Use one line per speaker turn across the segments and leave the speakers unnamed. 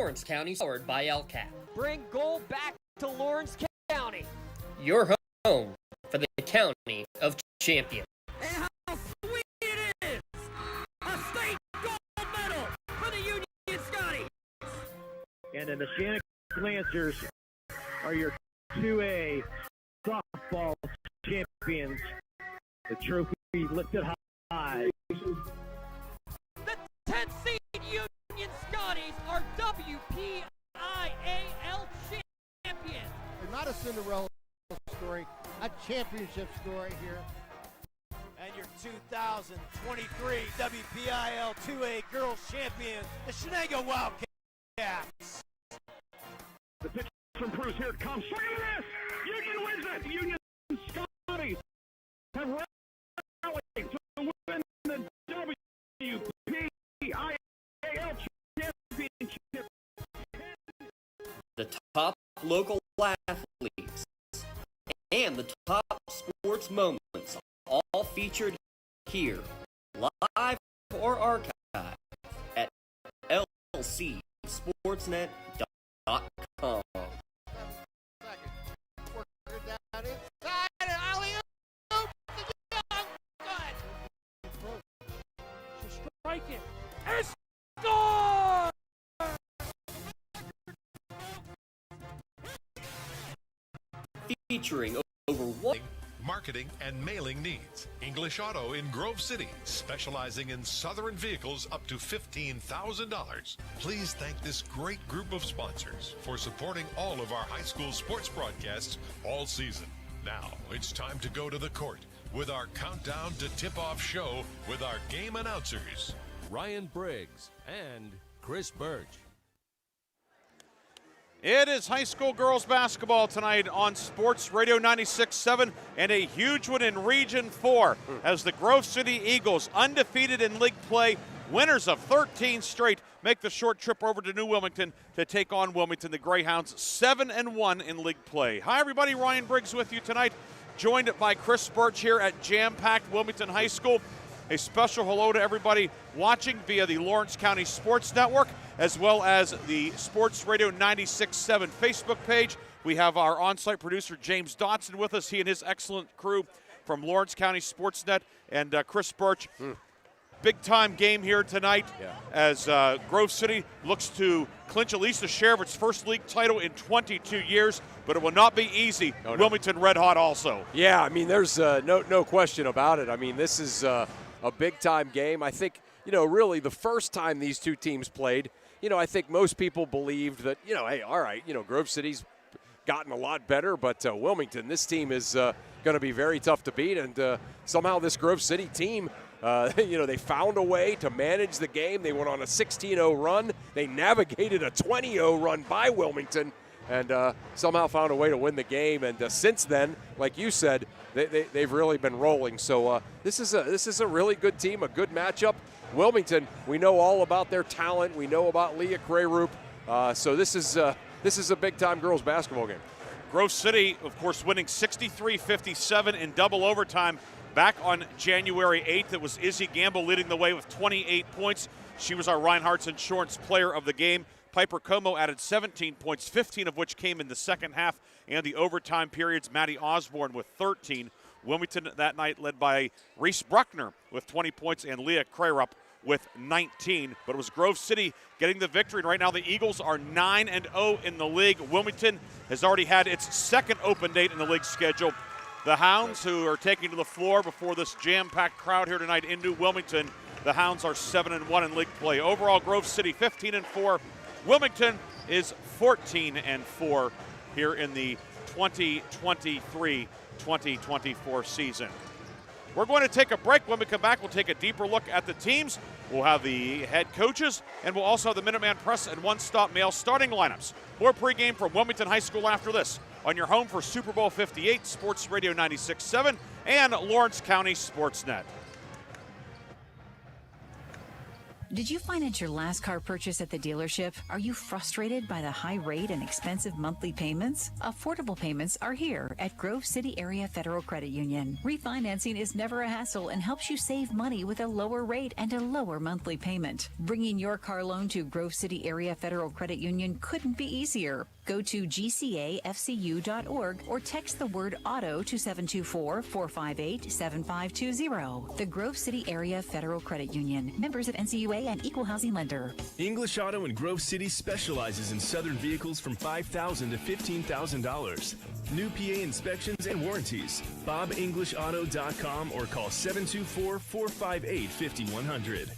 Lawrence County, powered by LCAP.
Bring gold back to Lawrence County.
Your home for the County of Champions.
And how sweet it is! A state gold medal for the Union Scotties!
And the Mechanic Lancers are your 2A softball champions. The trophy lifted high.
The 10th seed Union Scotties are WPIAL champions.
Not a Cinderella story, a championship story here.
And your 2023 WPIL 2A Girls Champions, the Shenango Wildcats.
The pitch from Bruce, here it comes. Look at this! Union wins it! Union Scotties have rallied to win the WPIAL championship.
The top local athletes and the top sports moments all featured here, live or archived at lcsportsnet.com.
Strike it and score!
Featuring over one
marketing and mailing needs. English Auto in Grove City, specializing in Southern vehicles up to $15,000. Please thank this great group of sponsors for supporting all of our high school sports broadcasts all season. Now it's time to go to the court with our countdown to tip-off show with our game announcers,
Ryan Briggs and Chris Birch.
It is high school girls basketball tonight on Sports Radio 96.7, and a huge one in Region 4 as the Grove City Eagles, undefeated in league play, winners of 13 straight, make the short trip over to New Wilmington to take on Wilmington. The Greyhounds 7-1 in league play. Hi everybody, Ryan Briggs with you tonight, joined by Chris Birch here at jam-packed Wilmington High School. A special hello to everybody watching via the Lawrence County Sports Network, as well as the Sports Radio 96.7 Facebook page. We have our on-site producer, James Dotson, with us. He and his excellent crew from Lawrence County SportsNet, and Chris Birch. Big-time game here tonight as Grove City looks to clinch at least a share of its first league title in 22 years, but it will not be easy.
No.
Wilmington red hot also.
Yeah, I mean, there's no question about it. I mean, this is a big-time game. I think, really the first time these two teams played, I think most people believed that, hey, all right, Grove City's gotten a lot better, but Wilmington, this team is going to be very tough to beat, and somehow this Grove City team, they found a way to manage the game. They went on a 16-0 run. They navigated a 20-0 run by Wilmington, and somehow found a way to win the game. And since then, like you said, they've really been rolling. So this is a really good team, a good matchup. Wilmington, we know all about their talent. We know about Leah Krayrup. So this is a big-time girls basketball game.
Grove City, of course, winning 63-57 in double overtime back on January 8th. It was Izzy Gamble leading the way with 28 points. She was our Reinhardt's Insurance Player of the Game. Piper Como added 17 points, 15 of which came in the second half and the overtime periods. Maddie Osborne with 13. Wilmington that night led by Reese Bruckner with 20 points and Leah Krayrup with 19. But it was Grove City getting the victory. And right now the Eagles are 9-0 in the league. Wilmington has already had its second open date in the league schedule. The Hounds, who are taking to the floor before this jam-packed crowd here tonight in New Wilmington, the Hounds are 7-1 in league play. Overall, Grove City 15-4. Wilmington is 14-4 here in the 2023-2024 season. We're going to take a break. When we come back, we'll take a deeper look at the teams. We'll have the head coaches, and we'll also have the Minuteman Press and one-stop mail starting lineups. More pregame from Wilmington High School after this on your home for Super Bowl 58, Sports Radio 96.7, and Lawrence County SportsNet.
Did you finance your last car purchase at the dealership? Are you frustrated by the high rate and expensive monthly payments? Affordable payments are here at Grove City Area Federal Credit Union. Refinancing is never a hassle and helps you save money with a lower rate and a lower monthly payment. Bringing your car loan to Grove City Area Federal Credit Union couldn't be easier. Go to gcafcu.org or text the word AUTO to 724-458-7520. The Grove City Area Federal Credit Union. Members of NCUA and Equal Housing Lender.
English Auto in Grove City specializes in Southern vehicles from $5,000 to $15,000. New PA inspections and warranties. BobEnglishAuto.com or call 724-458-5100.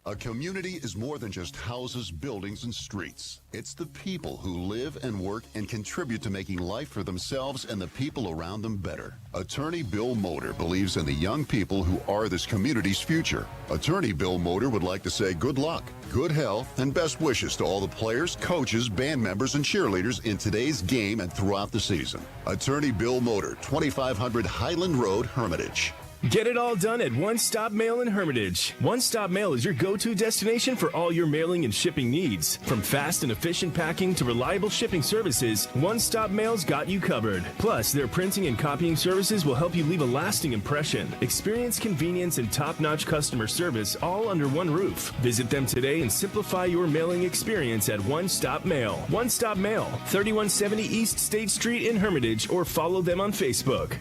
A community is more than just houses, buildings, and streets. It's the people who live and work and contribute to making life for themselves and the people around them better. Attorney Bill Motor believes in the young people who are this community's future. Attorney Bill Motor would like to say good luck, good health, and best wishes to all the players, coaches, band members, and cheerleaders in today's game and throughout the season. Attorney Bill Motor, 2500 Highland Road, Hermitage.
Get it all done at One Stop Mail in Hermitage. One Stop Mail is your go-to destination for all your mailing and shipping needs. From fast and efficient packing to reliable shipping services, One Stop Mail's got you covered. Plus, their printing and copying services will help you leave a lasting impression. Experience convenience and top-notch customer service all under one roof. Visit them today and simplify your mailing experience at One Stop Mail. One Stop Mail, 3170 East State Street in Hermitage, or follow them on Facebook.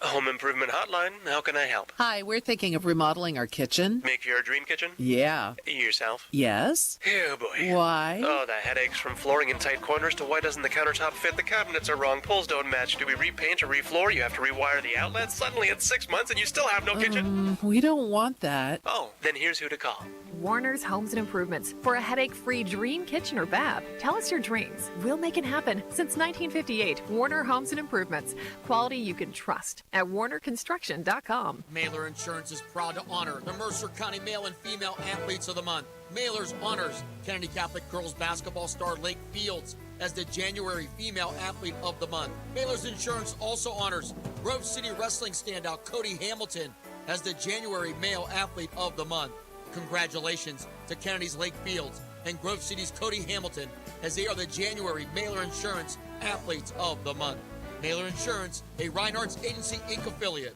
Home Improvement Hotline, how can I help?
Hi, we're thinking of remodeling our kitchen.
Make your dream kitchen?
Yeah.
Yourself?
Yes?
Oh, boy.
Why?
Oh, the headaches from flooring in tight corners to why doesn't the countertop fit? The cabinets are wrong. Pulls don't match. Do we repaint or refloor? You have to rewire the outlets. Suddenly it's 6 months and you still have no kitchen?
We don't want that.
Oh, then here's who to call.
Warner's Homes and Improvements. For a headache-free dream kitchen or bath, tell us your dreams. We'll make it happen. Since 1958, Warner Homes and Improvements. Quality you can trust at WarnerConstruction.com.
Mailer Insurance is proud to honor the Mercer County Male and Female Athletes of the Month. Mailers honors Kennedy Catholic girls basketball star Lake Fields as the January Female Athlete of the Month. Mailers Insurance also honors Grove City Wrestling standout Cody Hamilton as the January Male Athlete of the Month. Congratulations to Kennedy's Lake Fields and Grove City's Cody Hamilton as they are the January Mailer Insurance Athletes of the Month. Mailer Insurance, a Reinhardt's Agency Inc. affiliate.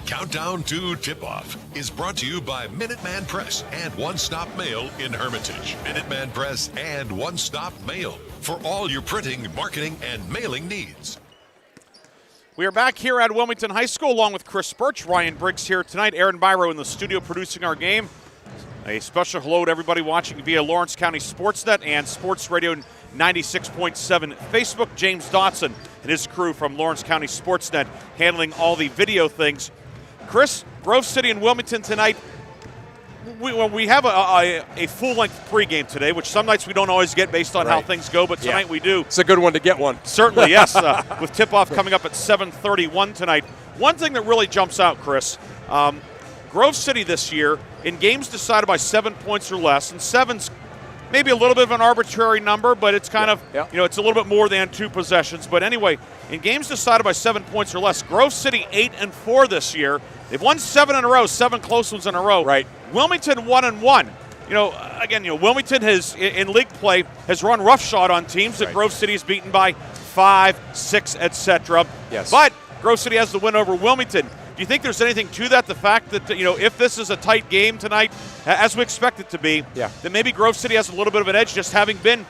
Countdown to Tip-Off is brought to you by Minuteman Press and One Stop Mail in Hermitage. Minuteman Press and One Stop Mail for all your printing, marketing, and mailing needs.
We are back here at Wilmington High School along with Chris Birch, Ryan Briggs here tonight, Aaron Byro in the studio producing our game. A special hello to everybody watching via Lawrence County SportsNet and Sports Radio 96.7 Facebook. James Dotson and his crew from Lawrence County SportsNet handling all the video things. Chris, Grove City and Wilmington tonight. We have a full-length pregame today, which some nights we don't always get based on how things go, but tonight we do.
It's a good one to get one.
Certainly, yes, with tip-off coming up at 7:31 tonight. One thing that really jumps out, Chris, Grove City this year, in games decided by 7 points or less, and 7's maybe a little bit of an arbitrary number, but it's kind of, it's a little bit more than 2 possessions. But anyway, in games decided by 7 points or less, Grove City 8-4 this year. They've won 7 in a row, 7 close ones in a row.
Right.
Wilmington 1-1. Wilmington has, in league play, has run roughshod on teams that Grove City has beaten by 5, 6, etc.
Yes.
But Grove City has the win over Wilmington. Do you think there's anything to that? The fact that, if this is a tight game tonight, as we expect it to be, then maybe Grove City has a little bit of an edge, just having been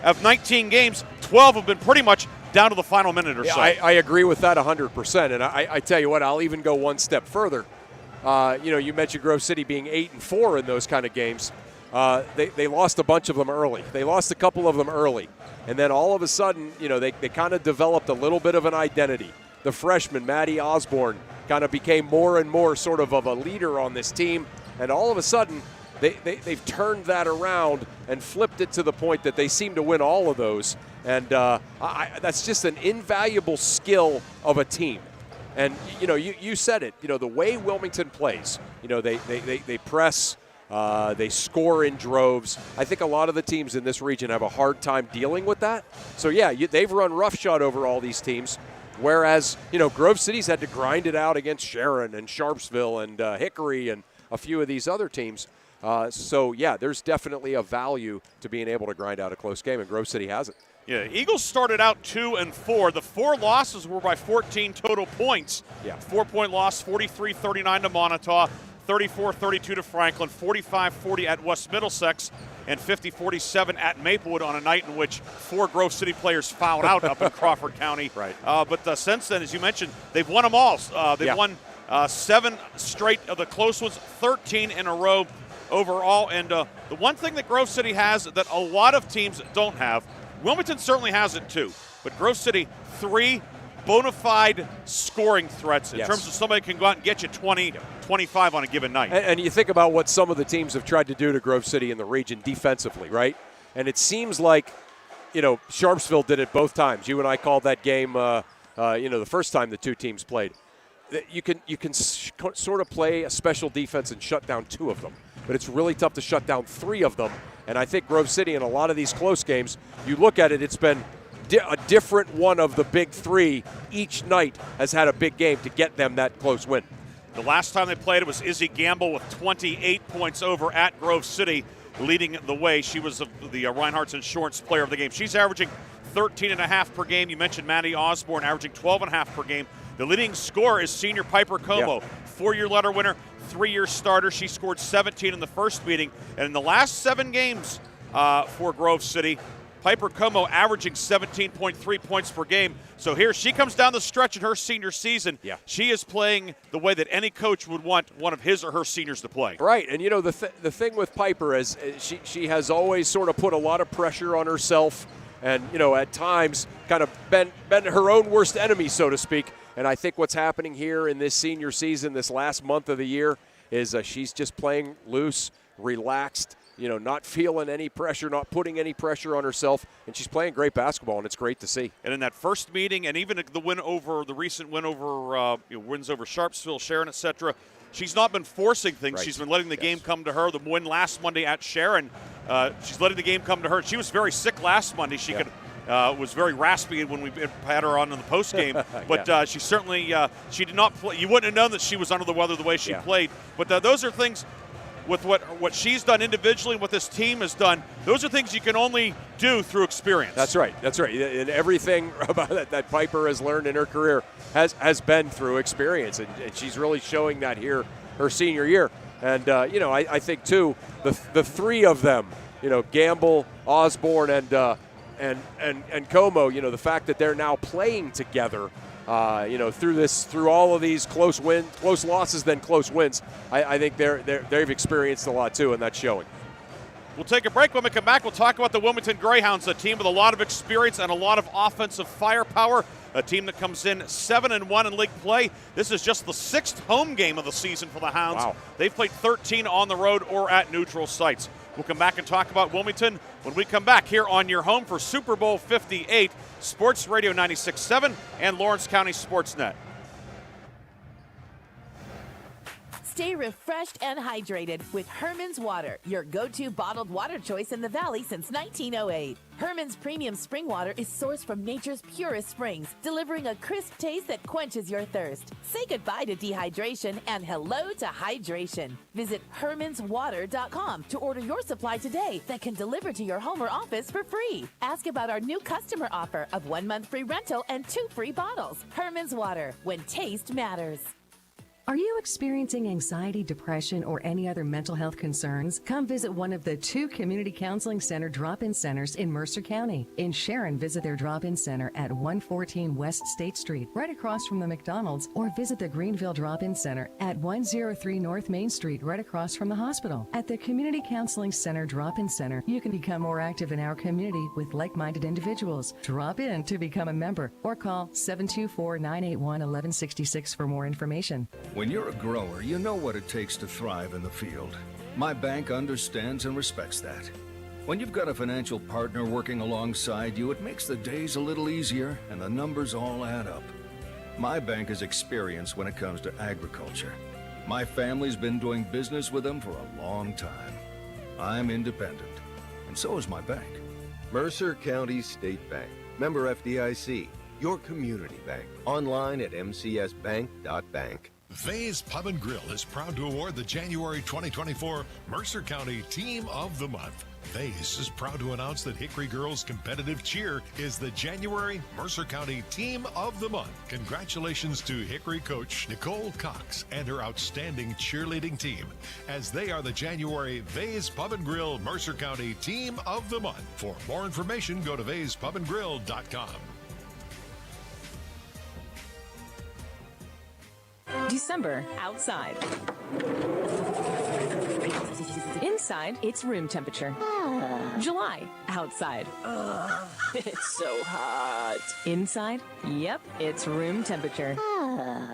of 19 games, 12 have been pretty much down to the final minute or so.
I agree with that 100%. And I tell you what, I'll even go one step further. You mentioned Grove City being 8-4 in those kind of games. They lost a bunch of them early. They lost a couple of them early. And then all of a sudden, they kind of developed a little bit of an identity. The freshman, Maddie Osborne, kind of became more and more sort of a leader on this team. And all of a sudden, they've turned that around and flipped it to the point that they seem to win all of those. And that's just an invaluable skill of a team. And, you said it, the way Wilmington plays, they press, they score in droves. I think a lot of the teams in this region have a hard time dealing with that. So, they've run roughshod over all these teams. Whereas, Grove City's had to grind it out against Sharon and Sharpsville and Hickory. And a few of these other teams. So, yeah, there's definitely a value to being able to grind out a close game, and Grove City has it.
Yeah, Eagles started out 2-4. The 4 losses were by 14 total points.
Yeah.
4-point loss, 43-39 to Montauk, 34-32 to Franklin, 45-40 at West Middlesex, and 50-47 at Maplewood on a night in which 4 Grove City players fouled out up in Crawford County.
Right.
But since then, as you mentioned, they've won them all. They've won 7 straight of the close ones, 13 in a row overall. And the one thing that Grove City has that a lot of teams don't have, Wilmington certainly has it too, but Grove City, 3 bona fide scoring threats in terms of somebody can go out and get you 20, 25 on a given night.
And you think about what some of the teams have tried to do to Grove City in the region defensively, right? And it seems like, Sharpsville did it both times. You and I called that game, the first time the two teams played. You can sort of play a special defense and shut down 2 of them, but it's really tough to shut down 3 of them. And I think Grove City in a lot of these close games, you look at it, it's been a different one of the big 3 each night has had a big game to get them that close win.
The last time they played, it was Izzy Gamble with 28 points over at Grove City, leading the way. She was the Reinhardt's Insurance Player of the Game. She's averaging 13.5 per game. You mentioned Maddie Osborne averaging 12.5 per game. The leading scorer is senior Piper Como, 4-year letter winner, 3-year starter. She scored 17 in the first meeting. And in the last 7 games for Grove City, Piper Como averaging 17.3 points per game. So here she comes down the stretch in her senior season.
Yeah.
She is playing the way that any coach would want one of his or her seniors to play.
Right, and the thing with Piper is she has always sort of put a lot of pressure on herself and, at times kind of been her own worst enemy, so to speak. And I think what's happening here in this senior season, this last month of the year, is she's just playing loose, relaxed, not feeling any pressure, not putting any pressure on herself, and she's playing great basketball, and it's great to see.
And in that first meeting, and even the recent win over wins over Sharpsville, Sharon, etc., she's not been forcing things. Right. She's been letting the game come to her. The win last Monday at Sharon, she's letting the game come to her. She was very sick last Monday. She was very raspy when we had her on in the postgame, but she certainly she did not play. You wouldn't have known that she was under the weather the way she played. But those are things with what she's done individually and what this team has done. Those are things you can only do through experience.
That's right. And everything about that Piper has learned in her career has been through experience, and she's really showing that here her senior year. And I think too the 3 of them, Gamble, Osborne, and Como, the fact that they're now playing together, through all of these close losses, then close wins, I think they've experienced a lot too, and that's showing.
We'll take a break. When we come back, we'll talk about the Wilmington Greyhounds, a team with a lot of experience and a lot of offensive firepower, a team that comes in 7-1 in league play. This is just the 6th home game of the season for the Hounds.
Wow.
They've played 13 on the road or at neutral sites. We'll come back and talk about Wilmington when we come back here on your home for Super Bowl 58, Sports Radio 96.7 and Lawrence County SportsNet.
Stay refreshed and hydrated with Herman's Water, your go-to bottled water choice in the Valley since 1908. Herman's premium spring water is sourced from nature's purest springs, delivering a crisp taste that quenches your thirst. Say goodbye to dehydration and hello to hydration. Visit hermanswater.com to order your supply today that can deliver to your home or office for free. Ask about our new customer offer of 1 month free rental and 2 free bottles. Herman's Water, when taste matters.
Are you experiencing anxiety, depression, or any other mental health concerns? Come visit one of the 2 Community Counseling Center drop-in centers in Mercer County. In Sharon, visit their drop-in center at 114 West State Street, right across from the McDonald's, or visit the Greenville Drop-in Center at 103 North Main Street, right across from the hospital. At the Community Counseling Center drop-in center, you can become more active in our community with like-minded individuals. Drop in to become a member or call 724-981-1166 for more information.
When you're a grower, you know what it takes to thrive in the field. My bank understands and respects that. When you've got a financial partner working alongside you, it makes the days a little easier and the numbers all add up. My bank has experience when it comes to agriculture. My family's been doing business with them for a long time. I'm independent, and so is my bank.
Mercer County State Bank. Member FDIC. Your community bank. Online at mcsbank.bank.
Vay's Pub and Grill is proud to award the January 2024 Mercer County Team of the Month. Vay's is proud to announce that Hickory Girls Competitive Cheer is the January Mercer County Team of the Month. Congratulations to Hickory coach Nicole Cox and her outstanding cheerleading team, as they are the January Vay's Pub and Grill Mercer County Team of the Month. For more information, go to vayspubandgrill.com.
December, outside. Inside, it's room temperature. July, outside. It's so hot. Inside, yep, it's room temperature.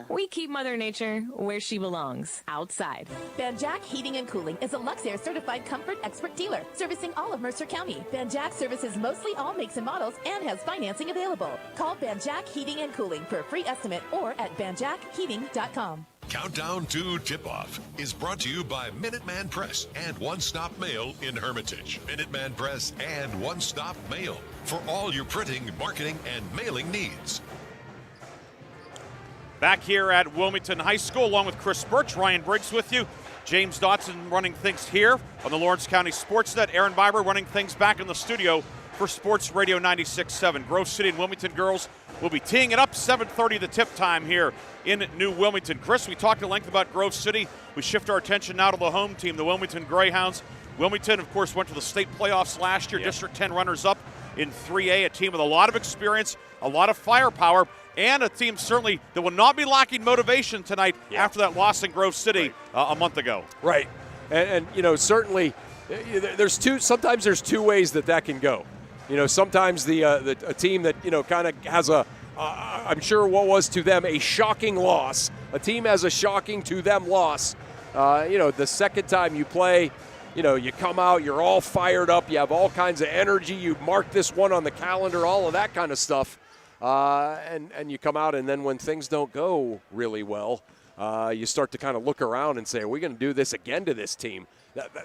We keep Mother Nature where she belongs, outside.
Van Jack Heating and Cooling is a Luxair certified comfort expert dealer servicing all of Mercer County. Van Jack services mostly all makes and models and has financing available. Call Van Jack Heating and Cooling for a free estimate or at vanjackheating.com.
Countdown to Tip-Off is brought to you by Minuteman Press and One Stop Mail in Hermitage. Minuteman Press and One Stop Mail for all your printing, marketing, and mailing needs.
Back here at Wilmington High School, along with Chris Birch, Ryan Briggs with you. James Dotson running things here on the Lawrence County SportsNet. Aaron Biber running things back in the studio for Sports Radio 96.7. Grove City and Wilmington girls will be teeing it up 7:30 the tip time here in New Wilmington. Chris, we talked at length about Grove City. We shift our attention now to the home team, the Wilmington Greyhounds. Wilmington, of course, went to the state playoffs last year, District 10 runners-up in 3A, a team with a lot of experience, a lot of firepower, and a team certainly that will not be lacking motivation tonight after that loss in Grove City a month ago.
Right. And you know, certainly sometimes there's two ways that can go. You know, sometimes a team that, you know, kind of has I'm sure what was to them a shocking loss. A team has a shocking to them loss. You know, the second time you play, you know, you come out, you're all fired up, you have all kinds of energy, you mark this one on the calendar, all of that kind of stuff. And you come out, and then when things don't go really well, you start to kind of look around and say, are we going to do this again to this team?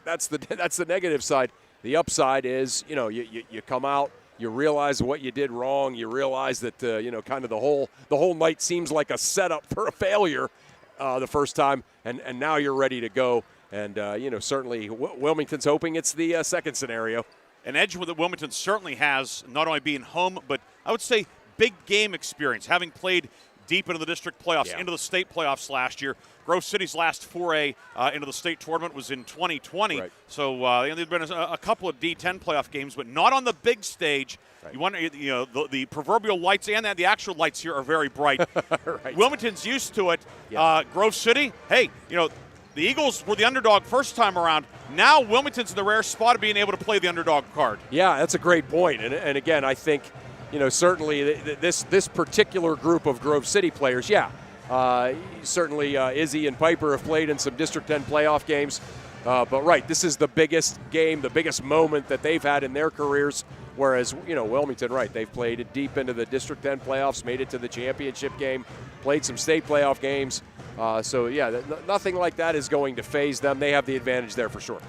That's the negative side. The upside is, you know, you come out, you realize what you did wrong, you realize that, you know, kind of the whole night seems like a setup for a failure the first time, and now you're ready to go. And, you know, certainly Wilmington's hoping it's the second scenario.
An edge that Wilmington certainly has, not only being home, but I would say big game experience, having played deep into the district playoffs, into the state playoffs last year. Grove City's last foray into the state tournament was in 2020. Right. So there've been a couple of D10 playoff games, but not on the big stage. Right. You wonder, you know, the proverbial lights and the actual lights here are very bright. Right. Wilmington's used to it. Yeah. Grove City, hey, you know, the Eagles were the underdog first time around. Now Wilmington's in the rare spot of being able to play the underdog card. Yeah, that's a great point. And again, I think, you know, certainly this particular group of Grove City players, certainly Izzy and Piper have played in some District 10 playoff games. But right, this is the biggest game, the biggest moment that they've had in their careers. Whereas, you know, Wilmington, right, they've played it deep into the District 10 playoffs, made it to the championship game, played some state playoff games. So, yeah, nothing like that is going to phase them. They have the advantage there for sure.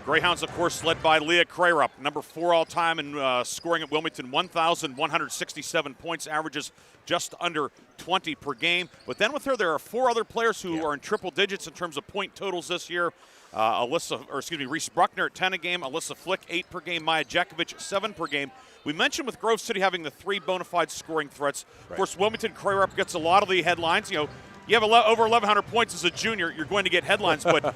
Greyhounds, of course, led by Leah Crarup, number 4 all-time in scoring at Wilmington, 1,167 points, averages just under 20 per game. But then with her, there are 4 other players who are in triple digits in terms of point totals this year. Reese Bruckner at 10 a game, Alyssa Flick 8 per game, Maya Jackovich 7 per game. We mentioned with Grove City having the 3 bona fide scoring threats. Right. Of course, Wilmington Crarup gets a lot of the headlines. You know, you have over 1,100 points as a junior, you're going to get headlines, but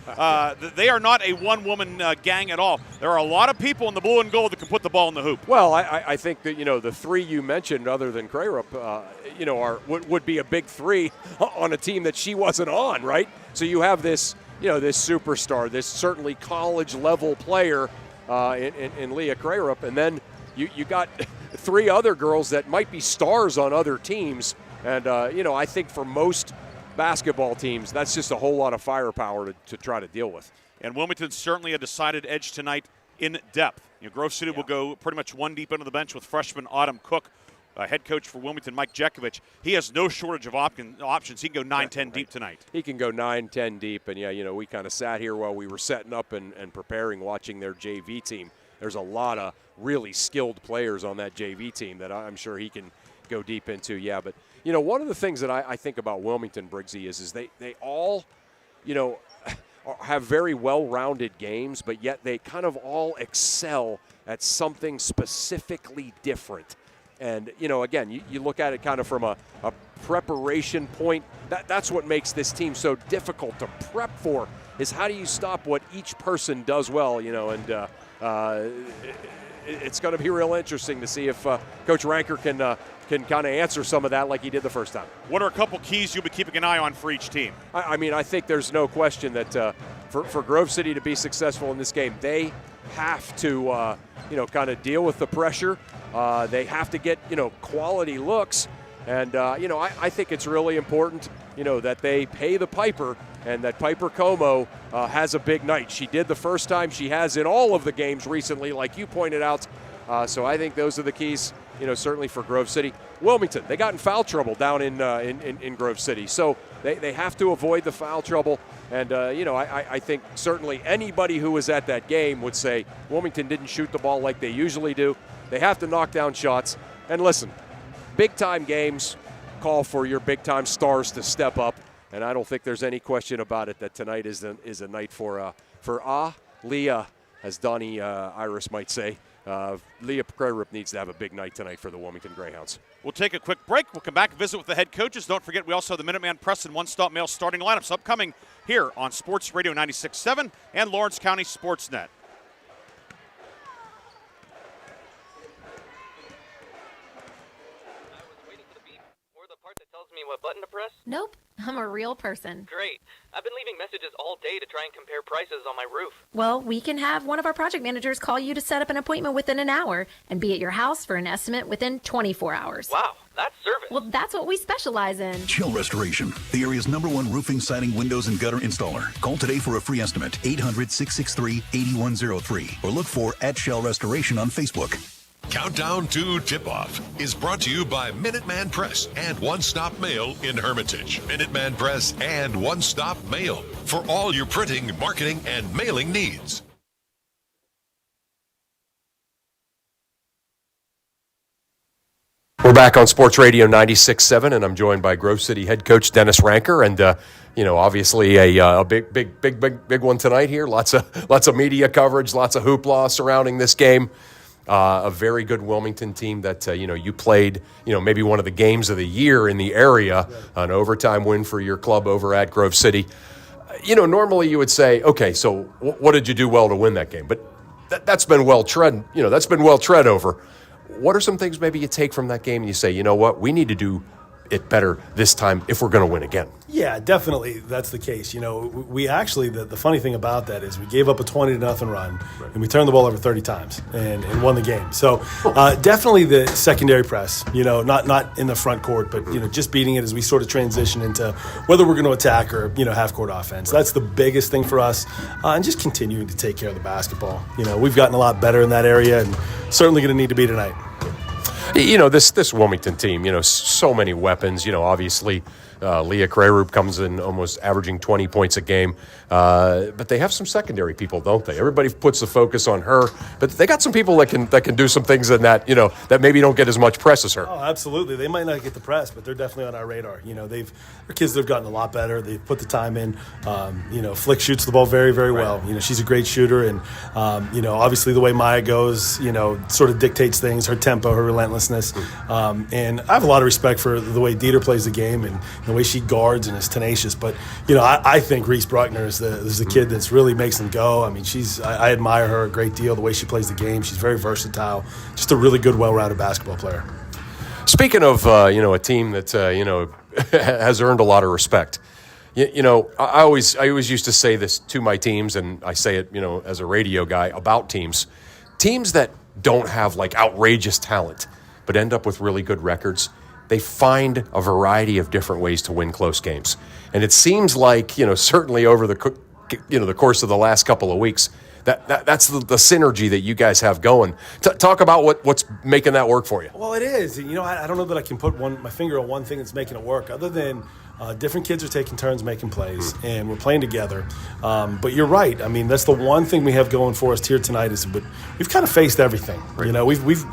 they are not a one-woman gang at all. There are a lot of people in the blue and gold that can put the ball in the hoop.
Well, I think that, you know, the 3 you mentioned other than Crarup, you know, would be a big 3 on a team that she wasn't on, right? So you have this, you know, this superstar, this certainly college-level player in Leah Crarup, and then you got 3 other girls that might be stars on other teams, and, you know, I think for most basketball teams, that's just a whole lot of firepower to try to deal with.
And Wilmington's certainly a decided edge tonight in depth. You know, Grove City will go pretty much 1 deep into the bench with freshman Autumn Cook. Head coach for Wilmington, Mike Jackovich, he has no shortage of options. He can go 9-10 deep tonight.
He can go 9-10 deep, and, yeah, you know, we kind of sat here while we were setting up and preparing, watching their JV team. There's a lot of really skilled players on that JV team that I'm sure he can go deep into. Yeah, but, you know, one of the things that I think about Wilmington, Briggsy, is they all, you know, have very well-rounded games, but yet they kind of all excel at something specifically different. And, you know, again, you look at it kind of from a preparation point. That's what makes this team so difficult to prep for, is how do you stop what each person does well, you know, and it's going to be real interesting to see if Coach Ranker can kind of answer some of that like he did the first time.
What are a couple keys you'll be keeping an eye on for each team?
I mean, I think there's no question that for Grove City to be successful in this game, they have to, you know, kind of deal with the pressure. They have to get, you know, quality looks. And, you know, I think it's really important, you know, that they pay the piper and that Piper Como has a big night. She did the first time. She has in all of the games recently, like you pointed out. So I think those are the keys, you know, certainly for Grove City. Wilmington, they got in foul trouble down in Grove City. So they have to avoid the foul trouble. And, you know, I think certainly anybody who was at that game would say Wilmington didn't shoot the ball like they usually do. They have to knock down shots. And listen, big-time games call for your big-time stars to step up. And I don't think there's any question about it that tonight is a night for Leah, as Donnie Iris might say. Leah Prairup needs to have a big night tonight for the Wilmington Greyhounds.
We'll take a quick break. We'll come back and visit with the head coaches. Don't forget, we also have the Minuteman Press and One-Stop Mail starting lineups upcoming here on Sports Radio 96.7 and Lawrence County SportsNet.
What button to press?
Nope, I'm a real person.
Great. I've been leaving messages all day to try and compare prices on my roof.
Well, we can have one of our project managers call you to set up an appointment within an hour and be at your house for an estimate within 24 hours.
Wow, that's service.
Well, that's what we specialize in.
Shell Restoration, the area's #1 roofing, siding, windows, and gutter installer. Call today for a free estimate, 800-663-8103, or look for @Shell Restoration on Facebook.
Countdown to Tip-Off is brought to you by Minuteman Press and One Stop Mail in Hermitage. Minuteman Press and One Stop Mail for all your printing, marketing, and mailing needs.
We're back on Sports Radio 96.7, and I'm joined by Grove City head coach Dennis Ranker, and you know, obviously a big one tonight here. Lots of media coverage, lots of hoopla surrounding this game. A very good Wilmington team that, you know, you played, you know, maybe one of the games of the year in the area, an overtime win for your club over at Grove City. You know, normally you would say, okay, so what did you do well to win that game? But that's been well tread over. What are some things maybe you take from that game and you say, you know what, we need to do it better this time if we're going to win again?
Yeah, definitely that's the case. You know, we actually, the funny thing about that is we gave up a 20-0 run, and we turned the ball over 30 times and won the game. So definitely the secondary press, you know, not in the front court, but, you know, just beating it as we sort of transition into whether we're going to attack or, you know, half-court offense. That's the biggest thing for us, and just continuing to take care of the basketball. You know, we've gotten a lot better in that area and certainly going to need to be tonight.
You know, this Wilmington team, you know, so many weapons. You know, obviously, Leah Krayrup comes in almost averaging 20 points a game. But they have some secondary people, don't they? Everybody puts the focus on her, but they got some people that can do some things in that, you know, that maybe don't get as much press as her.
Oh, absolutely. They might not get the press, but they're definitely on our radar. You know, their kids have gotten a lot better. They've put the time in. You know, Flick shoots the ball very, very well. You know, she's a great shooter, and you know, obviously the way Maya goes, you know, sort of dictates things. Her tempo, her relentlessness, and I have a lot of respect for the way Dieter plays the game and the way she guards and is tenacious. But you know, I think Reese Bruckner is the kid that's really makes them go. I mean, I admire her a great deal, the way she plays the game. She's very versatile, just a really good, well-rounded basketball player.
Speaking of, you know, a team that, you know, has earned a lot of respect, you know, I always used to say this to my teams, and I say it, you know, as a radio guy about teams that don't have like outrageous talent, but end up with really good records. They find a variety of different ways to win close games. And it seems like, you know, certainly over the course of the last couple of weeks, that's the synergy that you guys have going. Talk about what's making that work for you.
Well, it is. I don't know that I can put my finger on one thing that's making it work, other than different kids are taking turns making plays, and we're playing together. But you're right. I mean, that's the one thing we have going for us here tonight is we've kind of faced everything. Right.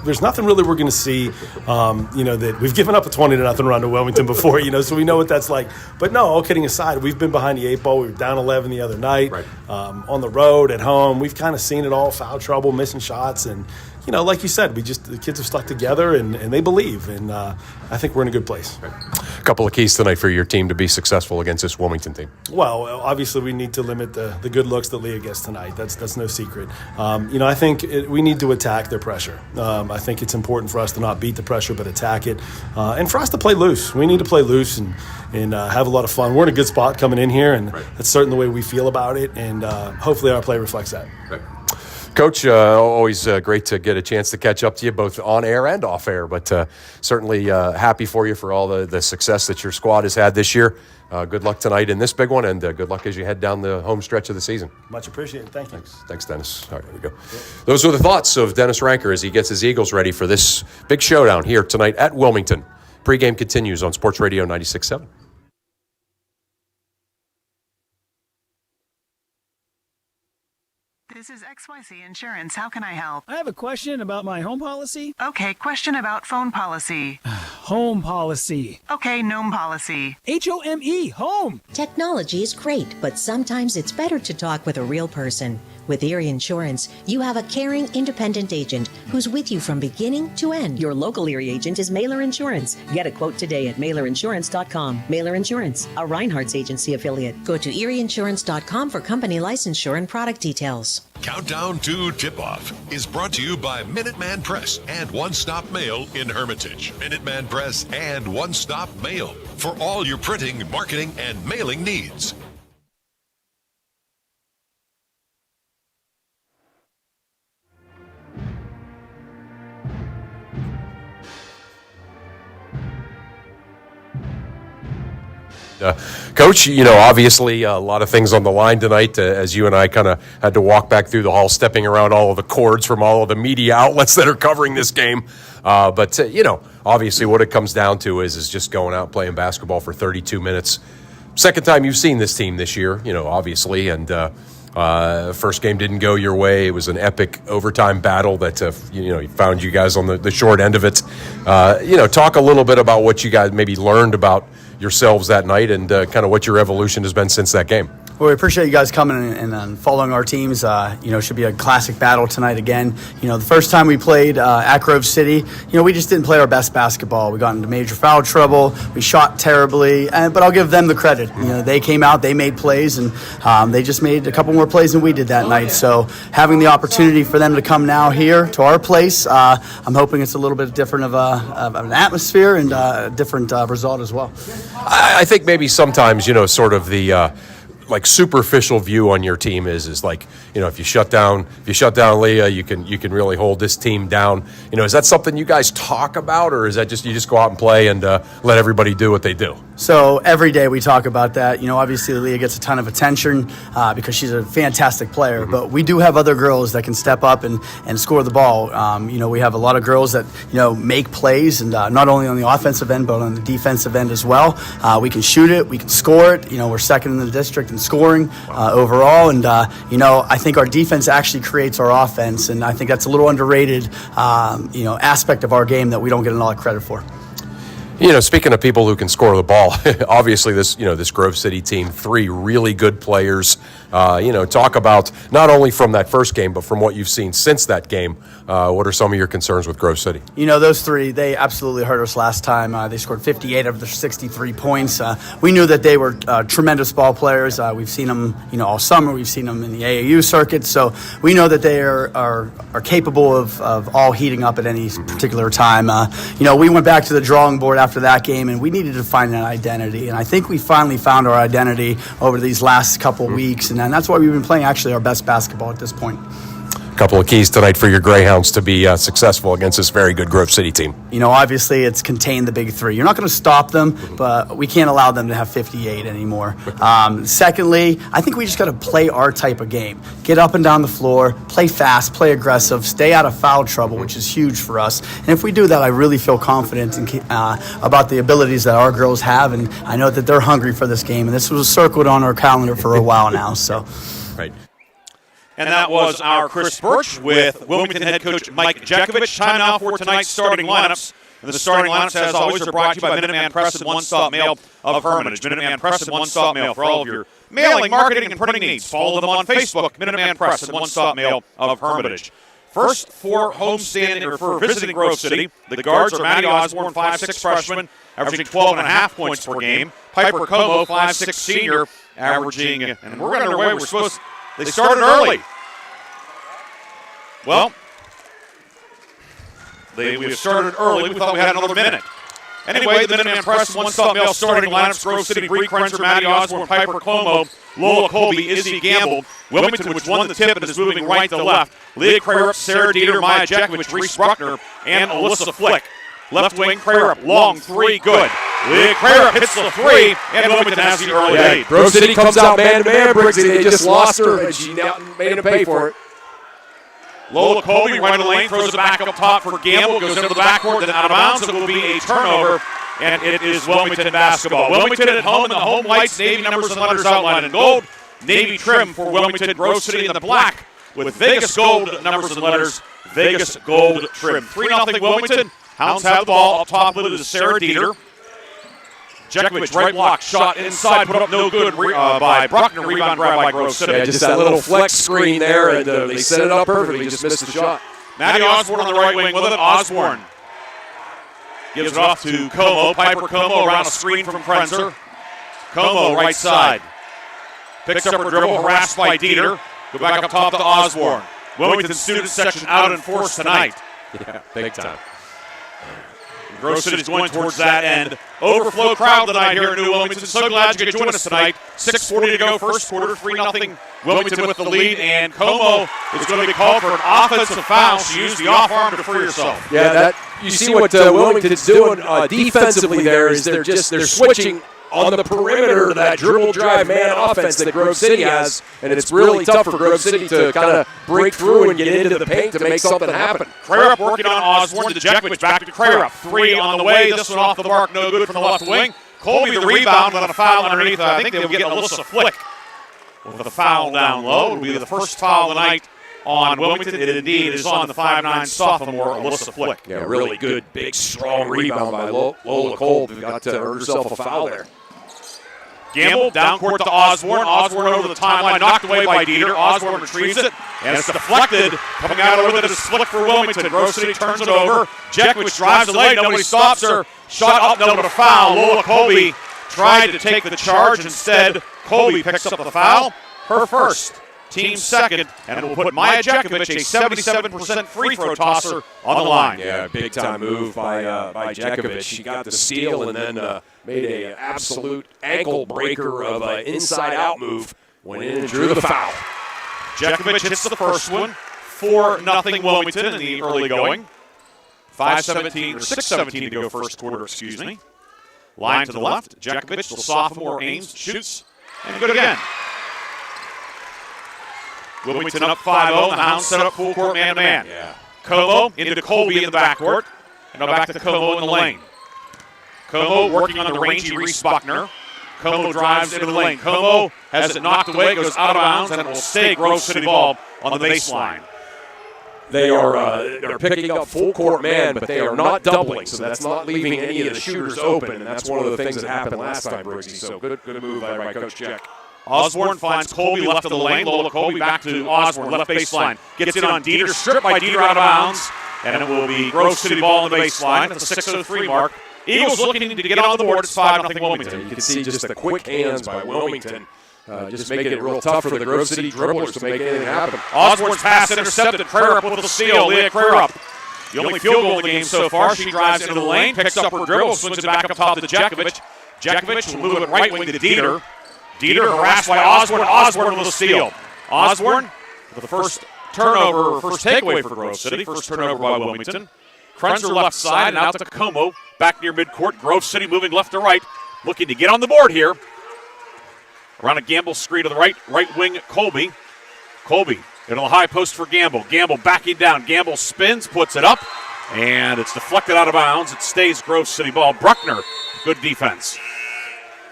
There's nothing really we're going to see. That we've given up a 20-0 run to Wilmington before. So we know what that's like. But no, all kidding aside, we've been behind the 8 ball. We were down 11 the other night. Right. On the road, at home, we've kind of seen it all: foul trouble, missing shots, and like you said, the kids have stuck together and they believe, and I think we're in a good place.
Right. A couple of keys tonight for your team to be successful against this Wilmington team.
Well, obviously we need to limit the good looks that Leah gets tonight. That's no secret. I think we need to attack their pressure. I think it's important for us to not beat the pressure but attack it, and for us to play loose. We need to play loose and have a lot of fun. We're in a good spot coming in here, and that's certainly the way we feel about it, and hopefully our play reflects that.
Right. Coach, always great to get a chance to catch up to you, both on air and off air, but certainly happy for you for all the success that your squad has had this year. Good luck tonight in this big one, and good luck as you head down the home stretch of the season.
Much appreciated. Thank you.
Thanks, Dennis. All right, here we go. Those were the thoughts of Dennis Ranker as he gets his Eagles ready for this big showdown here tonight at Wilmington. Pregame continues on Sports Radio 96.7.
This is XYZ Insurance. How can I help?
I have a question about my home policy.
Okay, question about phone policy.
Home policy.
Okay, gnome policy.
HOME, home.
Technology is great, but sometimes it's better to talk with a real person. With Erie Insurance, you have a caring, independent agent who's with you from beginning to end. Your local Erie agent is Mailer Insurance. Get a quote today at mailerinsurance.com. Mailer Insurance, a Reinhardt's agency affiliate. Go to erieinsurance.com for company licensure and product details.
Countdown to Tip-Off is brought to you by Minuteman Press and One Stop Mail in Hermitage. Minuteman Press and One Stop Mail for all your printing, marketing, and mailing needs.
Coach, obviously a lot of things on the line tonight as you and I kind of had to walk back through the hall, stepping around all of the cords from all of the media outlets that are covering this game. But obviously what it comes down to is just going out playing basketball for 32 minutes. Second time you've seen this team this year, obviously, and first game didn't go your way. It was an epic overtime battle that found you guys on the short end of it. Talk a little bit about what you guys maybe learned about yourselves that night and kind of what your evolution has been since that game.
Well, we appreciate you guys coming and following our teams. It should be a classic battle tonight again. The first time we played at Grove City, we just didn't play our best basketball. We got into major foul trouble. We shot terribly, but I'll give them the credit. They came out, they made plays, and they just made a couple more plays than we did that night. So having the opportunity for them to come now here to our place, I'm hoping it's a little bit different of an atmosphere and a different result as well.
I think maybe sometimes, sort of the superficial view on your team is like, if you shut down Leah, you can really hold this team down. Is that something you guys talk about, or is that just you just go out and play and let everybody do what they do?
So every day we talk about that. Obviously Leah gets a ton of attention because she's a fantastic player, mm-hmm. but we do have other girls that can step up and score the ball. We have a lot of girls that, make plays, and not only on the offensive end, but on the defensive end as well. We can shoot it, we can score it. We're second in the district in scoring overall, and I think our defense actually creates our offense, and I think that's a little underrated aspect of our game that we don't get a lot of credit for.
Speaking of people who can score the ball, obviously this Grove City team, 3 really good players. Talk about not only from that first game, but from what you've seen since that game. What are some of your concerns with Grove City?
Those 3, they absolutely hurt us last time. They scored 58 of their 63 points. We knew that they were tremendous ball players. We've seen them, all summer. We've seen them in the AAU circuit. So we know that they are capable of all heating up at any particular time. We went back to the drawing board after that game, and we needed to find an identity. And I think we finally found our identity over these last couple weeks, and that's why we've been playing actually our best basketball at this point.
couple of keys tonight for your Greyhounds to be successful against this very good Grove City team?
You know, obviously it's contain the big three. You're not going to stop them, but we can't allow them to have 58 anymore. Secondly, I think we just got to play our type of game. Get up and down the floor, play fast, play aggressive, stay out of foul trouble, which is huge for us. And if we do that, I really feel confident about the abilities that our girls have, and I know that they're hungry for this game. And this was circled on our calendar for a while now. So,
right.
And that was our Chris Birch with Wilmington head coach Mike Jackovich. Time now for tonight's starting lineups. And the starting lineups, as always, are brought to you by Minuteman Press and One Stop Mail of Hermitage. Minuteman Press and One Stop Mail for all of your mailing, marketing, and printing needs. Follow them on Facebook, Minuteman Press and One Stop Mail of Hermitage. First for for visiting Grove City, the guards are Maddie Osborne, 5'6" freshman, averaging 12.5 points per game. Piper Como, 5'6" senior, averaging, and we're underway. They started early. Well, we started early. We thought we had another minute. Anyway, the Minuteman Press, One Stop Mail starting lineups: Grove City, Bree Krenzer, Maddie Osborne, Piper Como, Lola Colby, Izzy Gamble, Wilmington, which won the tip and is moving right to left, Leah Crarup, Sarah Dieter, Maya Jackovich, Reese Bruckner, and Alyssa Flick. Left wing, Crarup, long three, good. Leah Crarup hits the three, and Wilmington has the early lead.
Grove City comes out man-to-man, Briggsy. They just lost her, and she made him pay for it.
Lola Colby, right of the lane, throws it back up top for Gamble, goes into the backcourt, then out of bounds. It will be a turnover, and it is Wilmington basketball. Wilmington at home in the home whites, Navy numbers and letters outlined in gold. Navy trim for Wilmington, Grove City in the black with Vegas gold numbers and letters, Vegas gold trim. 3-0 Wilmington. Hounds have the ball. Up top with it is Sarah Dieter. Jackovich, right block, shot inside, put up no good by Bruckner, rebound grab by Grove City.
Yeah, just that little flex screen there, and they set it up perfectly, just missed the shot.
Maddie Osborne on the right wing with it. Osborne gives it off to Como. Piper Como around a screen from Krenzer. Como, right side. Picks up her dribble, harassed by Dieter. Go back up top to Osborne. Wilmington student section out in force tonight.
Yeah, big time.
Grove City's going towards that end. Overflow crowd tonight here in New Wilmington. So glad you could join us tonight. 6:40 to go, first quarter, 3-0 Wilmington with the lead, and Como is going to be called for an offensive foul. She used the off arm to free herself.
Yeah, you see what Wilmington's doing defensively there is they're switching on the perimeter of that dribble drive man offense that Grove City has, and it's really tough for Grove City to kind of break through and get into the paint to make something happen.
Crarup working on Osborne to Jackovich, back to Crarup. Three on the way, this one off the mark, no good from the left wing. Colby the rebound on a foul underneath. I think they'll get Alyssa Flick with a foul down low. It will be the first foul of the night on Wilmington. It indeed is on the 5'9" sophomore, Alyssa Flick.
Yeah, really good, big, strong rebound by Lola Colby. Got to earn herself a foul there.
Gamble, down court to Osborne. Osborne over the timeline, knocked away by Dieter. Osborne retrieves it, and it's deflected. Coming out with it is Flick for Wilmington. Grove City turns it over. Jackovich drives the lane. Nobody stops her. Shot up, no, but a foul. Lola Colby tried to take the charge. Instead, Colby picks up the foul. Her first, team second, and it will put Maya Jackovich, a 77% free throw tosser, on the line.
Yeah, big time move by Jackovich. She got the steal and then made an absolute ankle breaker of an inside-out move. Went in and drew the foul.
Jackovich hits the first one. 4-0 Wilmington in the early going. 6:17 to go first quarter, excuse me. Line to the left. Jackovich, the sophomore, aims, shoots, and good again. Wilmington up 5-0. The Hounds set up full court man-to-man.
Yeah.
Como into Colby in the backcourt. And now back to Como in the lane. Como working on the rangy Reese Buckner. Como drives into the lane. Como has it knocked away, goes out of bounds, and it will stay Grove City ball on the baseline.
They are they're picking up full court man, but they are not doubling, so that's not leaving any of the shooters open, and that's one of the things that happened last time, Briggsy. So good move by Coach Jack.
Osborne finds Colby left of the lane. Lola Colby back to Osborne, left baseline. Gets it on Dieter, stripped by Dieter out of bounds. And it will be Grove City ball on the baseline at the 6:03 mark. Eagles looking to get on the board. It's 5-0 Wilmington.
You can see just the quick hands by Wilmington. Just making it real tough for the Grove City dribblers to make anything happen.
Osborne's pass intercepted. Crarup with the steal. Leah Crarup. The only field goal in the game so far. She drives into the lane, picks up her dribble, swings it back up top to Jackovich. Jackovich will move it right wing to Dieter. Dieter harassed by Osborne. Osborne with a steal. Osborne with the first turnover, first takeaway for Grove City. First turnover by Wilmington. Krenzer left side and out to Como. Back near midcourt. Grove City moving left to right. Looking to get on the board here. Around a Gamble screen to the right. Right wing, Colby. Colby into the high post for Gamble. Gamble backing down. Gamble spins, puts it up, and it's deflected out of bounds. It stays Grove City ball. Bruckner, good defense.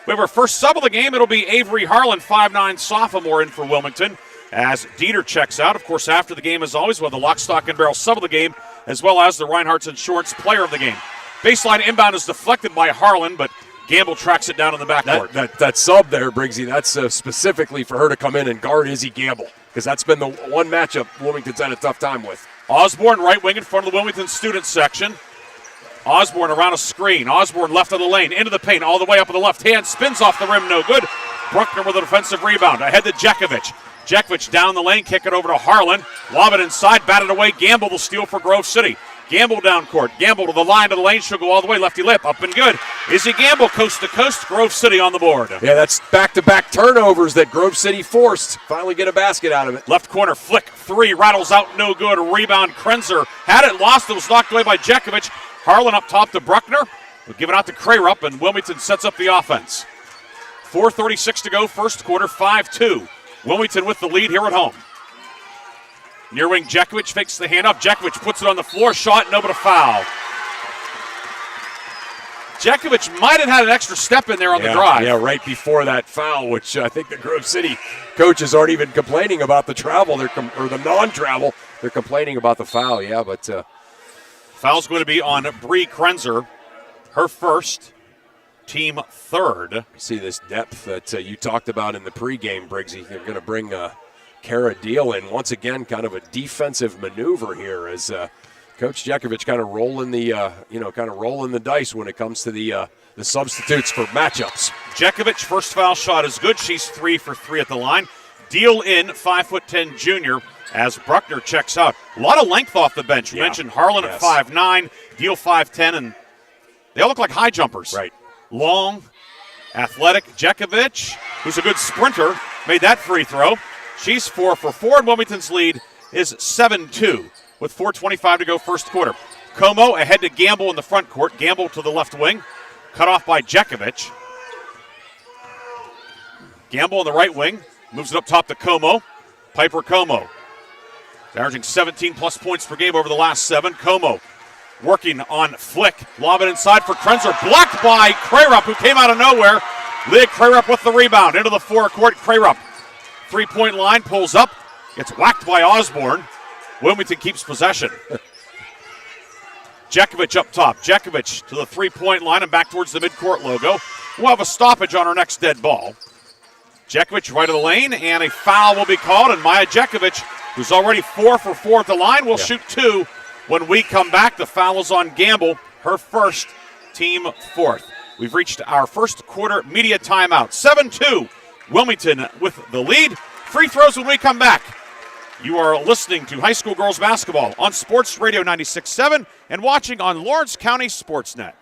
We have our first sub of the game. It'll be Avery Harlan, 5'9" sophomore, in for Wilmington, as Dieter checks out. Of course, after the game, as always, we'll have the lock, stock, and barrel sub of the game, as well as the Reinhardt's Insurance player of the game. Baseline inbound is deflected by Harlan, but Gamble tracks it down in the backcourt.
That sub there, Briggsy, that's specifically for her to come in and guard Izzy Gamble, because that's been the one matchup Wilmington's had a tough time with.
Osborne, right wing in front of the Wilmington student section. Osborne around a screen. Osborne left of the lane, into the paint, all the way up on the left hand. Spins off the rim, no good. Bruckner with a defensive rebound. Ahead to Jackovich. Jackovich down the lane, kick it over to Harlan. Lob it inside, bat it away. Gamble will steal for Grove City. Gamble down court. Gamble to the line of the lane. She'll go all the way. Lefty lip, up and good. Izzy Gamble coast to coast. Grove City on the board.
Yeah, that's back-to-back turnovers that Grove City forced. Finally get a basket out of it.
Left corner flick, three, rattles out, no good. Rebound, Krenzer had it, lost it, was knocked away by Jackovich. Harlan up top to Bruckner. We'll give it out to Crayrup, and Wilmington sets up the offense. 4:36 to go, first quarter, 5-2. Wilmington with the lead here at home. Near wing, Jackovich fakes the handoff. Jackovich puts it on the floor, shot, no, but a foul. Jackovich might have had an extra step in there on the drive.
Yeah, right before that foul, which I think the Grove City coaches aren't even complaining about the travel, or the non-travel. They're complaining about the foul, yeah, but...
Foul's going to be on Bree Krenzer, her first, team third.
See this depth that you talked about in the pregame, Briggsy. They're going to bring Kara Deal in. Once again, kind of a defensive maneuver here as Coach Jackovich kind of rolling the dice when it comes to the substitutes for matchups.
Jackovich, first foul shot is good. She's 3 for 3 at the line. Deal in, 5'10" junior, as Bruckner checks out. A lot of length off the bench. We mentioned Harlan at 5'9", Deal 5'10", and they all look like high jumpers.
Right.
Long, athletic. Jackovich, who's a good sprinter, made that free throw. She's 4 for 4, and Wilmington's lead is 7-2 with 4:25 to go first quarter. Como ahead to Gamble in the front court. Gamble to the left wing, cut off by Jackovich. Gamble in the right wing, moves it up top to Como. Piper Como, averaging 17-plus points per game over the last 7. Como working on flick. Lob it inside for Krenzer. Blocked by Crayrup, who came out of nowhere. Leah Crayrup with the rebound. Into the forecourt. Crayrup, three-point line, pulls up. Gets whacked by Osborne. Wilmington keeps possession. Jackovich up top. Jackovich to the three-point line and back towards the midcourt logo. We'll have a stoppage on our next dead ball. Jackovich right of the lane, and a foul will be called, and Maya Jackovich, who's already 4 for 4 at the line, will shoot 2 when we come back. The foul is on Gamble, her first, team fourth. We've reached our first quarter media timeout. 7-2, Wilmington with the lead. Free throws when we come back. You are listening to high school girls basketball on Sports Radio 96.7 and watching on Lawrence County SportsNet.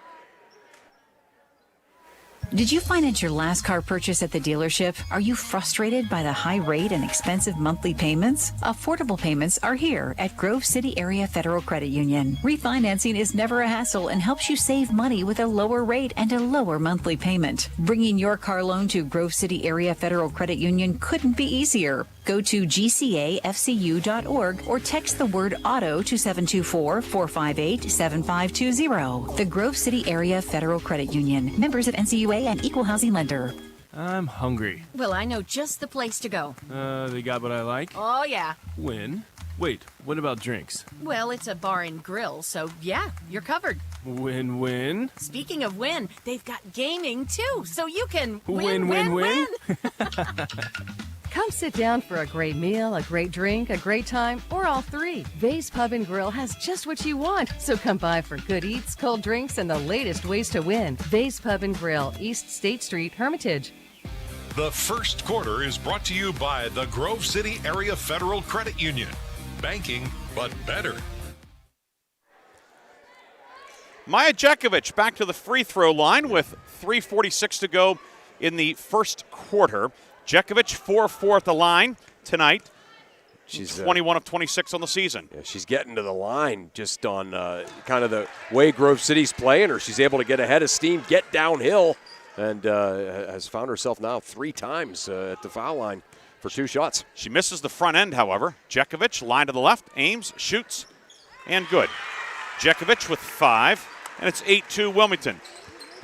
Did you finance your last car purchase at the dealership? Are you frustrated by the high rate and expensive monthly payments? Affordable payments are here at Grove City Area Federal Credit Union. Refinancing is never a hassle and helps you save money with a lower rate and a lower monthly payment. Bringing your car loan to Grove City Area Federal Credit Union couldn't be easier. Go to gcafcu.org or text the word AUTO to 724-458-7520. The Grove City Area Federal Credit Union. Members of NCUA and Equal Housing Lender.
I'm hungry.
Well, I know just the place to go.
They got what I like?
Oh, yeah.
When? Wait, what about drinks?
Well, it's a bar and grill, so yeah, you're covered.
Win-win?
Speaking of win, they've got gaming too, so you can
win.
Come sit down for a great meal, a great drink, a great time, or all three. Vay's Pub and Grill has just what you want. So come by for good eats, cold drinks, and the latest ways to win. Vay's Pub and Grill, East State Street, Hermitage.
The first quarter is brought to you by the Grove City Area Federal Credit Union. Banking, but better.
Maya Jackovich back to the free throw line with 3:46 to go in the first quarter. Jackovich 4-4 at the line tonight.
She's
21 of 26 on the season.
Yeah, she's getting to the line just on kind of the way Grove City's playing her. She's able to get ahead of steam, get downhill, and has found herself now 3 times at the foul line for 2 shots.
She misses the front end, however. Jackovich, line to the left, aims, shoots, and good. Jackovich with 5, and it's 8-2 Wilmington.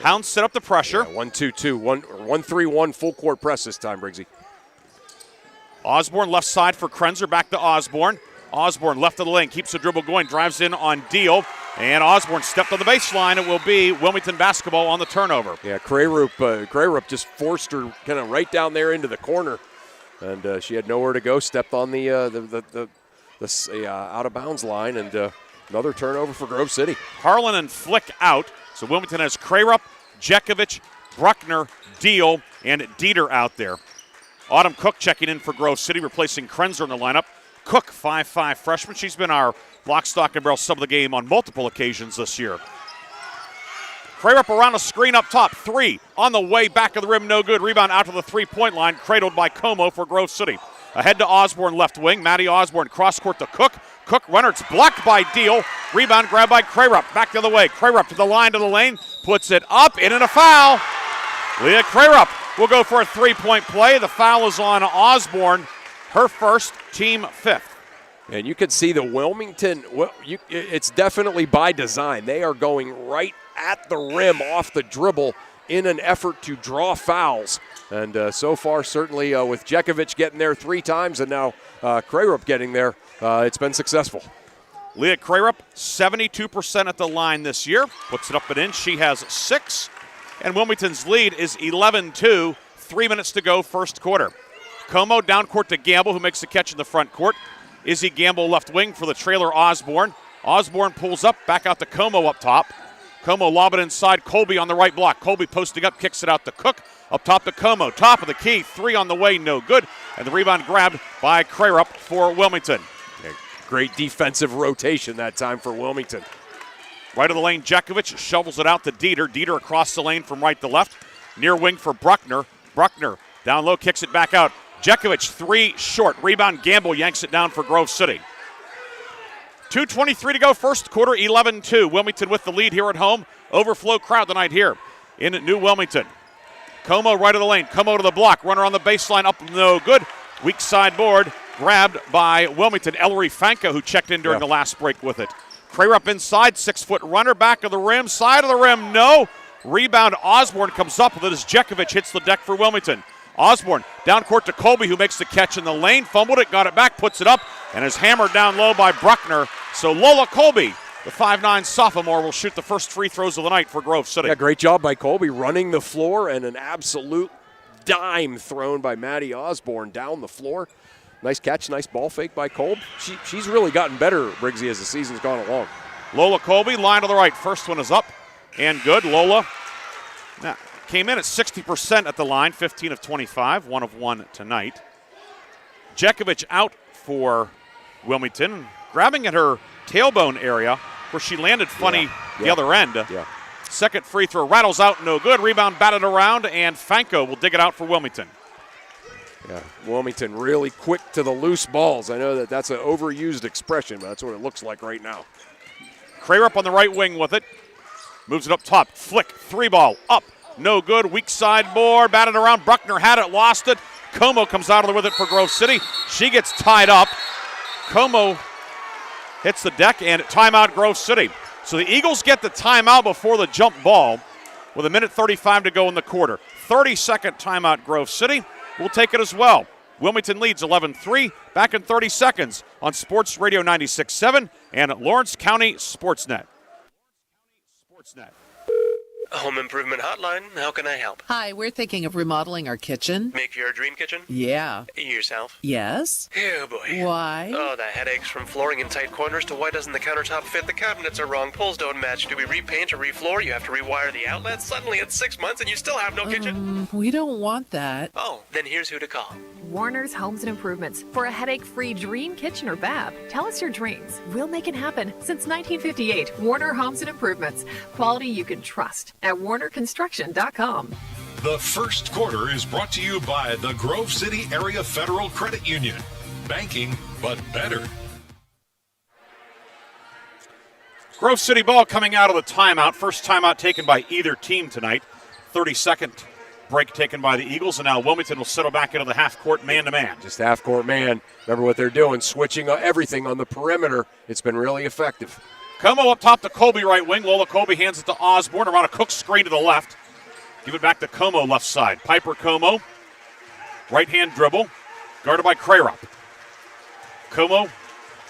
Hounds set up the pressure.
1-2-2, 1-3-1 full court press this time, Briggsy.
Osborne left side for Krenzer, back to Osborne. Osborne left of the lane, keeps the dribble going, drives in on Deal, and Osborne stepped on the baseline. It will be Wilmington basketball on the turnover.
Yeah, Crayrup just forced her kind of right down there into the corner, and she had nowhere to go. Stepped on the out of bounds line, and another turnover for Grove City.
Harlan and Flick out, so Wilmington has Crayrup, Jackovich, Bruckner, Deal, and Dieter out there. Autumn Cook checking in for Grove City, replacing Krenzer in the lineup. Cook, 5'5" freshman. She's been our lock, stock, and barrel sub of the game on multiple occasions this year. Crayrup around a screen up top. 3 on the way, back of the rim, no good. Rebound out to the three-point line, cradled by Como for Grove City. Ahead to Osborne, left wing. Maddie Osborne, cross court to Cook. Cook runner, it's blocked by Deal. Rebound grabbed by Crayrup. Back the other way. Crayrup to the line, to the lane. Puts it up, in and a foul. Leah Crayrup will go for a 3-point play. The foul is on Osborne. Her first, team 5th.
And you can see the Wilmington, it's definitely by design. They are going right at the rim off the dribble in an effort to draw fouls. And so far, certainly with Jackovich getting there 3 times and now Crayrup getting there, it's been successful.
Leah Crayrup, 72% at the line this year. Puts it up and in. She has 6. And Wilmington's lead is 11-2. 3 minutes to go, first quarter. Como down court to Gamble, who makes the catch in the front court. Izzy Gamble left wing for the trailer Osborne. Osborne pulls up, back out to Como up top. Como lob it inside, Colby on the right block. Colby posting up, kicks it out to Cook. Up top to Como, top of the key, 3 on the way, no good. And the rebound grabbed by Crayrup for Wilmington.
Okay, great defensive rotation that time for Wilmington.
Right of the lane, Jackovich shovels it out to Dieter. Dieter across the lane from right to left. Near wing for Bruckner. Bruckner down low, kicks it back out. Jackovich, 3 short. Rebound, Gamble yanks it down for Grove City. 2:23 to go, first quarter, 11-2. Wilmington with the lead here at home. Overflow crowd tonight here in New Wilmington. Como right of the lane. Como to the block. Runner on the baseline, up no good. Weak side board, grabbed by Wilmington. Ellery Fanka, who checked in during the last break with it. Crayrup inside, 6-foot runner, back of the rim, side of the rim, no. Rebound, Osborne comes up with it as Jackovich hits the deck for Wilmington. Osborne down court to Colby, who makes the catch in the lane, fumbled it, got it back, puts it up, and is hammered down low by Bruckner. So Lola Colby, the 5'9" sophomore, will shoot the first free throws of the night for Grove City.
Yeah, great job by Colby running the floor, and an absolute dime thrown by Maddie Osborne down the floor. Nice catch, nice ball fake by Colby. She's really gotten better, Briggsy, as the season's gone along.
Lola Colby, line to the right. First one is up and good. Lola came in at 60% at the line, 15 of 25, 1 of 1 tonight. Jackovich out for Wilmington, grabbing at her tailbone area where she landed funny the other end. Second free throw rattles out, no good. Rebound batted around, and Fanko will dig it out for Wilmington.
Yeah, Wilmington really quick to the loose balls. I know that's an overused expression, but that's what it looks like right now.
Crayrup on the right wing with it. Moves it up top. Flick, 3-ball, up. No good. Weak side board. Batted around. Bruckner had it, lost it. Como comes out of there with it for Grove City. She gets tied up. Como hits the deck, and timeout Grove City. So the Eagles get the timeout before the jump ball with 1:35 to go in the quarter. 30-second timeout Grove City. We'll take it as well. Wilmington leads 11-3. Back in 30 seconds on Sports Radio 96.7 and Lawrence County SportsNet.
Home Improvement Hotline, how can I help?
Hi, we're thinking of remodeling our kitchen.
Make your dream kitchen?
Yeah.
Yourself?
Yes?
Oh, boy.
Why?
Oh, the headaches from flooring in tight corners to why doesn't the countertop fit? The cabinets are wrong. Pulls don't match. Do we repaint or refloor? You have to rewire the outlets. Suddenly it's 6 months and you still have no kitchen?
We don't want that.
Oh, then here's who to call.
Warner's Homes and Improvements. For a headache-free dream kitchen or bath, tell us your dreams. We'll make it happen. Since 1958, Warner Homes and Improvements. Quality you can trust at WarnerConstruction.com.
The first quarter is brought to you by the Grove City Area Federal Credit Union. banking, but better.
Grove City ball coming out of the timeout. First timeout taken by either team tonight. 32nd break taken by the Eagles, and now Wilmington will settle back into the half-court man-to-man.
Just half-court man. Remember what they're doing, switching everything on the perimeter. It's been really effective.
Como up top to Colby right wing. Lola Colby hands it to Osborne around a Cook screen to the left. Give it back to Como left side. Piper Como, right-hand dribble, guarded by Crayrup. Como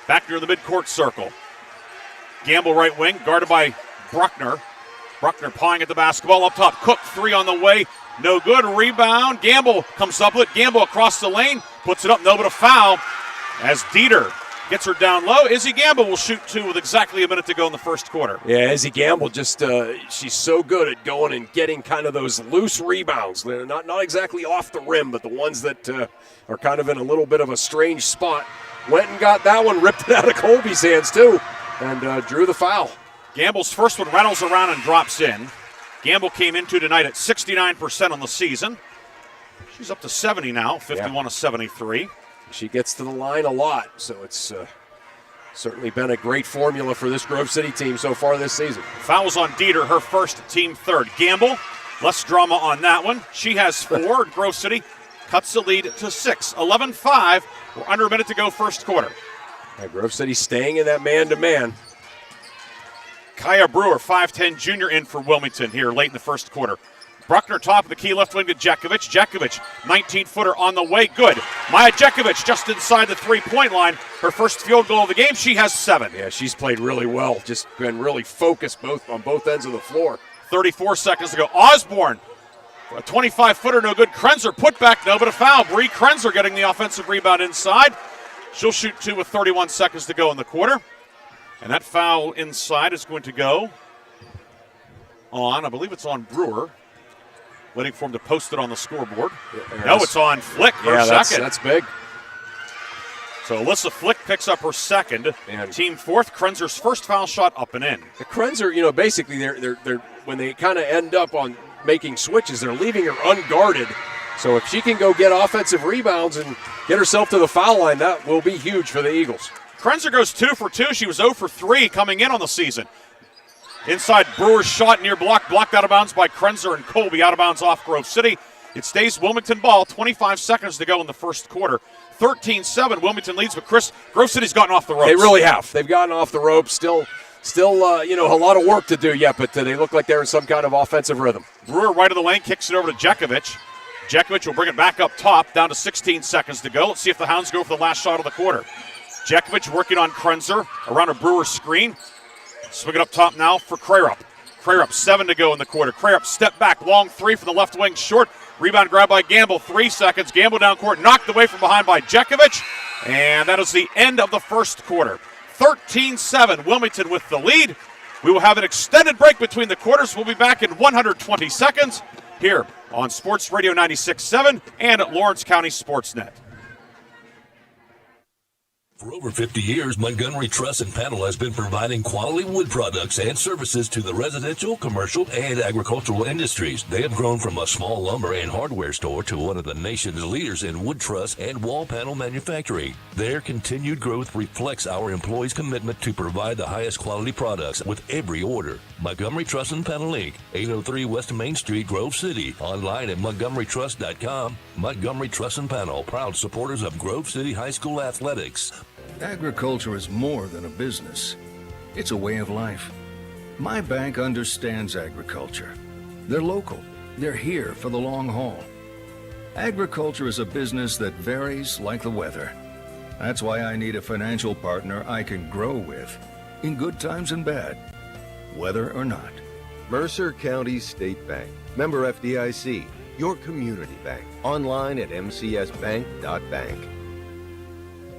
back near the midcourt circle. Gamble right wing, guarded by Bruckner. Bruckner pawing at the basketball up top. Cook, three on the way. No good. Rebound. Gamble comes up with it. Gamble across the lane. Puts it up. No, but a foul as Dieter gets her down low. Izzy Gamble will shoot two with exactly a minute to go in the first quarter.
Yeah, Izzy Gamble just, she's so good at going and getting kind of those loose rebounds. They're not exactly off the rim, but the ones that are kind of in a little bit of a strange spot. Went and got that one, ripped it out of Colby's hands too, and drew the foul.
Gamble's first one rattles around and drops in. Gamble came into tonight at 69% on the season. She's up to 70 now, 51 to 73.
She gets to the line a lot, so it's certainly been a great formula for this Grove City team so far this season.
Fouls on Dieter, her first, team third. Gamble, less drama on that one. She has four. Grove City cuts the lead to 6. 11-5. We're under a minute to go first quarter.
Yeah, Grove City staying in that man-to-man.
Kaya Brewer, 5'10", junior, in for Wilmington here late in the first quarter. Bruckner top of the key left wing to Jackovich. Jackovich, 19-footer on the way, good. Maya Jackovich just inside the three-point line. Her first field goal of the game, she has 7.
Yeah, she's played really well, just been really focused on both ends of the floor.
34 seconds to go. Osborne, a 25-footer, no good. Krenzer, put back, no, but a foul. Bree Krenzer getting the offensive rebound inside. She'll shoot two with 31 seconds to go in the quarter. And that foul inside is going to go on, I believe it's on Brewer. Waiting for him to post it on the scoreboard. No, it's on Flick, her second.
That's big.
So Alyssa Flick picks up her second. And team fourth, Krenzer's first foul shot up and in.
The Krenzer, basically they're when they kind of end up on making switches, they're leaving her unguarded. So if she can go get offensive rebounds and get herself to the foul line, that will be huge for the Eagles.
Krenzer goes 2 for 2. She was 0 for 3 coming in on the season. Inside, Brewer's shot near blocked out of bounds by Krenzer and Colby, out of bounds off Grove City. It stays Wilmington ball, 25 seconds to go in the first quarter. 13-7, Wilmington leads, but Grove City's gotten off the ropes.
They really have. They've gotten off the ropes. Still, a lot of work to do yet, but they look like they're in some kind of offensive rhythm.
Brewer right of the lane, kicks it over to Jackovich. Jackovich will bring it back up top, down to 16 seconds to go. Let's see if the Hounds go for the last shot of the quarter. Jackovich working on Krenzer around a Brewer screen. Swing it up top now for Crayrup. Crayrup, 7 to go in the quarter. Crayrup step back, long three from the left wing, short. Rebound grab by Gamble, 3 seconds. Gamble down court, knocked away from behind by Jackovich. And that is the end of the first quarter. 13-7, Wilmington with the lead. We will have an extended break between the quarters. We'll be back in 120 seconds here on Sports Radio 96.7 and at Lawrence County SportsNet.
For over 50 years, Montgomery Truss and Panel has been providing quality wood products and services to the residential, commercial, and agricultural industries. They have grown from a small lumber and hardware store to one of the nation's leaders in wood truss and wall panel manufacturing. Their continued growth reflects our employees' commitment to provide the highest quality products with every order. Montgomery Truss and Panel Inc., 803 West Main Street, Grove City. Online at montgomerytruss.com. Montgomery Truss and Panel, proud supporters of Grove City High School athletics.
Agriculture is more than a business. It's a way of life. My bank understands agriculture. They're local. They're here for the long haul. Agriculture is a business that varies like the weather. That's why I need a financial partner I can grow with, in good times and bad, whether or not.
Mercer County State Bank. Member FDIC. Your community bank. Online at mcsbank.bank.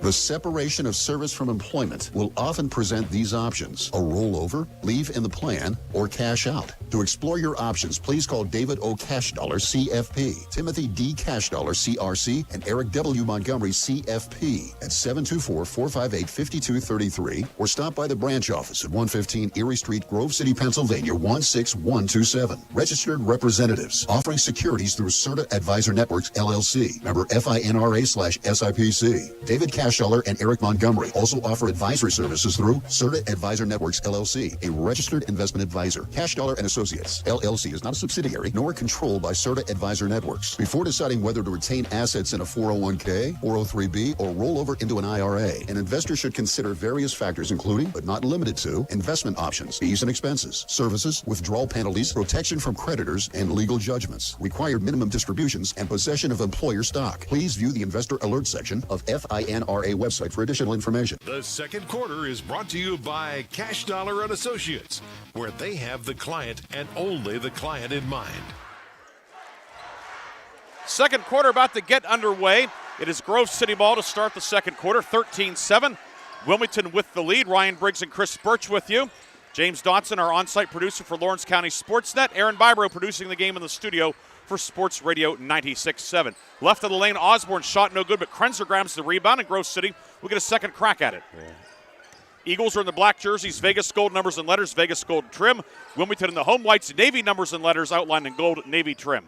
The separation of service from employment will often present these options: a rollover, leave in the plan, or cash out. To explore your options, please call David O. Cashdollar, CFP, Timothy D. Cashdollar, CRC, and Eric W. Montgomery, CFP, at 724-458-5233, or stop by the branch office at 115 Erie Street, Grove City, Pennsylvania, 16127. Registered representatives offering securities through Certa Advisor Networks, LLC, member FINRA/SIPC. David Cashdollar, Cash Dollar, and Eric Montgomery. Also offer advisory services through Certa Advisor Networks, LLC, a registered investment advisor. Cash Dollar and Associates, LLC is not a subsidiary nor controlled by Certa Advisor Networks. Before deciding whether to retain assets in a 401k, 403b, or roll over into an IRA, an investor should consider various factors including, but not limited to, investment options, fees and expenses, services, withdrawal penalties, protection from creditors, and legal judgments, required minimum distributions, and possession of employer stock. Please view the investor alert section of FINRA website for additional information.
The second quarter is brought to you by Cash Dollar and Associates, where they have the client and only the client in mind.
Second quarter about to get underway. It is Grove City ball to start the second quarter, 13-7. Wilmington with the lead. Ryan Briggs and Chris Birch with you. James Dotson, our on-site producer for Lawrence County SportsNet. Aaron Bybro producing the game in the studio for Sports Radio 96.7. Left of the lane, Osborne shot no good, but Krenzer grabs the rebound, and Grove City will get a second crack at it. Yeah. Eagles are in the black jerseys, Vegas gold numbers and letters, Vegas gold trim. Wilmington in the home whites, Navy numbers and letters outlined in gold, Navy trim.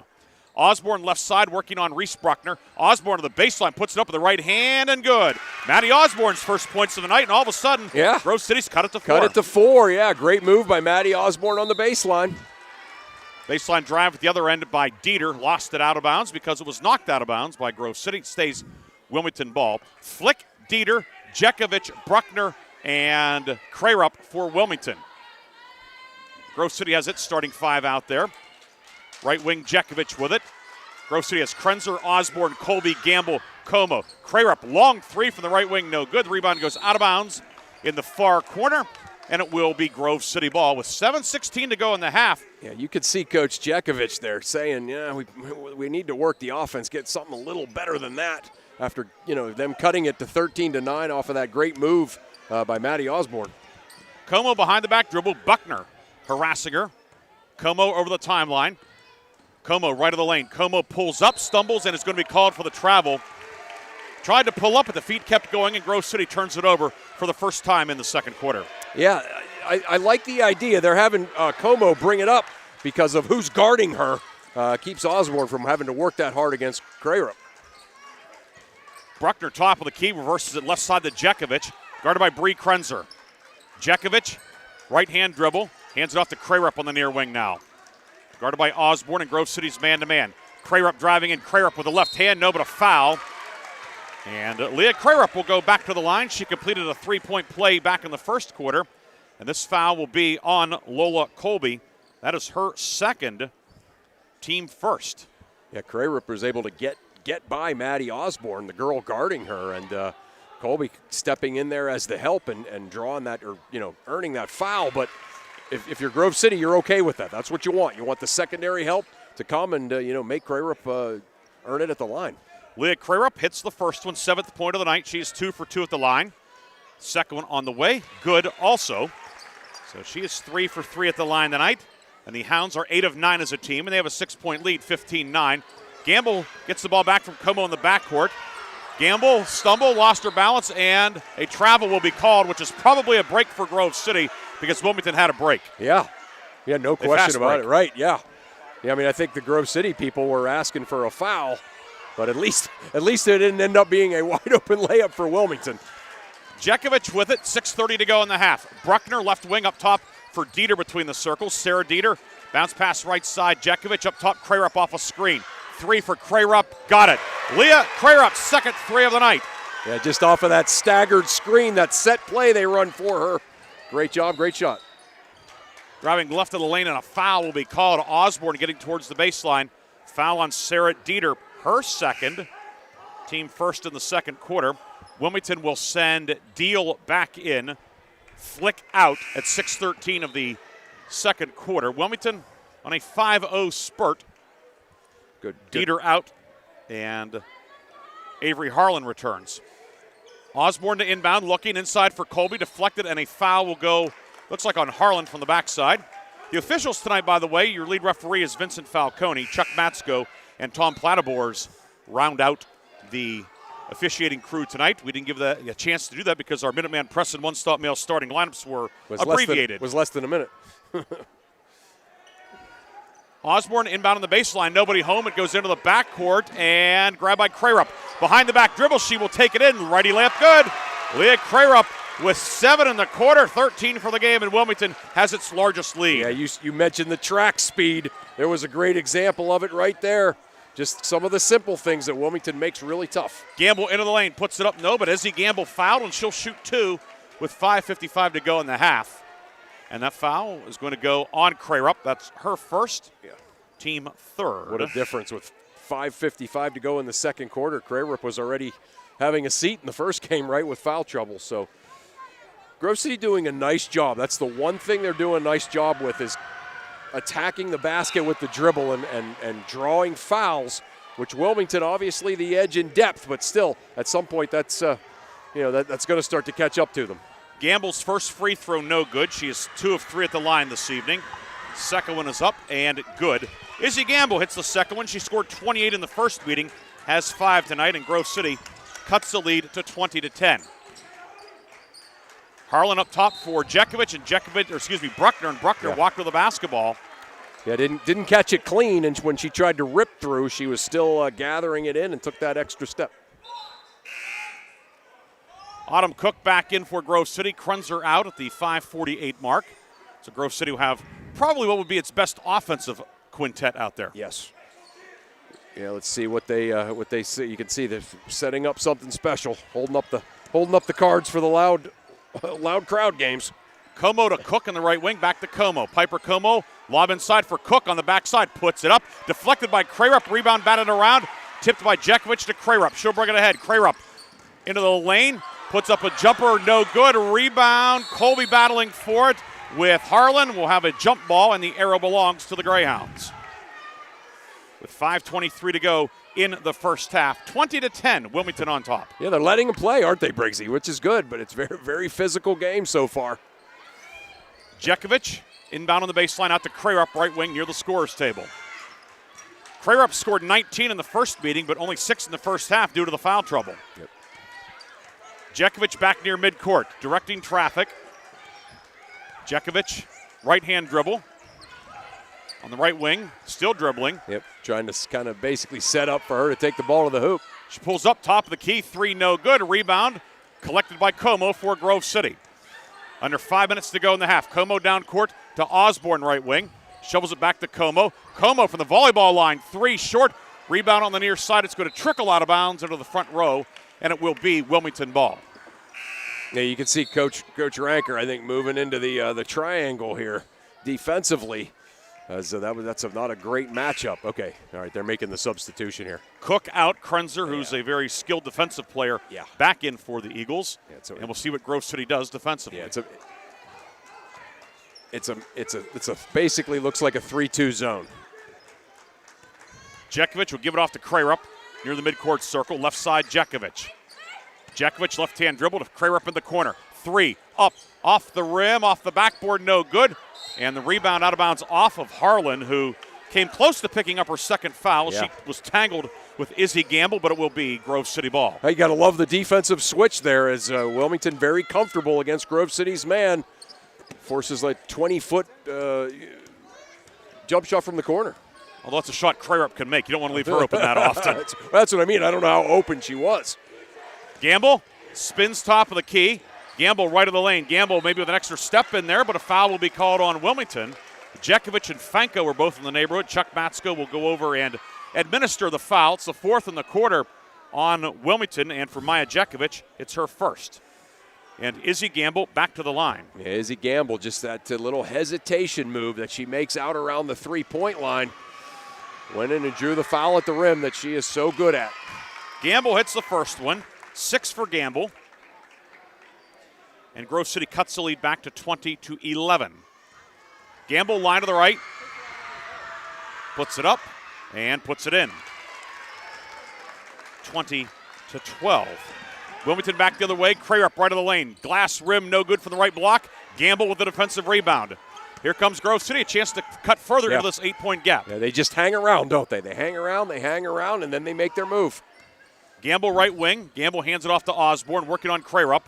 Osborne left side working on Reese Bruckner. Osborne to the baseline, puts it up with the right hand, and good. Matty Osborne's first points of the night, and all of a sudden, Grove City's cut it to 4.
Cut it to 4, yeah. Great move by Matty Osborne on the baseline.
Baseline drive at the other end by Dieter. Lost it out of bounds because it was knocked out of bounds by Grove City. Stays Wilmington ball. Flick, Dieter, Jackovich, Bruckner, and Krarup for Wilmington. Grove City has its starting 5 out there. Right wing Jackovich with it. Grove City has Krenzer, Osborne, Colby, Gamble, Como. Krarup, long 3 from the right wing, no good. The rebound goes out of bounds in the far corner, and it will be Grove City ball with 7:16 to go in the half.
Yeah, you could see Coach Jackovich there saying, we need to work the offense, get something a little better than that after, them cutting it to 13-9 off of that great move by Matty Osborne.
Como behind the back dribble, Buckner harassing her. Como over the timeline. Como right of the lane. Como pulls up, stumbles, and is going to be called for the travel. Tried to pull up, but the feet kept going, and Grove City turns it over for the first time in the second quarter.
Yeah, I like the idea. They're having Como bring it up because of who's guarding her. Keeps Osborne from having to work that hard against Krarup.
Bruckner top of the key, reverses it left side to Jackovich, guarded by Bree Krenzer. Jackovich, right-hand dribble, hands it off to Krarup on the near wing now. Guarded by Osborne and Grove City's man-to-man. Krarup driving in. Krarup with the left hand. No, but a foul. And Leah Krarup will go back to the line. She completed a 3-point play back in the first quarter. And this foul will be on Lola Colby. That is her second, team first.
Yeah, Krarup was able to get by Matty Osborne, the girl guarding her. And Colby stepping in there as the help and drawing that, or, earning that foul. But if you're Grove City, you're okay with that. That's what you want. You want the secondary help to come and, make Krarup earn it at the line.
Leah Krarup hits the first one, 7th point of the night. She's 2 for 2 at the line. Second one on the way, good also. So she is 3 for 3 at the line tonight. And the Hounds are 8 of 9 as a team, and they have a 6-point lead, 15-9. Gamble gets the ball back from Como in the backcourt. Gamble stumbled, lost her balance, and a travel will be called, which is probably a break for Grove City because Wilmington had a break.
Yeah, no question about it. Right, yeah. I mean, I think the Grove City people were asking for a foul, but at least it didn't end up being a wide-open layup for Wilmington.
Jackovich with it, 6:30 to go in the half. Bruckner left wing up top for Dieter between the circles. Sarah Dieter, bounce pass right side. Jackovich up top, Krarup off a screen. 3 for Krarup, got it. Leah Krarup, second 3 of the night.
Yeah, just off of that staggered screen, that set play they run for her. Great job, great shot.
Driving left of the lane, and a foul will be called. Osborne getting towards the baseline. Foul on Sarah Dieter, her second. Team first in the second quarter. Wilmington will send Deal back in. Flick out at 6:13 of the second quarter. Wilmington on a 5-0 spurt.
Good.
Dieter out, and Avery Harlan returns. Osborne to inbound, looking inside for Colby, deflected, and a foul will go, looks like on Harlan from the backside. The officials tonight, by the way, your lead referee is Vincent Falcone. Chuck Matsko and Tom Plattibors round out the officiating crew tonight. We didn't give that a chance to do that because our Minuteman Press and One Stop Mail starting lineups were abbreviated.
Was less than a minute.
Osborne inbound on the baseline, nobody home. It goes into the backcourt and grabbed by Krarup. Behind the back dribble, she will take it in. Righty layup good. Leah Crarup with 7 in the quarter, 13 for the game, and Wilmington has its largest lead.
Yeah, you mentioned the track speed. There was a great example of it right there. Just some of the simple things that Wilmington makes really tough.
Gamble into the lane, puts it up, no, but Izzy Gamble fouled, and she'll shoot 2 with 5:55 to go in the half. And that foul is going to go on Crarup. That's her first, team third.
What a difference with 5:55 to go in the second quarter. Crarup was already having a seat in the first game, right, with foul trouble. So Grove City doing a nice job. That's the one thing they're doing a nice job with is attacking the basket with the dribble and drawing fouls, which Wilmington obviously the edge in depth, but still at some point that's that's going to start to catch up to them.
Gamble's first free throw no good. She is 2 of 3 at the line this evening. Second one is up and good. Izzy Gamble hits the second one. She scored 28 in the first meeting, has 5 tonight, and Grove City cuts the lead to 20-10. Harlan up top for Jackovich, and Bruckner, and Bruckner walked with the basketball.
Yeah, didn't catch it clean, and when she tried to rip through, she was still gathering it in and took that extra step.
Autumn Cook back in for Grove City. Krunzer out at the 5:48 mark. So Grove City will have probably what would be its best offensive quintet out there.
Yes. Yeah, let's see what they see. You can see they're setting up something special, holding up the cards for the loud crowd games.
Como to Cook in the right wing, back to Como. Piper Como, lob inside for Cook on the backside, puts it up. Deflected by Crarup, rebound batted around. Tipped by Jackovich to Crarup. She'll bring it ahead. Crarup into the lane, puts up a jumper, no good. Rebound, Colby battling for it with Harlan. We'll have a jump ball, and the arrow belongs to the Greyhounds. With 5:23 to go in the first half. 20-10, Wilmington on top.
Yeah, they're letting them play, aren't they, Briggsy? Which is good, but it's very, very physical game so far.
Jackovich inbound on the baseline out to Crarup, right wing near the scorer's table. Crarup scored 19 in the first meeting, but only 6 in the first half due to the foul trouble.
Yep.
Jackovich back near midcourt, directing traffic. Jackovich, right-hand dribble. On the right wing, still dribbling.
Yep, trying to kind of basically set up for her to take the ball to the hoop.
She pulls up top of the key, 3 no good. Rebound collected by Como for Grove City. Under 5 minutes to go in the half. Como down court to Osborne, right wing. Shovels it back to Como. Como from the volleyball line, 3 short. Rebound on the near side. It's going to trickle out of bounds into the front row, and it will be Wilmington ball.
Yeah, you can see Coach Ranker, I think, moving into the triangle here defensively. So that's not a great matchup. Okay, all right, they're making the substitution here.
Cook out, Krunzer, who's a very skilled defensive player, back in for the Eagles. Yeah, and we'll see what Grove City does defensively.
Yeah, it's a basically looks like a 3-2 zone.
Jackovich will give it off to Crarup near the midcourt circle. Left side, Jackovich. Jackovich left-hand dribble to Crarup in the corner. 3 up, off the rim, off the backboard, no good. And the rebound out of bounds off of Harlan, who came close to picking up her second foul.
Yeah.
She was tangled with Izzy Gamble, but it will be Grove City ball.
You got to love the defensive switch there as Wilmington very comfortable against Grove City's man. Forces like 20-foot jump shot from the corner.
Although it's a shot Crarup can make. You don't want to leave her open that often.
That's what I mean. I don't know how open she was.
Gamble spins top of the key. Gamble right of the lane. Gamble maybe with an extra step in there, but a foul will be called on Wilmington. Jackovich and Fanko were both in the neighborhood. Chuck Matsko will go over and administer the foul. It's the 4th in the quarter on Wilmington, and for Maya Jackovich, it's her first. And Izzy Gamble back to the line.
Yeah, Izzy Gamble, just that little hesitation move that she makes out around the three-point line. Went in and drew the foul at the rim that she is so good at.
Gamble hits the first one. 6 for Gamble. And Grove City cuts the lead back to 20-11. Gamble line to the right. Puts it up and puts it in. 20-12. Wilmington back the other way. Crarup right of the lane. Glass rim, no good from the right block. Gamble with the defensive rebound. Here comes Grove City, a chance to cut further into this 8-point gap.
Yeah, they just hang around, don't they? They hang around, and then they make their move.
Gamble right wing. Gamble hands it off to Osborne, working on Crarup.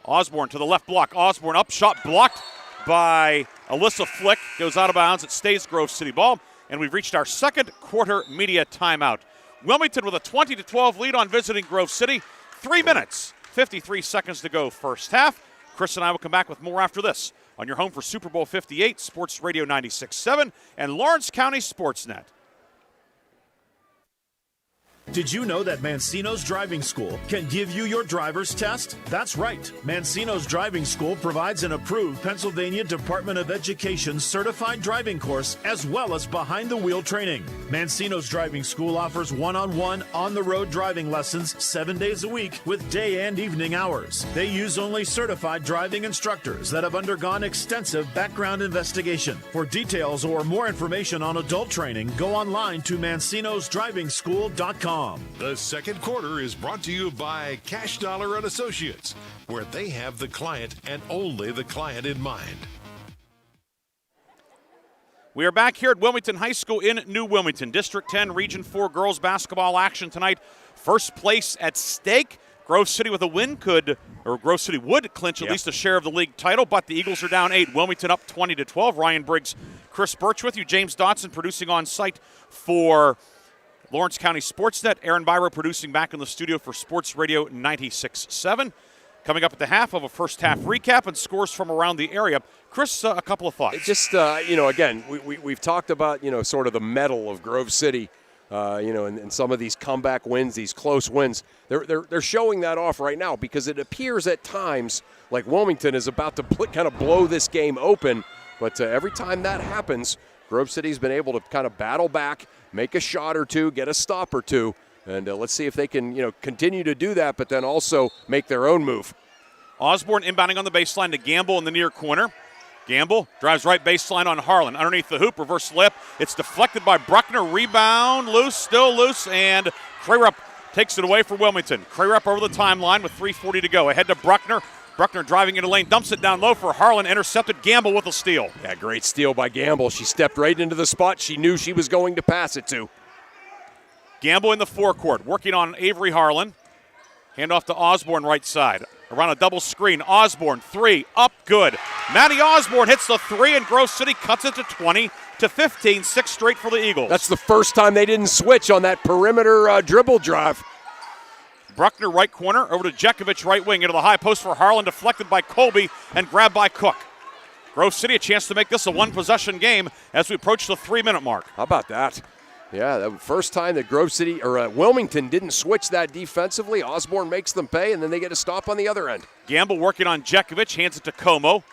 Osborne to the left block. Osborne up, shot blocked by Alyssa Flick. Goes out of bounds. It stays Grove City ball. And we've reached our second quarter media timeout. Wilmington with a 20-12 lead on visiting Grove City. 3 minutes, 53 seconds to go first half. Chris and I will come back with more after this on your home for Super Bowl 58, Sports Radio 96.7 and Lawrence County SportsNet.
Did you know that Mancino's Driving School can give you your driver's test? That's right. Mancino's Driving School provides an approved Pennsylvania Department of Education certified driving course as well as behind-the-wheel training. Mancino's Driving School offers one-on-one, on-the-road driving lessons 7 days a week with day and evening hours. They use only certified driving instructors that have undergone extensive background investigation. For details or more information on adult training, go online to mancinosdrivingschool.com.
The second quarter is brought to you by Cash Dollar and Associates, where they have the client and only the client in mind.
We are back here at Wilmington High School in New Wilmington. District 10 Region 4 girls basketball action tonight. First place at stake. Grove City with a win Grove City would clinch at least a share of the league title, but the Eagles are down 8. Wilmington up 20-12. Ryan Briggs, Chris Birch with you. James Dotson producing on site for Lawrence County SportsNet. Aaron Byro producing back in the studio for Sports Radio 96.7. Coming up at the half of a first half recap and scores from around the area. Chris, a couple of thoughts.
Just, again, we've talked about, sort of the mettle of Grove City, and some of these comeback wins, these close wins. They're showing that off right now because it appears at times like Wilmington is about to kind of blow this game open. But every time that happens, Grove City's been able to kind of battle back, make a shot or two, get a stop or two, and let's see if they can, continue to do that, but then also make their own move.
Osborne inbounding on the baseline to Gamble in the near corner. Gamble drives right baseline on Harlan. Underneath the hoop, reverse slip. It's deflected by Bruckner. Rebound, loose, still loose, and Crarup takes it away for Wilmington. Crarup over the timeline with 3:40 to go. Ahead to Bruckner. Bruckner driving into lane, dumps it down low for Harlan, intercepted. Gamble with a steal.
Yeah, great steal by Gamble. She stepped right into the spot she knew she was going to pass it to.
Gamble in the forecourt, working on Avery Harlan. Handoff to Osborne right side. Around a double screen. Osborne, 3, up, good. Maddie Osborne hits the 3, and Grove City cuts it to 20-15, 6 straight for the Eagles.
That's the first time they didn't switch on that perimeter dribble drive.
Bruckner right corner, over to Jackovich right wing, into the high post for Harlan, deflected by Colby and grabbed by Cook. Grove City a chance to make this a one-possession game as we approach the 3-minute mark.
How about that? Yeah, the first time that Grove City or Wilmington didn't switch that defensively. Osborne makes them pay, and then they get a stop on the other end.
Gamble working on Jackovich, hands it to Como.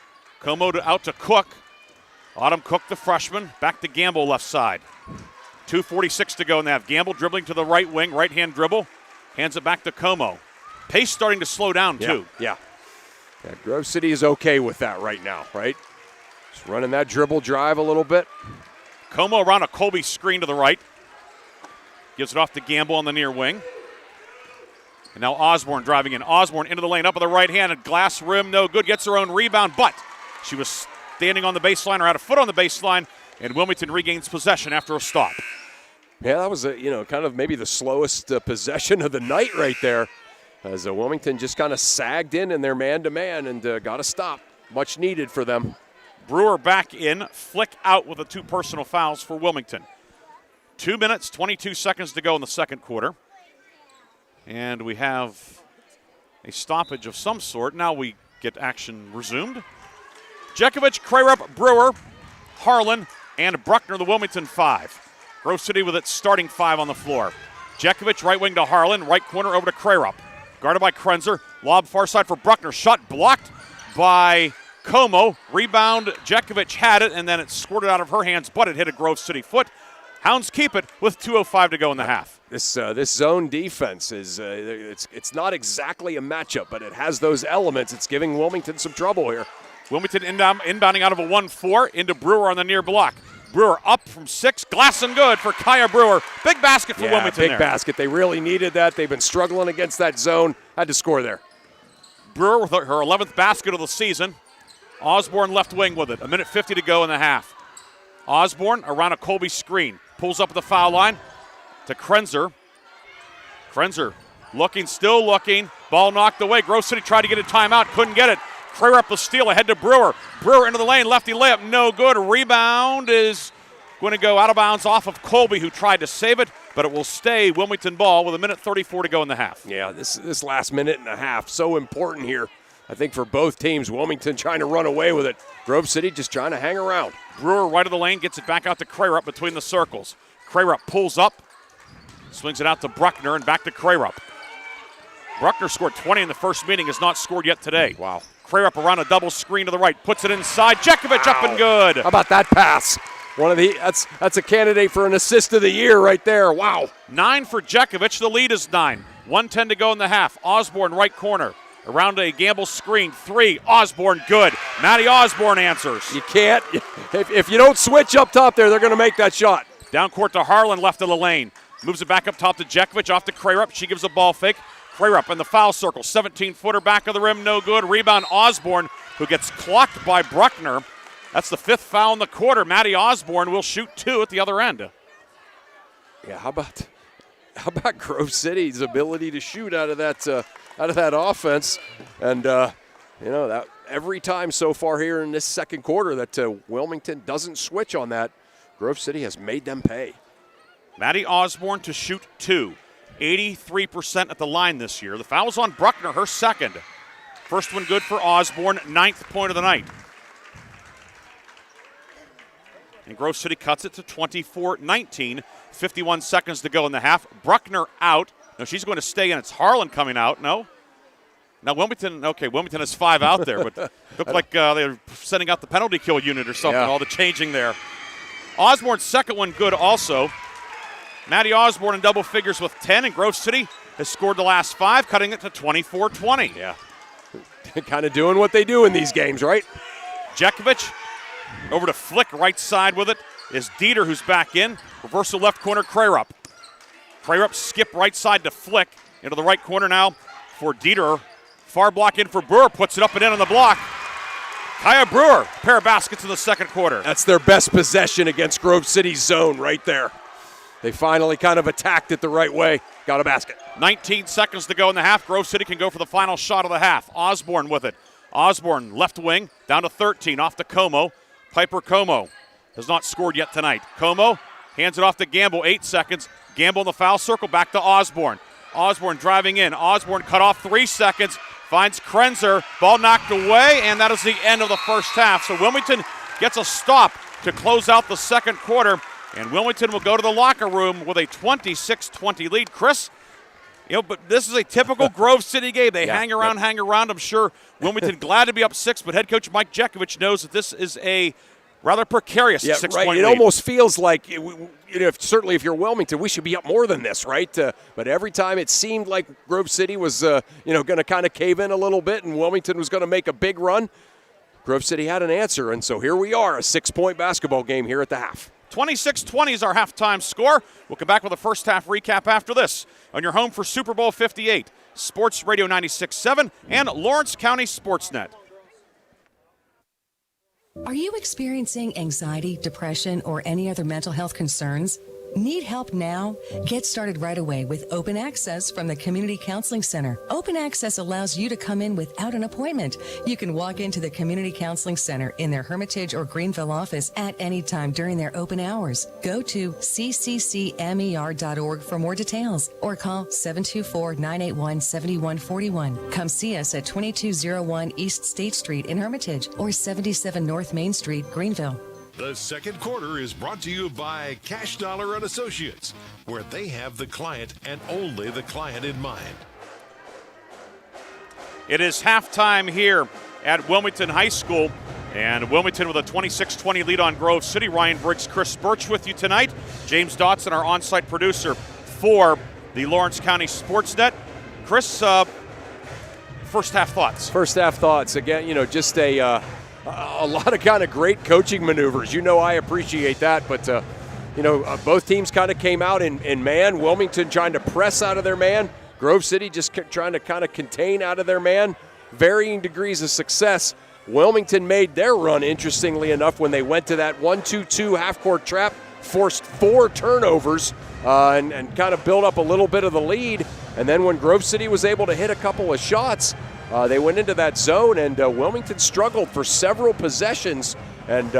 Como out to Cook. Autumn Cook, the freshman, back to Gamble left side. 2:46 to go in the half. Gamble dribbling to the right wing, right-hand dribble. Hands it back to Como. Pace starting to slow down, too.
Yeah, Grove City is okay with that right now, right? Just running that dribble drive a little bit.
Como around a Colby screen to the right. Gives it off to Gamble on the near wing. And now Osborne driving in. Osborne into the lane, up with the right hand. A glass rim, no good. Gets her own rebound, but she was standing on the baseline or had a foot on the baseline, and Wilmington regains possession after a stop.
Yeah, that was, kind of maybe the slowest possession of the night right there, as Wilmington just kind of sagged in their man-to-man and got a stop. Much needed for them.
Brewer back in, Flick out with the 2 personal fouls for Wilmington. 2 minutes, 22 seconds to go in the second quarter. And we have a stoppage of some sort. Now we get action resumed. Jackovich, Crarup, Brewer, Harlan, and Bruckner, the Wilmington 5. Grove City with its starting 5 on the floor. Jackovich, right wing to Harlan, right corner over to Crarup. Guarded by Krenzer, lob far side for Bruckner. Shot blocked by Como. Rebound, Jackovich had it, and then it squirted out of her hands, but it hit a Grove City foot. Hounds keep it with 2:05 to go in the half.
This zone defense is it's not exactly a matchup, but it has those elements. It's giving Wilmington some trouble here.
Wilmington inbounding out of a 1-4 into Brewer on the near block. Brewer up from 6, glass and good for Kaya Brewer. Big basket for Wilmington
big basket. They really needed that. They've been struggling against that zone. Had to score there.
Brewer with her 11th basket of the season. Osborne left wing with it. 1:50 to go in the half. Osborne around a Colby screen. Pulls up at the foul line to Krenzer. Krenzer looking, still looking. Ball knocked away. Grove City tried to get a timeout. Couldn't get it. Crarup the steal ahead to Brewer. Brewer into the lane. Lefty layup. No good. Rebound is going to go out of bounds off of Colby, who tried to save it, but it will stay Wilmington ball with 1:34 to go in the half.
Yeah, this last minute and a half, so important here, I think, for both teams. Wilmington trying to run away with it. Grove City just trying to hang around.
Brewer right of the lane, gets it back out to Crarup between the circles. Crarup pulls up, swings it out to Bruckner, and back to Crarup. Bruckner scored 20 in the first meeting, has not scored yet today.
Wow.
Crarup around a double screen to the right, puts it inside. Jackovich up and good.
How about that pass? That's a candidate for an assist of the year right there. Wow.
9 for Jackovich. The lead is 9. 1:10 to go in the half. Osborne right corner. Around a Gamble screen. 3. Osborne good. Matty Osborne answers.
You can't. If you don't switch up top there, they're going to make that shot.
Down court to Harlan, left of the lane. Moves it back up top to Jackovich, off to Crarup. She gives a ball fake. Crarup in the foul circle. 17-footer back of the rim, no good. Rebound Osborne, who gets clocked by Bruckner. That's the 5th foul in the quarter. Matty Osborne will shoot 2 at the other end.
Yeah, how about Grove City's ability to shoot out of that offense? And that every time so far here in this second quarter that Wilmington doesn't switch on that, Grove City has made them pay.
Matty Osborne to shoot 2. 83% at the line this year. The foul's on Bruckner, her second. First one good for Osborne, 9th point of the night. And Grove City cuts it to 24-19. 51 seconds to go in the half. Bruckner out. No, she's going to stay in. It's Harlan coming out. No? Now Wilmington has 5 out there, but looked like they're sending out the penalty kill unit or something, all the changing there. Osborne's second one good also. Matty Osborne in double figures with 10, and Grove City has scored the last 5, cutting it to 24-20.
Yeah, kind of doing what they do in these games, right?
Jackovich over to Flick, right side with it is Dieter, who's back in. Reversal left corner, Crarup. Crarup skip right side to Flick, into the right corner now for Dieter. Far block in for Brewer, puts it up and in on the block. Kaya Brewer, pair of baskets in the second quarter.
That's their best possession against Grove City's zone right there. They finally kind of attacked it the right way. Got a basket.
19 seconds to go in the half. Grove City can go for the final shot of the half. Osborne with it. Osborne left wing, down to 13, off to Como. Piper Como has not scored yet tonight. Como hands it off to Gamble, 8 seconds. Gamble in the foul circle, back to Osborne. Osborne driving in. Osborne cut off 3 seconds. Finds Krenzer. Ball knocked away, and that is the end of the first half. So Wilmington gets a stop to close out the second quarter. And Wilmington will go to the locker room with a 26-20 lead. Chris, but this is a typical Grove City game. They hang around. I'm sure Wilmington glad to be up 6, but head coach Mike Jackovich knows that this is a rather precarious 6-point lead.
It almost feels like, certainly if you're Wilmington, we should be up more than this, right? But every time it seemed like Grove City was, going to kind of cave in a little bit and Wilmington was going to make a big run, Grove City had an answer. And so here we are, a 6-point basketball game here at the half.
26-20 is our halftime score. We'll come back with a first half recap after this on your home for Super Bowl 58, Sports Radio 96.7 and Lawrence County SportsNet.
Are you experiencing anxiety, depression, or any other mental health concerns? Need help now? Get started right away with Open Access from the Community Counseling Center. Open Access allows you to come in without an appointment. You can walk into the Community Counseling Center in their Hermitage or Greenville office at any time during their open hours. Go to cccmer.org for more details or call 724-981-7141. Come see us at 2201 East State Street in Hermitage or 77 North Main Street, Greenville.
The second quarter is brought to you by Cash Dollar and Associates, where they have the client and only the client in mind.
It is halftime here at Wilmington High School, and Wilmington with a 26-20 lead on Grove City. Ryan Briggs, Chris Birch with you tonight. James Dotson, our on-site producer for the Lawrence County SportsNet. Chris, first half thoughts.
First half thoughts. Again, just a lot of kind of great coaching maneuvers. I appreciate that. But, both teams kind of came out in man. Wilmington trying to press out of their man. Grove City just trying to kind of contain out of their man. Varying degrees of success. Wilmington made their run, interestingly enough, when they went to that 1-2-2 half-court trap, forced 4 turnovers, and kind of built up a little bit of the lead. And then when Grove City was able to hit a couple of shots, they went into that zone, and Wilmington struggled for several possessions. And,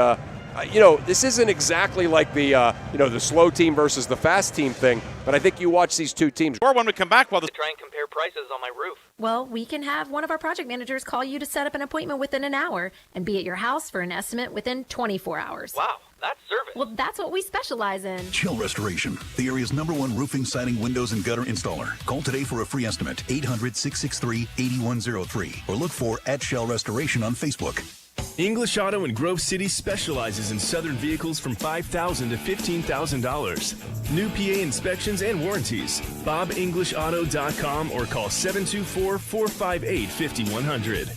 this isn't exactly like the the slow team versus the fast team thing, but I think you watch these two teams.
Or when we come back,
to try and compare prices on my roof.
Well, we can have one of our project managers call you to set up an appointment within an hour and be at your house for an estimate within 24 hours.
Wow, that's service.
Well, that's what we specialize in.
Chill Restoration, the area's #1 roofing, siding, windows, and gutter installer. Call today for a free estimate, 800-663-8103, or look for @Shell Restoration on Facebook.
English Auto in Grove City specializes in Southern vehicles from $5,000 to $15,000. New PA inspections and warranties. BobEnglishAuto.com or call 724-458-5100.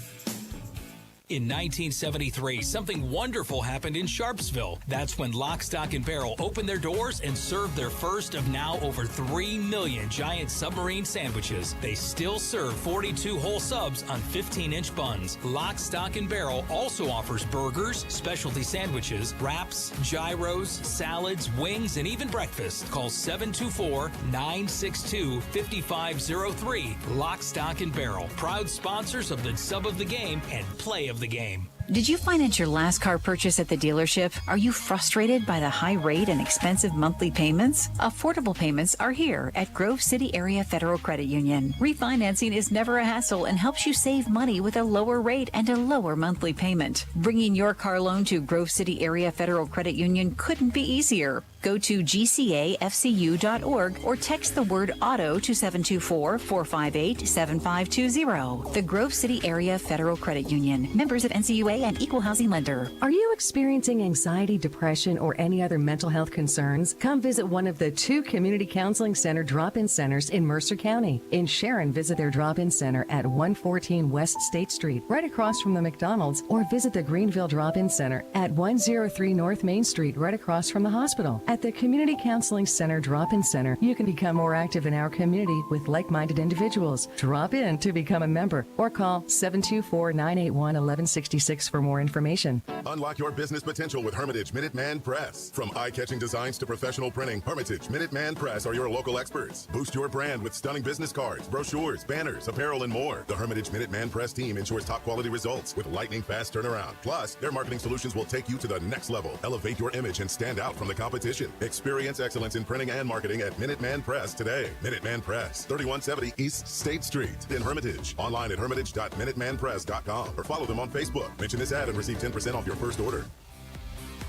In 1973, something wonderful happened in Sharpsville. That's when Lock, Stock, and Barrel opened their doors and served their first of now over 3 million giant submarine sandwiches. They still serve 42 whole subs on 15-inch buns. Lock, Stock, and Barrel also offers burgers, specialty sandwiches, wraps, gyros, salads, wings, and even breakfast. Call 724-962-5503. Lock, Stock, and Barrel, proud sponsors of the Sub of the Game and Play of the Game.
Did you finance your last car purchase at the dealership? Are you frustrated by the high rate and expensive monthly payments? Affordable payments are here at Grove City Area Federal Credit Union. Refinancing is never a hassle and helps you save money with a lower rate and a lower monthly payment. Bringing your car loan to Grove City Area Federal Credit Union couldn't be easier. Go to gcafcu.org or text the word AUTO to 724-458-7520. The Grove City Area Federal Credit Union. Members of NCUA and Equal Housing Lender.
Are you experiencing anxiety, depression, or any other mental health concerns? Come visit one of the 2 Community Counseling Center drop-in centers in Mercer County. In Sharon, visit their drop-in center at 114 West State Street, right across from the McDonald's, or visit the Greenville Drop-in Center at 103 North Main Street, right across from the hospital. At the Community Counseling Center Drop-In Center, you can become more active in our community with like-minded individuals. Drop in to become a member or call 724-981-1166 for more information.
Unlock your business potential with Hermitage Minuteman Press. From eye-catching designs to professional printing, Hermitage Minuteman Press are your local experts. Boost your brand with stunning business cards, brochures, banners, apparel, and more. The Hermitage Minuteman Press team ensures top-quality results with lightning-fast turnaround. Plus, their marketing solutions will take you to the next level. Elevate your image and stand out from the competition. Experience excellence in printing and marketing at Minuteman Press today. Minuteman Press, 3170 East State Street in Hermitage. Online at hermitage.minutemanpress.com or follow them on Facebook. Mention this ad and receive 10% off your first order.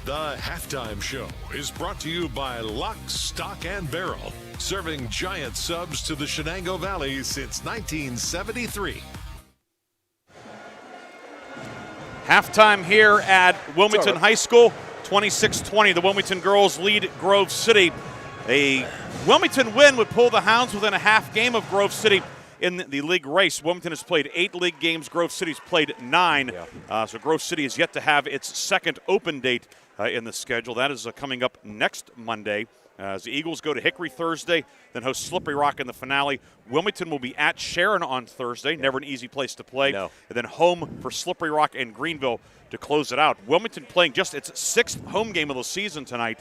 The Halftime Show is brought to you by Lock, Stock, and Barrel, serving giant subs to the Shenango Valley since 1973.
Halftime here at Wilmington High School. 26-20, the Wilmington girls lead Grove City. A Wilmington win would pull the Hounds within a half game of Grove City in the league race. Wilmington has played 8 league games. Grove City's played 9. So Grove City is yet to have its second open date in the schedule. That is coming up next Monday. As the Eagles go to Hickory Thursday, then host Slippery Rock in the finale. Wilmington will be at Sharon on Thursday, never an easy place to play. And then home for Slippery Rock and Greenville to close it out. Wilmington playing just its 6th home game of the season tonight.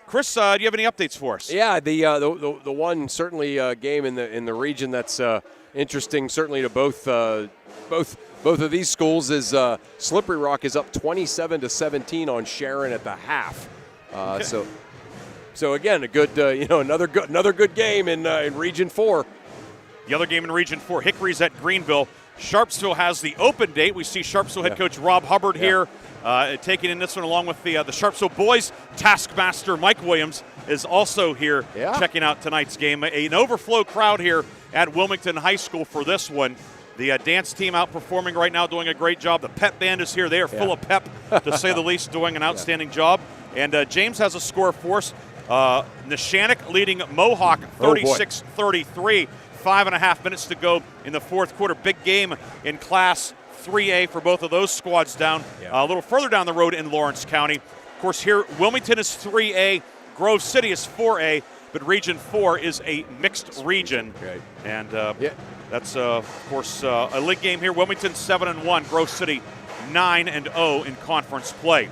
Chris, do you have any updates for us?
Yeah, the one certainly game in the region that's interesting, certainly to both of these schools, is Slippery Rock is up 27-17 on Sharon at the half. So again, a good another good game in Region 4.
The other game in Region 4, Hickory's at Greenville. Sharpsville has the open date. We see Sharpsville head coach Rob Hubbard here taking in this one along with the Sharpsville boys. Taskmaster Mike Williams is also here checking out tonight's game. An overflow crowd here at Wilmington High School for this one. The dance team out performing right now, doing a great job. The pep band is here. They are full of pep, to say the least, doing an outstanding job. And James has a score for us. Neshannock leading Mohawk 36-33. 5.5 minutes to go in the fourth quarter. Big game in Class 3A for both of those squads down a little further down the road in Lawrence County. Of course, here Wilmington is 3A, Grove City is 4A, but Region 4 is a mixed region. And that's, of course, a league game here. Wilmington 7-1, Grove City 9-0 in conference play.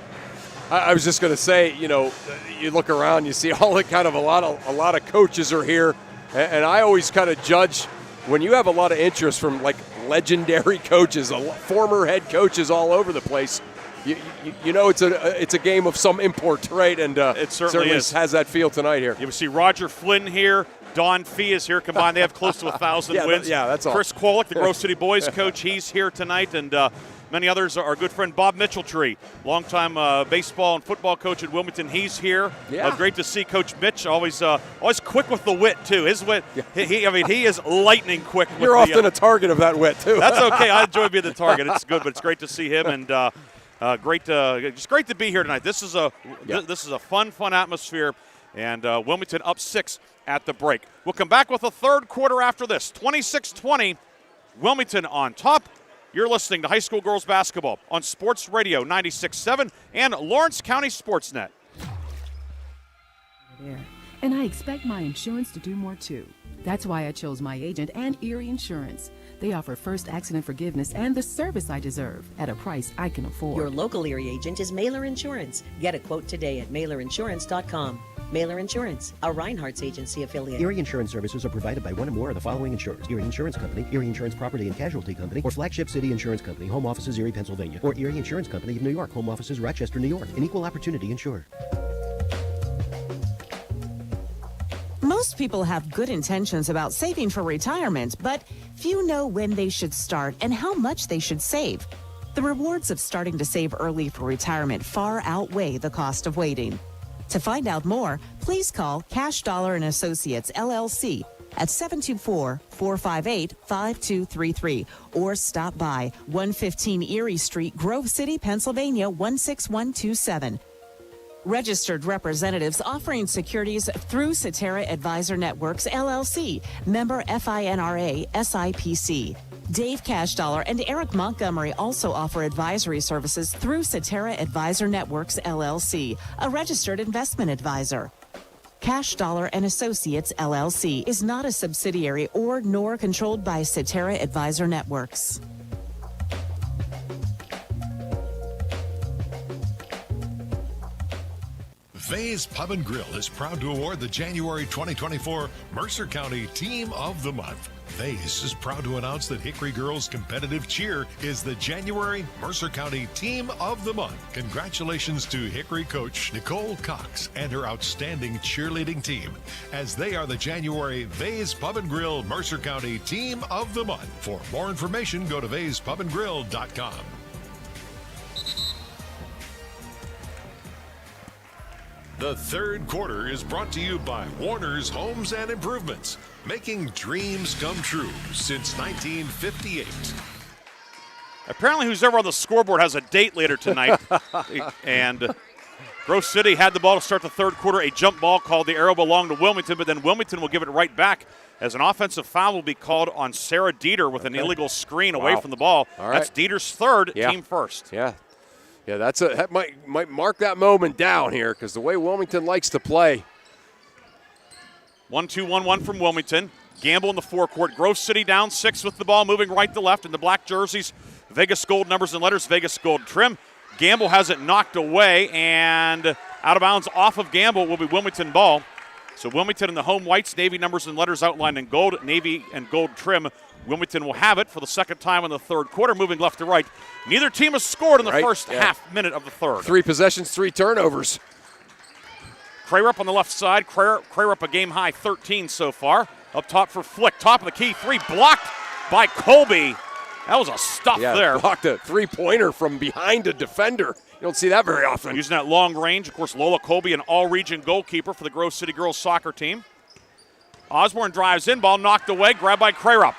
I was just going to say, you look around, you see a lot of coaches are here, and I always kind of judge when you have a lot of interest from like legendary coaches, former head coaches all over the place. you know it's a game of some import, right? And
it certainly is.
Has that feel tonight here.
You see Roger Flynn here. Don Fee is here. Combined, they have close to 1,000 wins.
That's all.
Chris Kwolek, the Grove City boys coach, he's here tonight, and many others. Our good friend Bob Mitcheltree, longtime baseball and football coach at Wilmington, he's here.
Yeah.
Great to see Coach Mitch. Always quick with the wit too. His wit, he is lightning quick.
You're often a target of that wit too.
That's okay. I enjoy being the target. It's good, but it's great to see him, and just great to be here tonight. This is a fun atmosphere, and Wilmington up 6 at the break. We'll come back with a third quarter after this. 26-20, Wilmington on top. You're listening to high school girls basketball on Sports Radio 96.7 and Lawrence County SportsNet.
And I expect my insurance to do more too. That's why I chose my agent and Erie Insurance. They offer first accident forgiveness and the service I deserve at a price I can afford.
Your local Erie agent is Mailer Insurance. Get a quote today at mailerinsurance.com. Mailer Insurance, a Reinhardt's agency affiliate.
Erie Insurance services are provided by one or more of the following insurers: Erie Insurance Company, Erie Insurance Property and Casualty Company, or Flagship City Insurance Company, home offices Erie, Pennsylvania, or Erie Insurance Company of New York, home offices Rochester, New York. An equal opportunity insurer.
Most people have good intentions about saving for retirement, but few know when they should start and how much they should save. The rewards of starting to save early for retirement far outweigh the cost of waiting. To find out more, please call Cash Dollar and Associates, LLC at 724-458-5233 or stop by 115 Erie Street, Grove City, Pennsylvania 16127. Registered representatives offering securities through Cetera Advisor Networks, LLC, member FINRA, SIPC. Dave Cashdollar and Eric Montgomery also offer advisory services through Cetera Advisor Networks, LLC, a registered investment advisor. Cashdollar and Associates, LLC, is not a subsidiary or nor controlled by Cetera Advisor Networks.
Vay's Pub and Grill is proud to award the January 2024 Mercer County Team of the Month. Vay's is proud to announce that Hickory Girls Competitive Cheer is the January Mercer County Team of the Month. Congratulations to Hickory coach Nicole Cox and her outstanding cheerleading team, as they are the January Vay's Pub and Grill Mercer County Team of the Month. For more information, go to vayspubandgrill.com. The third quarter is brought to you by Warner's Homes and Improvements, making dreams come true since 1958.
Apparently, who's ever on the scoreboard has a date later tonight. And Grove City had the ball to start the third quarter. A jump ball called. The arrow belonged to Wilmington, but then Wilmington will give it right back as an offensive foul will be called on Sarah Dieter with an illegal screen away from the ball.
All right.
That's Dieter's third, team first.
Yeah, that might mark that moment down here because the way Wilmington likes to play.
1-2-1-1 from Wilmington. Gamble in the forecourt. Grove City down 6 with the ball, moving right to left in the black jerseys. Vegas gold numbers and letters, Vegas gold trim. Gamble has it knocked away, and out of bounds off of Gamble will be Wilmington ball. So Wilmington in the home whites, navy numbers and letters outlined in gold, navy and gold trim. Wilmington will have it for the second time in the third quarter, moving left to right. Neither team has scored in the first half minute of the third.
3 possessions, 3 turnovers.
Crarup on the left side. Crarup a game-high 13 so far. Up top for Flick. Top of the key, 3 blocked by Colby. That was a stuff there.
Blocked a 3-pointer from behind a defender. You don't see that very often.
Using that long range. Of course, Lola Colby, an all-region goalkeeper for the Grove City girls soccer team. Osborne drives in. Ball knocked away. Grabbed by Crarup.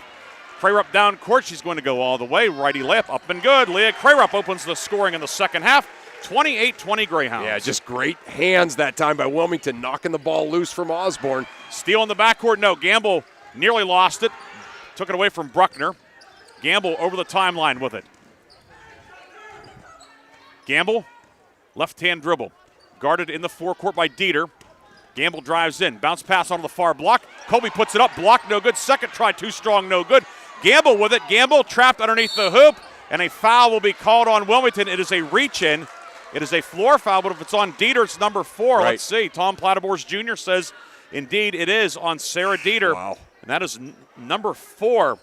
Crarup down court. She's going to go all the way. Righty layup up and good. Leah Crarup opens the scoring in the second half. 28-20 Greyhounds.
Yeah, just great hands that time by Wilmington, knocking the ball loose from Osborne.
Steal in the backcourt. No, Gamble nearly lost it. Took it away from Bruckner. Gamble over the timeline with it. Gamble, left-hand dribble. Guarded in the forecourt by Dieter. Gamble drives in. Bounce pass onto the far block. Colby puts it up. Block, no good. Second try, too strong, no good. Gamble with it. Gamble trapped underneath the hoop. And a foul will be called on Wilmington. It is a reach-in. It is a floor foul, but if it's on Dieter, it's number 4. Right. Let's see. Tom Plattibors Jr. says, indeed, it is on Sarah Dieter.
Wow.
And that is number 4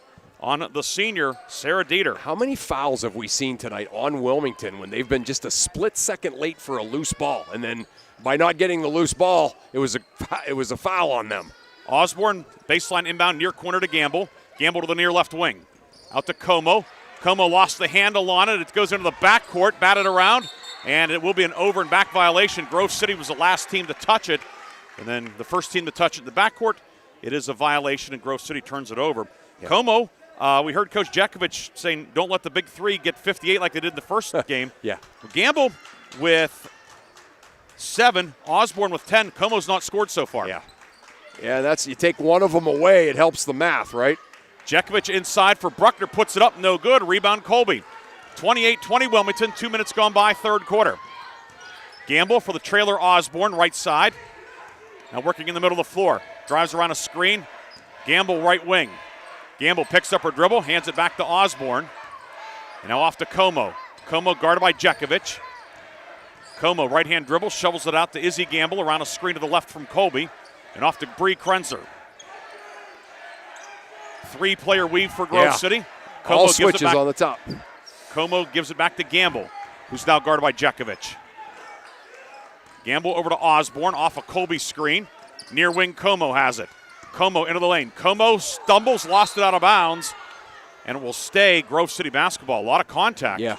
on the senior, Sarah Dieter.
How many fouls have we seen tonight on Wilmington when they've been just a split second late for a loose ball, and then by not getting the loose ball, it was a foul on them.
Osborne, baseline inbound, near corner to Gamble. Gamble to the near left wing. Out to Como. Como lost the handle on it. It goes into the backcourt, batted around, and it will be an over and back violation. Grove City was the last team to touch it, and then the first team to touch it in the backcourt. It is a violation, and Grove City turns it over. Yeah. Como, we heard Coach Jackovich saying, don't let the big three get 58 like they did in the first game.
Yeah.
Gamble with 7, Osborne with 10. Como's not scored so far.
Yeah. Yeah, that's, you take one of them away, it helps the math, right?
Jackovich inside for Bruckner, puts it up, no good. Rebound Colby. 28-20 Wilmington, 2 minutes gone by, third quarter. Gamble for the trailer Osborne, right side. Now working in the middle of the floor. Drives around a screen. Gamble right wing. Gamble picks up her dribble, hands it back to Osborne. And now off to Como. Como guarded by Jackovich. Como right-hand dribble, shovels it out to Izzy Gamble around a screen to the left from Colby. And off to Bree Krenzer. 3-player weave for Grove City.
Como all switches on the top.
Como gives it back to Gamble, who's now guarded by Jackovich. Gamble over to Osborne off a Colby screen. Near wing Como has it. Como into the lane. Como stumbles, lost it out of bounds, and it will stay Grove City basketball. A lot of contact.
Yeah.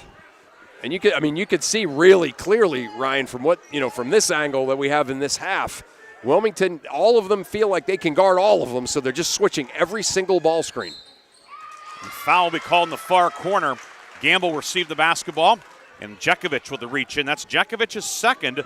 And you could see really clearly, Ryan, from this angle that we have in this half. Wilmington, all of them feel like they can guard all of them, so they're just switching every single ball screen.
And foul will be called in the far corner. Gamble received the basketball, and Jackovich with the reach in. That's Jackovich's second,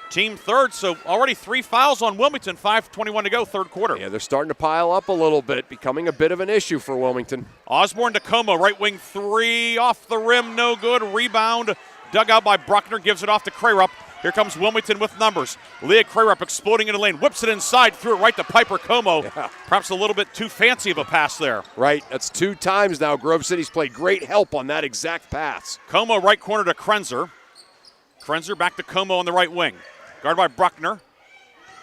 team third, so already 3 fouls on Wilmington, 5:21 to go, third quarter.
Yeah, they're starting to pile up a little bit, becoming a bit of an issue for Wilmington.
Osborne to Como, right wing 3, off the rim, no good. Rebound, dug out by Bruckner, gives it off to Crarup. Here comes Wilmington with numbers. Leah Crarup exploding in the lane, whips it inside, threw it right to Piper Como.
Yeah.
Perhaps a little bit too fancy of a pass there.
Right, that's 2 times now Grove City's played great help on that exact pass.
Como right corner to Krenzer. Krenzer back to Como on the right wing. Guarded by Bruckner.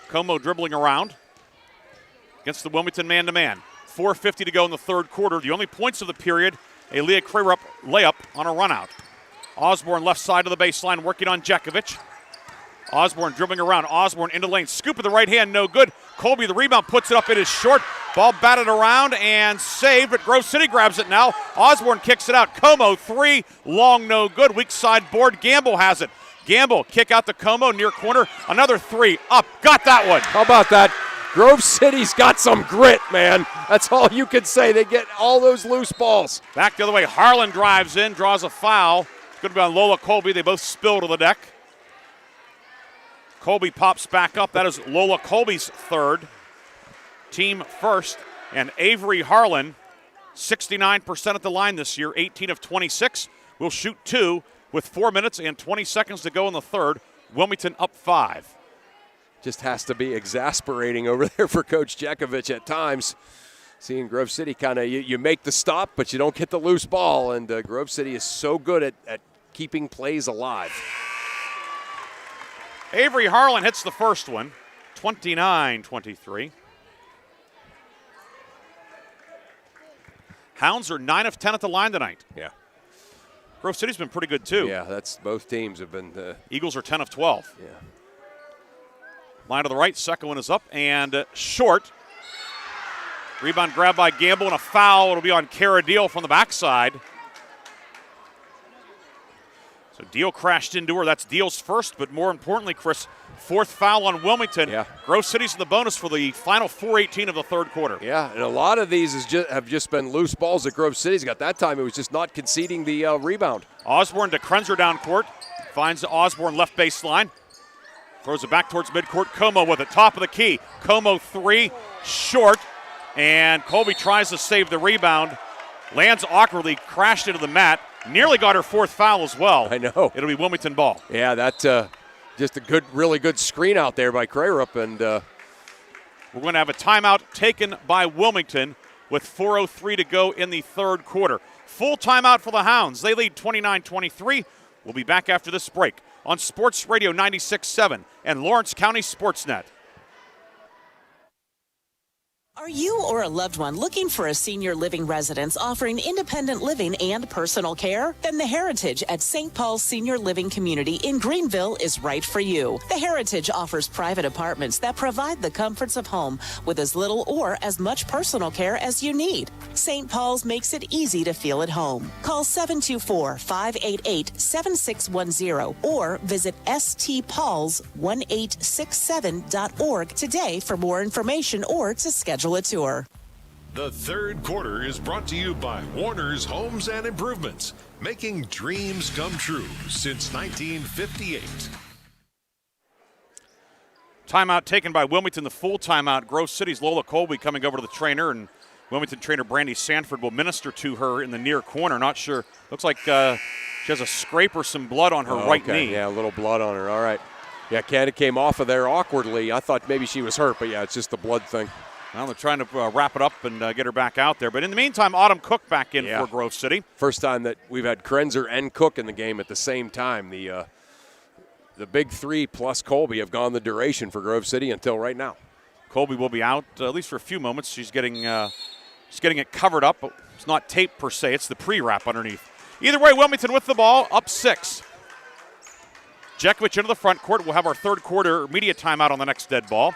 Como dribbling around against the Wilmington man-to-man. 4:50 to go in the third quarter. The only points of the period, a Leah Crarup layup on a run-out. Osborne left side of the baseline working on Jackovich. Osborne dribbling around. Osborne into the lane. Scoop with the right hand, no good. Colby, the rebound, puts it up. It is short. Ball batted around and saved, but Grove City grabs it now. Osborne kicks it out. Como, 3, long, no good. Weak side board. Gamble has it. Gamble, kick out to Como, near corner. Another 3, up. Got that one.
How about that? Grove City's got some grit, man. That's all you can say. They get all those loose balls.
Back the other way. Harlan drives in, draws a foul. It's going to be on Lola Colby. They both spill to the deck. Colby pops back up. That is Lola Colby's third, team first. And Avery Harlan, 69% at the line this year, 18 of 26. Will shoot 2 with 4 minutes and 20 seconds to go in the third. Wilmington up 5.
Just has to be exasperating over there for Coach Jackovich at times. Seeing Grove City kind of, you make the stop, but you don't get the loose ball. And Grove City is so good at keeping plays alive.
Avery Harlan hits the first one, 29-23. Hounds are 9 of 10 at the line tonight.
Yeah.
Grove City's been pretty good too.
Yeah, that's both teams have been.
Eagles are 10 of 12.
Yeah.
Line to the right, second one is up and short. Rebound grabbed by Gamble and a foul. It'll be on Kara Deal from the backside. So Deal crashed into her. That's Deal's first, but more importantly, Chris, 4th foul on Wilmington.
Yeah.
Grove City's in the bonus for the final 4:18 of the third quarter.
Yeah, and a lot of these have just been loose balls that Grove City's got. That time it was just not conceding the rebound.
Osborne to Krenzer down court. Finds Osborne left baseline. Throws it back towards midcourt. Como with it, top of the key. Como 3, short. And Colby tries to save the rebound. Lands awkwardly, crashed into the mat. Nearly got her 4th foul as well.
I know.
It'll be Wilmington ball.
Yeah, that's just a really good screen out there by Crarup. And
we're going to have a timeout taken by Wilmington with 4:03 to go in the third quarter. Full timeout for the Hounds. They lead 29-23. We'll be back after this break on Sports Radio 96.7 and Lawrence County SportsNet.
Are you or a loved one looking for a senior living residence offering independent living and personal care? Then the Heritage at St. Paul's Senior Living Community in Greenville is right for you. The Heritage offers private apartments that provide the comforts of home with as little or as much personal care as you need. St. Paul's makes it easy to feel at home. Call 724-588-7610 or visit stpauls1867.org today for more information or to schedule a tour.
The third quarter is brought to you by Warner's Homes and Improvements, making dreams come true since 1958.
Timeout taken by Wilmington, the full timeout. Grove City's Lola Colby coming over to the trainer, and Wilmington trainer Brandy Sanford will minister to her in the near corner. Not sure. Looks like she has a scrape or some blood on her right knee.
Yeah, a little blood on her. All right. Yeah, Canada came off of there awkwardly. I thought maybe she was hurt, but yeah, it's just the blood thing.
Well, they're trying to wrap it up and get her back out there. But in the meantime, Autumn Cook back in for Grove City.
First time that we've had Krenzer and Cook in the game at the same time. The big three plus Colby have gone the duration for Grove City until right now.
Colby will be out at least for a few moments. She's getting it covered up. It's not tape per se. It's the pre-wrap underneath. Either way, Wilmington with the ball, up 6. Jackovich into the front court. We'll have our third quarter media timeout on the next dead ball.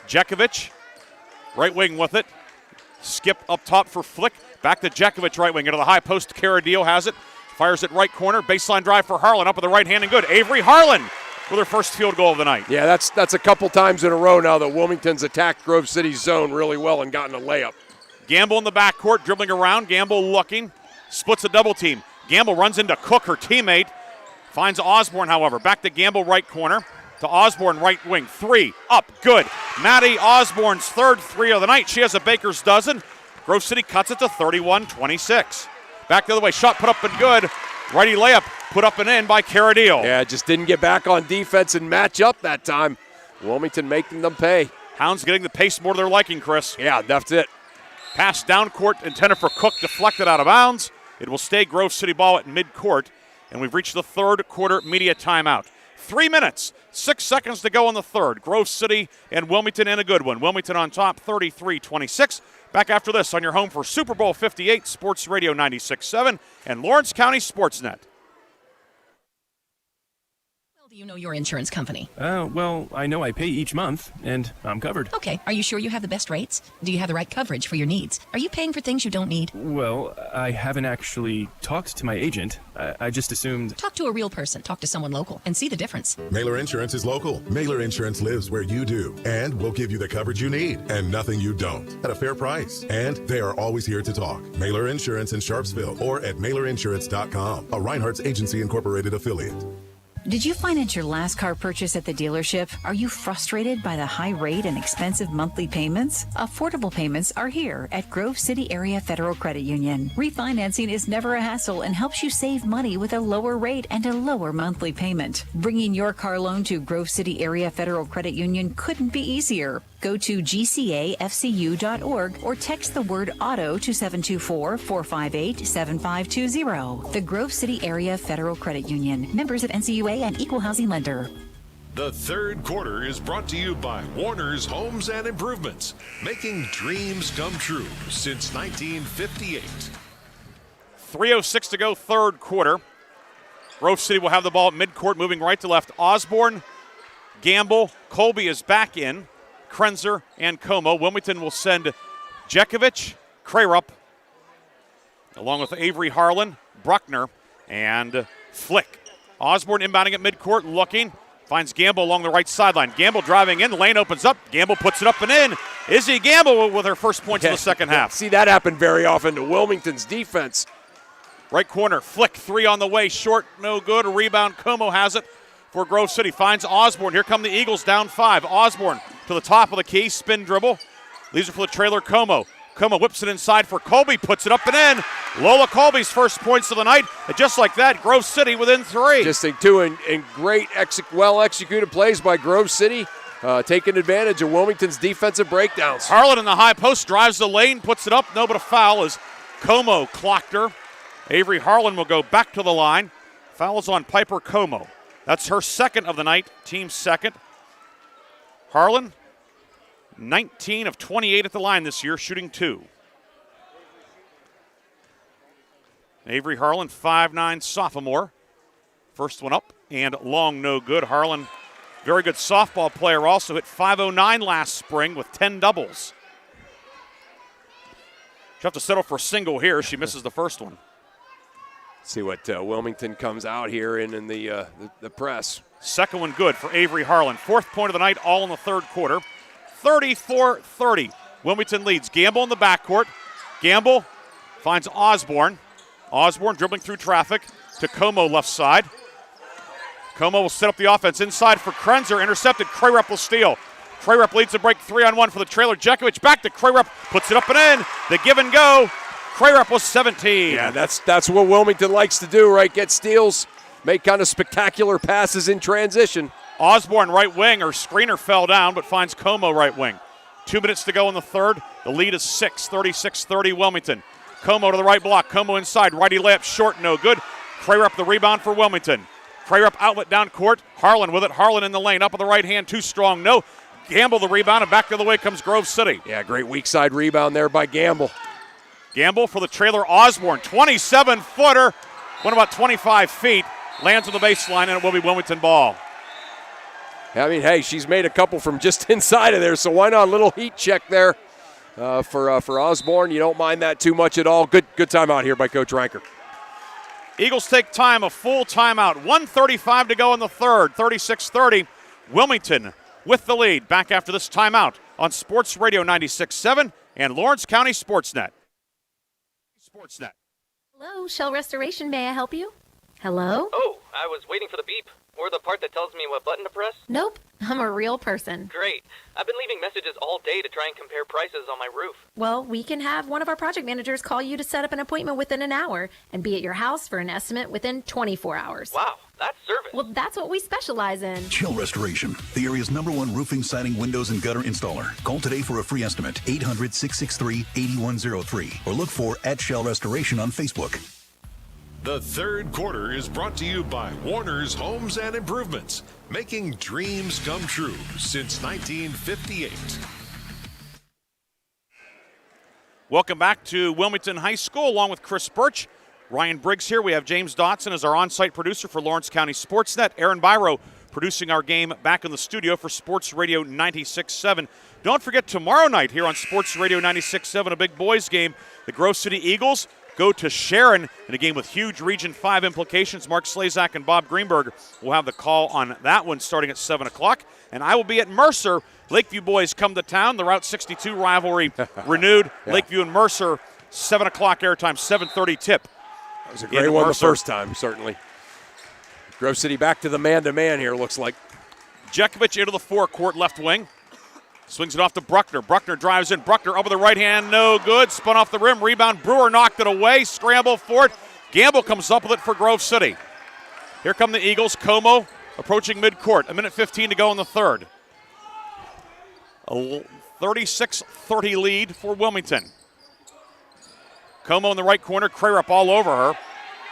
Jackovich, right wing with it. Skip up top for Flick. Back to Jackovich, right wing. Into the high post. Caradio has it. Fires it right corner. Baseline drive for Harlan. Up with the right hand and good. Avery Harlan with her first field goal of the night.
Yeah, that's a couple times in a row now that Wilmington's attacked Grove City's zone really well and gotten a layup.
Gamble in the backcourt, dribbling around. Gamble looking. Splits a double team. Gamble runs into Cook, her teammate. Finds Osborne, however. Back to Gamble, right corner. To Osborne, right wing. 3, up, good. Maddie Osborne's third 3 of the night. She has a baker's dozen. Grove City cuts it to 31-26. Back the other way, shot put up and good. Righty layup put up and in by Caradio.
Yeah, just didn't get back on defense and match up that time. Wilmington making them pay.
Hounds getting the pace more to their liking, Chris.
Yeah, that's it.
Pass down court intended for Cook, deflected out of bounds. It will stay Grove City ball at midcourt. And we've reached the third quarter media timeout. 3 minutes, 6 seconds to go in the third. Grove City and Wilmington in a good one. Wilmington on top, 33-26. Back after this on your home for Super Bowl 58, Sports Radio 96.7 and Lawrence County SportsNet.
Do you know your insurance company?
Well, I know I pay each month, and I'm covered.
Okay. Are you sure you have the best rates? Do you have the right coverage for your needs? Are you paying for things you don't need?
Well, I haven't actually talked to my agent. I just assumed...
Talk to a real person. Talk to someone local and see the difference.
Mailer Insurance is local. Mailer Insurance lives where you do. And we'll give you the coverage you need and nothing you don't at a fair price. And they are always here to talk. Mailer Insurance in Sharpsville or at mailerinsurance.com, a Reinhardt's Agency Incorporated affiliate.
Did you finance your last car purchase at the dealership? Are you frustrated by the high rate and expensive monthly payments? Affordable payments are here at Grove City Area Federal Credit Union. Refinancing is never a hassle and helps you save money with a lower rate and a lower monthly payment. Bringing your car loan to Grove City Area Federal Credit Union couldn't be easier. Go to gcafcu.org or text the word AUTO to 724-458-7520. The Grove City Area Federal Credit Union. Members of NCUA and Equal Housing Lender.
The third quarter is brought to you by Warner's Homes and Improvements, making dreams come true since 1958.
3:06 to go, third quarter. Grove City will have the ball at midcourt, moving right to left. Osborne, Gamble, Colby is back in. Krenzer and Como. Wilmington will send Jackovich, Krayrup, along with Avery Harlan, Bruckner, and Flick. Osborne inbounding at midcourt, looking, finds Gamble along the right sideline. Gamble driving in, the lane opens up. Gamble puts it up and in. Izzy Gamble with her first points of the second half.
See that happen very often to Wilmington's defense.
Right corner, Flick, 3 on the way, short, no good. A rebound, Como has it for Grove City. Finds Osborne. Here come the Eagles down 5. Osborne to the top of the key, spin dribble. Leaves it for the trailer, Como. Como whips it inside for Colby, puts it up and in. Lola Colby's first points of the night. And just like that, Grove City within 3.
Just 2 and great, well-executed plays by Grove City, taking advantage of Wilmington's defensive breakdowns.
Harlan in the high post, drives the lane, puts it up. No, but a foul as Como clocked her. Avery Harlan will go back to the line. Foul is on Piper Como. That's her second of the night, team second. Harlan 19 of 28 at the line this year, shooting 2. Avery Harlan, 5'9" sophomore. First one up and long, no good. Harlan, very good softball player, also hit .509 last spring with 10 doubles. She'll have to settle for a single here. She misses the first one.
See what Wilmington comes out here in the press.
Second one good for Avery Harlan. 4th point of the night, all in the 3rd quarter. 34-30. Wilmington leads. Gamble in the backcourt. Gamble finds Osborne. Osborne dribbling through traffic to Como left side. Como will set up the offense inside for Krenzer. Intercepted. Crayrup will steal. Crayrup leads the break 3-on-1 for the trailer. Jackovich back to Crayrup. Puts it up and in. The give and go. Crayrup was 17.
Yeah, that's what Wilmington likes to do, right? Get steals, make kind of spectacular passes in transition.
Osborne right wing. Her screener fell down but finds Como right wing. 2 minutes to go in the 3rd. The lead is 6, 36-30 Wilmington. Como to the right block. Como inside. Righty layup short, no good. Crayrup the rebound for Wilmington. Crayrup outlet down court. Harlan with it. Harlan in the lane. Up on the right hand. Too strong. No. Gamble the rebound, and back the other way comes Grove City.
Yeah, great weak side rebound there by Gamble.
Gamble for the trailer. Osborne. 27-footer. Went about 25 feet. Lands on the baseline, and it will be Wilmington ball.
I mean, hey, she's made a couple from just inside of there, so why not a little heat check there for Osborne? You don't mind that too much at all. Good timeout here by Coach Ranker.
Eagles take time, a full timeout. 1:35 to go in the 3rd. 36-30. Wilmington with the lead. Back after this timeout on Sports Radio 96.7 and Lawrence County SportsNet. SportsNet.
Hello, Shell Restoration. May I help you? Hello?
Oh, I was waiting for the beep. Or the part that tells me what button to press?
Nope, I'm a real person.
Great. I've been leaving messages all day to try and compare prices on my roof.
Well, we can have one of our project managers call you to set up an appointment within an hour and be at your house for an estimate within 24 hours.
Wow, that's service.
Well, that's what we specialize in.
Shell Restoration, the area's #1 roofing, siding, windows, and gutter installer. Call today for a free estimate, 800-663-8103, or look for @Shell Restoration on Facebook.
The 3rd quarter is brought to you by Warner's Homes and Improvements, making dreams come true since 1958.
Welcome back to Wilmington High School along with Chris Birch. Ryan Briggs here. We have James Dotson as our on-site producer for Lawrence County SportsNet. Aaron Byro producing our game back in the studio for Sports Radio 96.7. Don't forget tomorrow night here on Sports Radio 96.7, a big boys game. The Grove City Eagles go to Sharon in a game with huge Region 5 implications. Mark Slazak and Bob Greenberg will have the call on that one starting at 7 o'clock. And I will be at Mercer. Lakeview boys come to town. The Route 62 rivalry renewed. Yeah. Lakeview and Mercer, 7 o'clock airtime, 7:30 tip.
That was a great one the first time, certainly. Grove City back to the man-to-man here, looks like.
Jackovich into the forecourt left wing. Swings it off to Bruckner. Bruckner drives in. Bruckner up with the right hand. No good. Spun off the rim. Rebound. Brewer knocked it away. Scramble for it. Gamble comes up with it for Grove City. Here come the Eagles. Como approaching midcourt. 1:15 to go in the 3rd. A 36-30 lead for Wilmington. Como in the right corner. Crayrup all over her.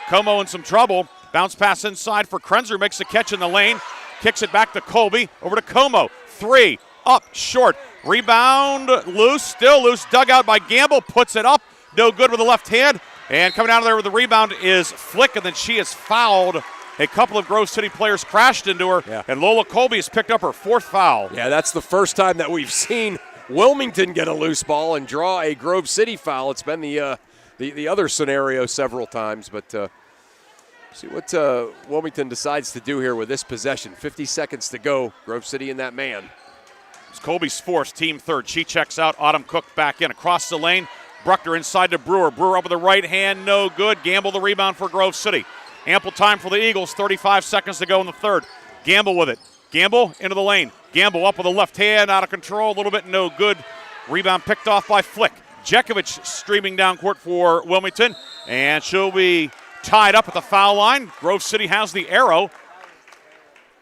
Como in some trouble. Bounce pass inside for Krenzer. Makes a catch in the lane. Kicks it back to Colby. Over to Como. 3. Up, short, rebound, loose, still loose, dug out by Gamble, puts it up, no good with the left hand, and coming out of there with the rebound is Flick, and then she is fouled. A couple of Grove City players crashed into her, and Lola Colby has picked up her 4th foul.
Yeah, that's the first time that we've seen Wilmington get a loose ball and draw a Grove City foul. It's been the other scenario several times, but see what Wilmington decides to do here with this possession. 50 seconds to go, Grove City in that man.
It's Colby's force, team 3rd. She checks out. Autumn Cook back in. Across the lane. Bruckner inside to Brewer. Brewer up with the right hand. No good. Gamble the rebound for Grove City. Ample time for the Eagles. 35 seconds to go in the 3rd. Gamble with it. Gamble into the lane. Gamble up with the left hand. Out of control a little bit. No good. Rebound picked off by Flick. Jackovich streaming down court for Wilmington. And she'll be tied up at the foul line. Grove City has the arrow.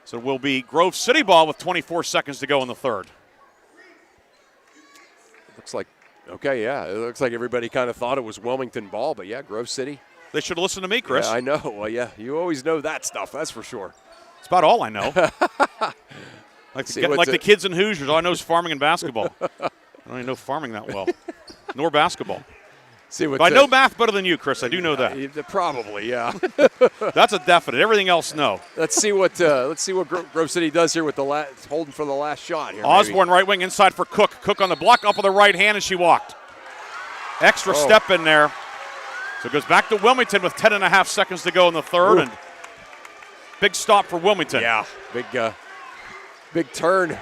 So it will be Grove City ball with 24 seconds to go in the 3rd.
Looks like, okay, yeah. It looks like everybody kind of thought it was Wilmington ball, but yeah, Grove City.
They should have listened to me, Chris.
Yeah, I know. Well, yeah, you always know that stuff, that's for sure.
It's about all I know. Like the kids in Hoosiers. All I know is farming and basketball. I don't even know farming that well, nor basketball. But I know math better than you, Chris. I do know that.
Probably, yeah.
That's a definite. Everything else, no.
Let's see what Grove City does here with the holding for the last shot here.
Osborne right wing inside for Cook. Cook on the block, up with the right hand, and she walked. Extra step in there. So it goes back to Wilmington with 10.5 seconds to go in the third.
Ooh.
And big stop for Wilmington.
Yeah, big turn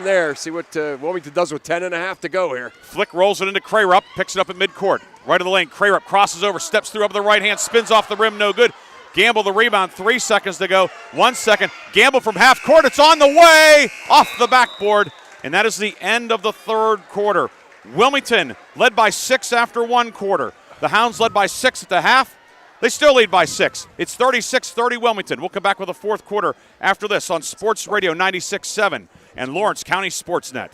there. See what Wilmington does with 10.5 to go here.
Flick rolls it into Crayrup, picks it up at midcourt. Right of the lane, Crayrup crosses over, steps through up with the right hand, spins off the rim, no good. Gamble the rebound, 3 seconds to go. 1 second, Gamble from half court, it's on the way, off the backboard. And that is the end of the third quarter. Wilmington led by 6 after 1 quarter. The Hounds led by 6 at the half. They still lead by 6. It's 36-30 Wilmington. We'll come back with the fourth quarter after this on Sports Radio 96.7 and Lawrence County SportsNet.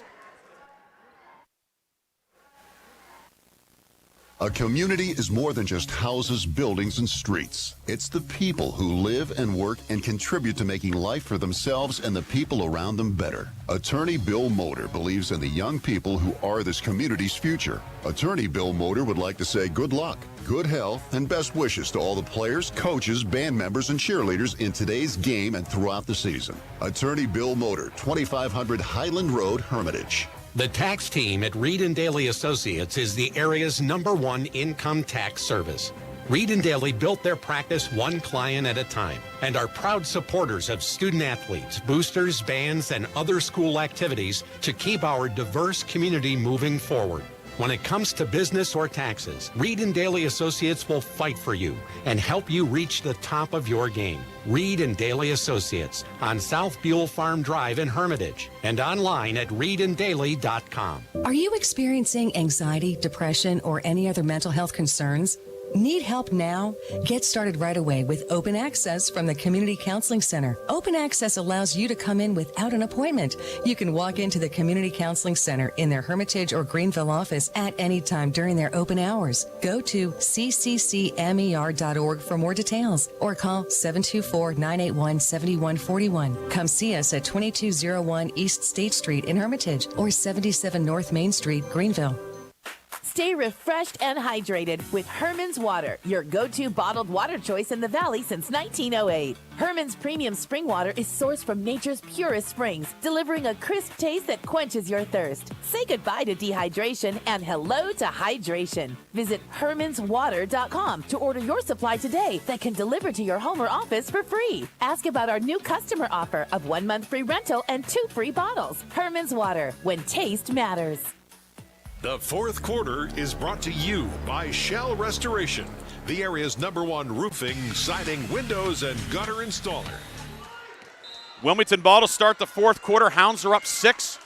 A community is more than just houses, buildings, and streets. It's the people who live and work and contribute to making life for themselves and the people around them better. Attorney Bill Motor believes in the young people who are this community's future. Attorney Bill Motor would like to say good luck, good health, and best wishes to all the players, coaches, band members, and cheerleaders in today's game and throughout the season. Attorney Bill Motor, 2500 Highland Road, Hermitage.
The tax team at Reed & Daly Associates is the area's #1 income tax service. Reed & Daly built their practice one client at a time and are proud supporters of student athletes, boosters, bands, and other school activities to keep our diverse community moving forward. When it comes to business or taxes, Reed & Daly Associates will fight for you and help you reach the top of your game. Reed & Daly Associates on South Buell Farm Drive in Hermitage and online at reedanddaly.com.
Are you experiencing anxiety, depression, or any other mental health concerns? Need help now? Get started right away with Open Access from the Community Counseling Center. Open Access allows you to come in without an appointment. You can walk into the Community Counseling Center in their Hermitage or Greenville office at any time during their open hours. Go to cccmer.org for more details or call 724-981-7141. Come see us at 2201 East State Street in Hermitage or 77 North Main Street, Greenville.
Stay refreshed and hydrated with Herman's Water, your go-to bottled water choice in the Valley since 1908. Herman's premium spring water is sourced from nature's purest springs, delivering a crisp taste that quenches your thirst. Say goodbye to dehydration and hello to hydration. Visit hermanswater.com to order your supply today that can deliver to your home or office for free. Ask about our new customer offer of 1 month free rental and 2 free bottles. Herman's Water, when taste matters.
The fourth quarter is brought to you by Shell Restoration, the area's #1 roofing, siding, windows, and gutter installer.
Wilmington ball to start the fourth quarter. Hounds are up 6.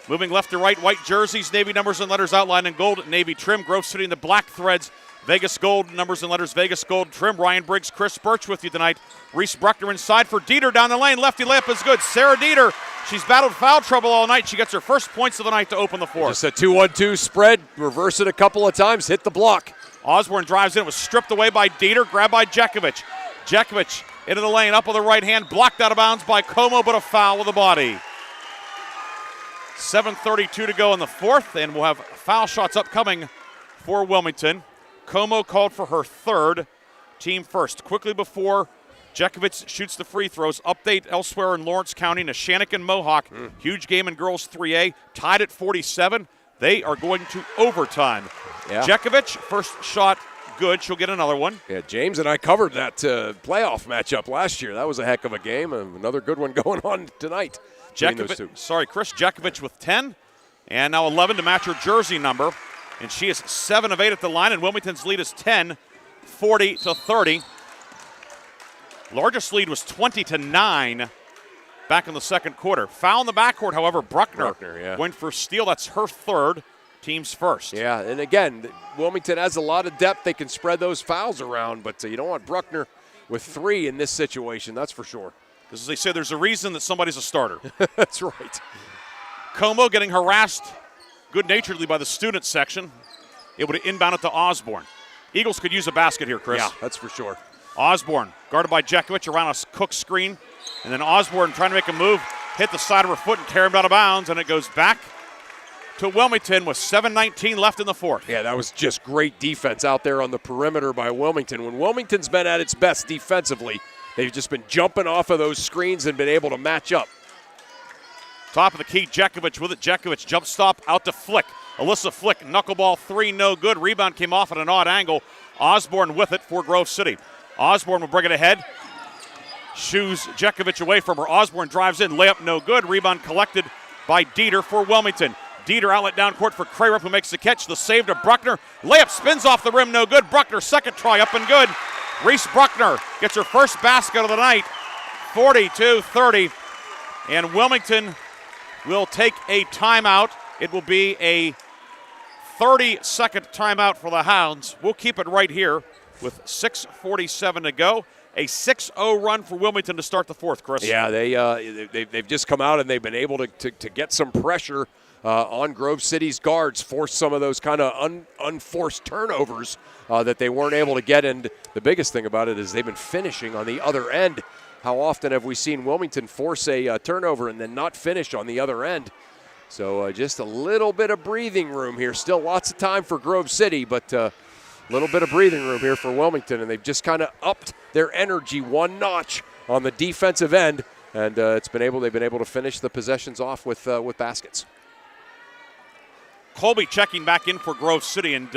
Moving left to right, white jerseys, Navy numbers and letters outlined in gold, Navy trim. Grove City in the black threads, Vegas gold numbers and letters, Vegas gold trim. Ryan Briggs, Chris Birch with you tonight. Reese Bruckner inside for Dieter down the lane. Lefty layup is good. Sarah Dieter, she's battled foul trouble all night. She gets her first points of the night to open the fourth.
Just a 2-1-2 spread. Reverse it a couple of times. Hit the block.
Osborne drives in. It was stripped away by Dieter. Grabbed by Jackovich. Jackovich into the lane. Up with the right hand. Blocked out of bounds by Como, but a foul with the body. 7:32 to go in the fourth, and we'll have foul shots upcoming for Wilmington. Como called for her third, team first. Quickly before Jackovich shoots the free throws, update elsewhere in Lawrence County, Neshannock and Mohawk. Huge game in girls 3A, tied at 47. They are going to overtime.
Yeah.
Jackovich, first shot good. She'll get another one.
Yeah, James and I covered that playoff matchup last year. That was a heck of a game, and another good one going on tonight. Chris
Jackovich with 10, and now 11 to match her jersey number. And she is 7 of 8 at the line, and Wilmington's lead is 10, 40-30. Largest lead was 20-9 back in the second quarter. Foul in the backcourt, however, Bruckner went for steal. That's her third, team's first.
Yeah, and again, Wilmington has a lot of depth. They can spread those fouls around, but you don't want Bruckner with 3 in this situation, that's for sure.
Because as they say, there's a reason that somebody's a starter.
That's right.
Como getting harassed good-naturedly by the student section. Able to inbound it to Osborne. Eagles could use a basket here, Chris.
Yeah, that's for sure.
Osborne guarded by Jackovich around a Cook screen. And then Osborne trying to make a move. hit the side of her foot and carried him out of bounds, and it goes back to Wilmington with 7:19 left in the fourth.
Yeah, that was just great defense out there on the perimeter by Wilmington. When Wilmington's been at its best defensively, they've just been jumping off of those screens and been able to match up.
Top of the key, Jackovich with it. Jackovich jump stop out to Flick. Alyssa Flick, knuckleball three, no good. Rebound came off at an odd angle. Osborne with it for Grove City. Osborne will bring it ahead. Shoos Jackovich away from her. Osborne drives in, layup no good. Rebound collected by Dieter for Wilmington. Dieter outlet down court for Crayrup, who makes the catch. The save to Bruckner. Layup spins off the rim, no good. Bruckner, second try, up and good. Reese Bruckner gets her first basket of the night, 42-30. And Wilmington will take a timeout. It will be a 30-second timeout for the Hounds. We'll keep it right here with 6:47 to go. A 6-0 run for Wilmington to start the fourth, Chris.
Yeah, they've just come out and they've been able to get some pressure on Grove City's guards, force some of those kind of unforced turnovers that they weren't able to get. And the biggest thing about it is they've been finishing on the other end. How often have we seen Wilmington force a turnover and then not finish on the other end? So just a little bit of breathing room here. Still lots of time for Grove City, but a little bit of breathing room here for Wilmington. And they've just kind of upped their energy one notch on the defensive end. And they've been able to finish the possessions off with baskets.
Colby checking back in for Grove City, and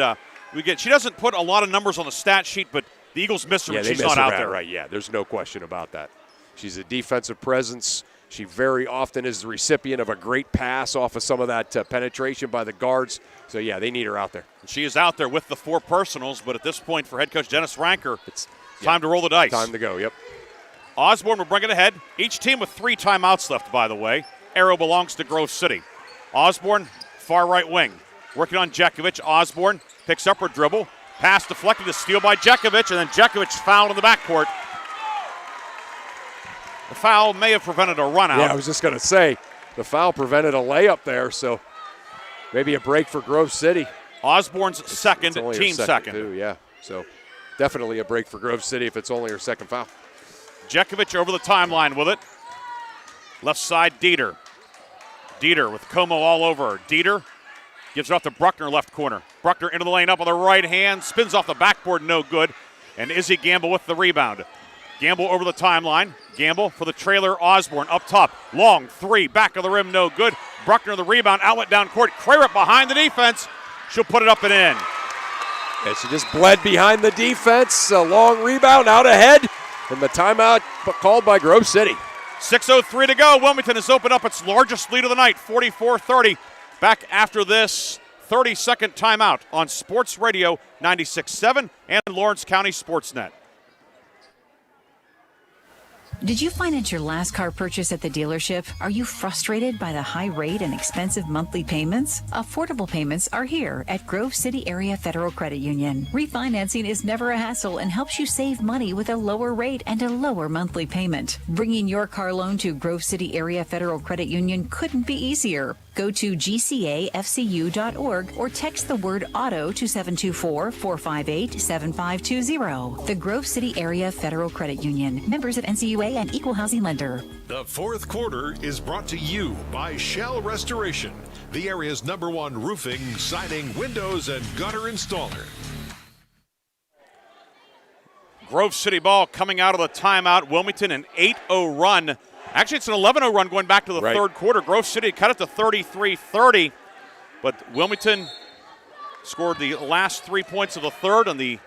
she doesn't put a lot of numbers on the stat sheet, but the Eagles miss her when she's not out there.
Right, yeah, there's no question about that. She's a defensive presence. She very often is the recipient of a great pass off of some of that penetration by the guards. So, yeah, they need her out there.
She is out there with the four personals, but at this point for head coach Dennis Ranker, it's time to roll the dice.
Time to go, yep.
Osborne will bring it ahead. Each team with 3 timeouts left, by the way. Arrow belongs to Grove City. Osborne, far right wing. Working on Jackovich. Osborne picks up her dribble. Pass deflected, a steal by Jackovich, and then Jackovich fouled in the backcourt. The foul may have prevented a run out.
Yeah, I was just going to say, the foul prevented a layup there, so maybe a break for Grove City.
Osborne's second, team second.
Too, yeah, so definitely a break for Grove City if it's only her second foul.
Jackovich over the timeline with it. Left side, Dieter. Dieter with Como all over her. Dieter gives it off to Bruckner, left corner. Bruckner into the lane, up on the right hand, spins off the backboard, no good. And Izzy Gamble with the rebound. Gamble over the timeline. Gamble for the trailer, Osborne up top. Long three, back of the rim, no good. Bruckner the rebound, outlet down court. Crayrup behind the defense. She'll put it up and in.
Yeah, she just bled behind the defense. A long rebound out ahead. And the timeout called by Grove City.
6:03 to go. Wilmington has opened up its largest lead of the night, 44-30. Back after this 30-second timeout on Sports Radio 96.7 and Lawrence County SportsNet.
Did you finance your last car purchase at the dealership? Are you frustrated by the high rate and expensive monthly payments? Affordable payments are here at Grove City Area Federal Credit Union. Refinancing is never a hassle and helps you save money with a lower rate and a lower monthly payment. Bringing your car loan to Grove City Area Federal Credit Union couldn't be easier. Go to gcafcu.org or text the word AUTO to 724-458-7520. The Grove City Area Federal Credit Union. Members of NCUA and Equal Housing Lender.
The fourth quarter is brought to you by Shell Restoration, the area's #1 roofing, siding, windows, and gutter installer.
Grove City ball coming out of the timeout. Wilmington an 8-0 run. Actually, it's an 11-0 run going back to the third quarter. Grove City cut it to 33-30, but Wilmington scored the last 3 points of the third and the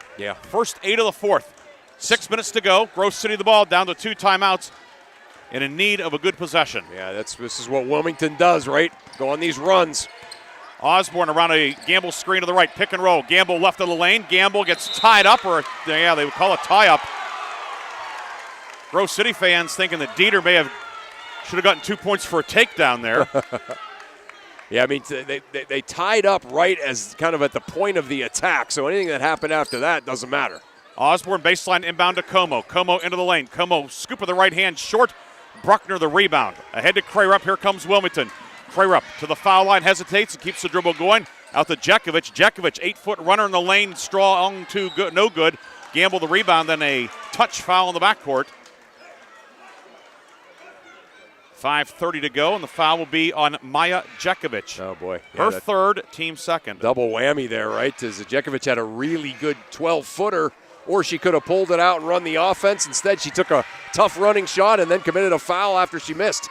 first 8 of the fourth. 6 minutes to go. Grove City the ball down to 2 timeouts and in need of a good possession.
Yeah, this is what Wilmington does, right? Go on these runs.
Osborne around a Gamble screen to the right. Pick and roll. Gamble left of the lane. Gamble gets tied up, or they would call it tie-up. Grove City fans thinking that Dieter should have gotten 2 points for a takedown there.
Yeah, I mean, they tied up right as kind of at the point of the attack, so anything that happened after that doesn't matter.
Osborne baseline inbound to Como. Como into the lane. Como scoop of the right hand short. Bruckner the rebound. Ahead to Crayrup. Here comes Wilmington. Crayrup to the foul line, hesitates and keeps the dribble going. Out to Jackovich. Jackovich, 8-foot runner in the lane, strong to good, no good. Gamble the rebound, then a touch foul in the backcourt. 5:30 to go, and the foul will be on Maya Jackovich.
Oh, boy.
Her third, team second.
Double whammy there, right? As Jackovich had a really good 12-footer, or she could have pulled it out and run the offense. Instead, she took a tough running shot and then committed a foul after she missed.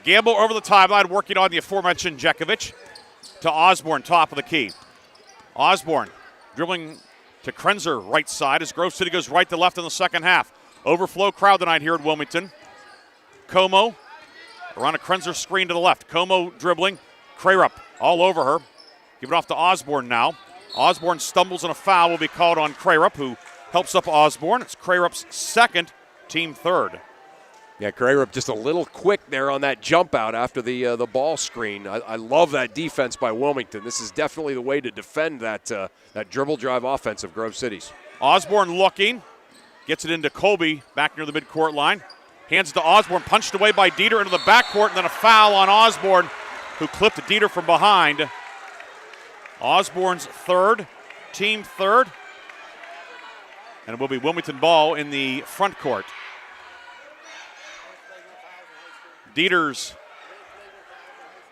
Gamble over the timeline, working on the aforementioned Jackovich to Osborne, top of the key. Osborne dribbling to Krenzer, right side, as Grove City goes right to left in the second half. Overflow crowd tonight here at Wilmington. Como around a Krenzer screen to the left. Como dribbling. Crarup all over her. Give it off to Osborne now. Osborne stumbles and a foul will be called on Crarup, who helps up Osborne. It's Crarup's second, team third.
Yeah, Crarup just a little quick there on that jump out after the ball screen. I love that defense by Wilmington. This is definitely the way to defend that dribble drive offense of Grove City's.
Osborne looking. Gets it into Colby back near the midcourt line. Hands it to Osborne, punched away by Dieter into the backcourt, and then a foul on Osborne, who clipped Dieter from behind. Osborne's third, team third. And it will be Wilmington ball in the front court. Dieter's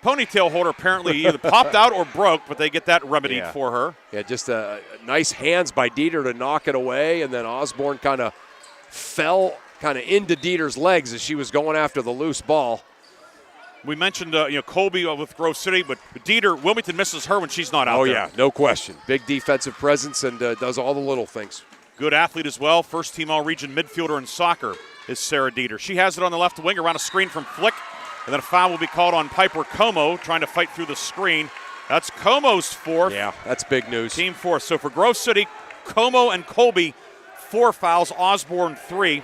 ponytail holder apparently either popped out or broke, but they get that remedied for her.
Yeah, just a nice hands by Dieter to knock it away, and then Osborne kind of fell into Dieter's legs as she was going after the loose ball.
We mentioned Colby with Grove City, but Dieter, Wilmington misses her when she's not out there.
Oh, yeah, no question. Big defensive presence and does all the little things.
Good athlete as well. First team all-region midfielder in soccer is Sarah Dieter. She has it on the left wing around a screen from Flick, and then a foul will be called on Piper Como trying to fight through the screen. That's Como's fourth.
Yeah, that's big news.
Team fourth. So for Grove City, Como and Colby, 4 fouls, Osborne 3.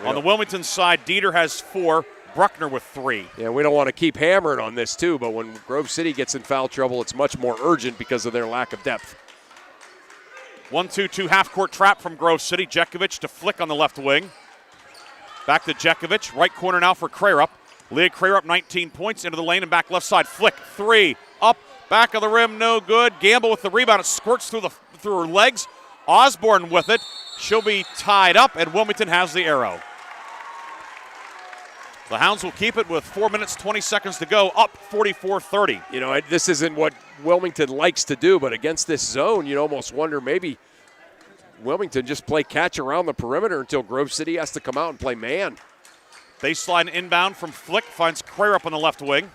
On the Wilmington side, Dieter has 4, Bruckner with 3.
Yeah, we don't want to keep hammering on this too, but when Grove City gets in foul trouble, it's much more urgent because of their lack of depth.
1-2-2 half-court trap from Grove City. Jackovich to Flick on the left wing. Back to Jackovich. Right corner now for Crarup. Leah Crarup, 19 points into the lane and back left side. Flick, 3, up, back of the rim, no good. Gamble with the rebound. It squirts through her legs. Osborne with it. She'll be tied up, and Wilmington has the arrow. The Hounds will keep it with 4 minutes, 20 seconds to go, up 44-30.
You know, this isn't what Wilmington likes to do, but against this zone, you almost wonder maybe Wilmington just play catch around the perimeter until Grove City has to come out and play man.
Baseline inbound from Flick finds Crarup on the left wing.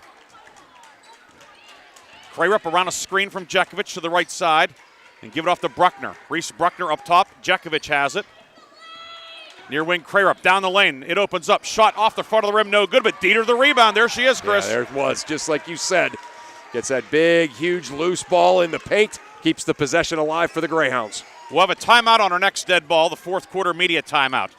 Crarup around a screen from Jackovich to the right side and give it off to Bruckner. Reese Bruckner up top. Jackovich has it. Near wing Crarup down the lane. It opens up. Shot off the front of the rim. No good, but Dieter the rebound. There she is, Chris.
Yeah, there it was, just like you said. Gets that big, huge loose ball in the paint. Keeps the possession alive for the Greyhounds.
We'll have a timeout on our next dead ball, the fourth quarter media timeout.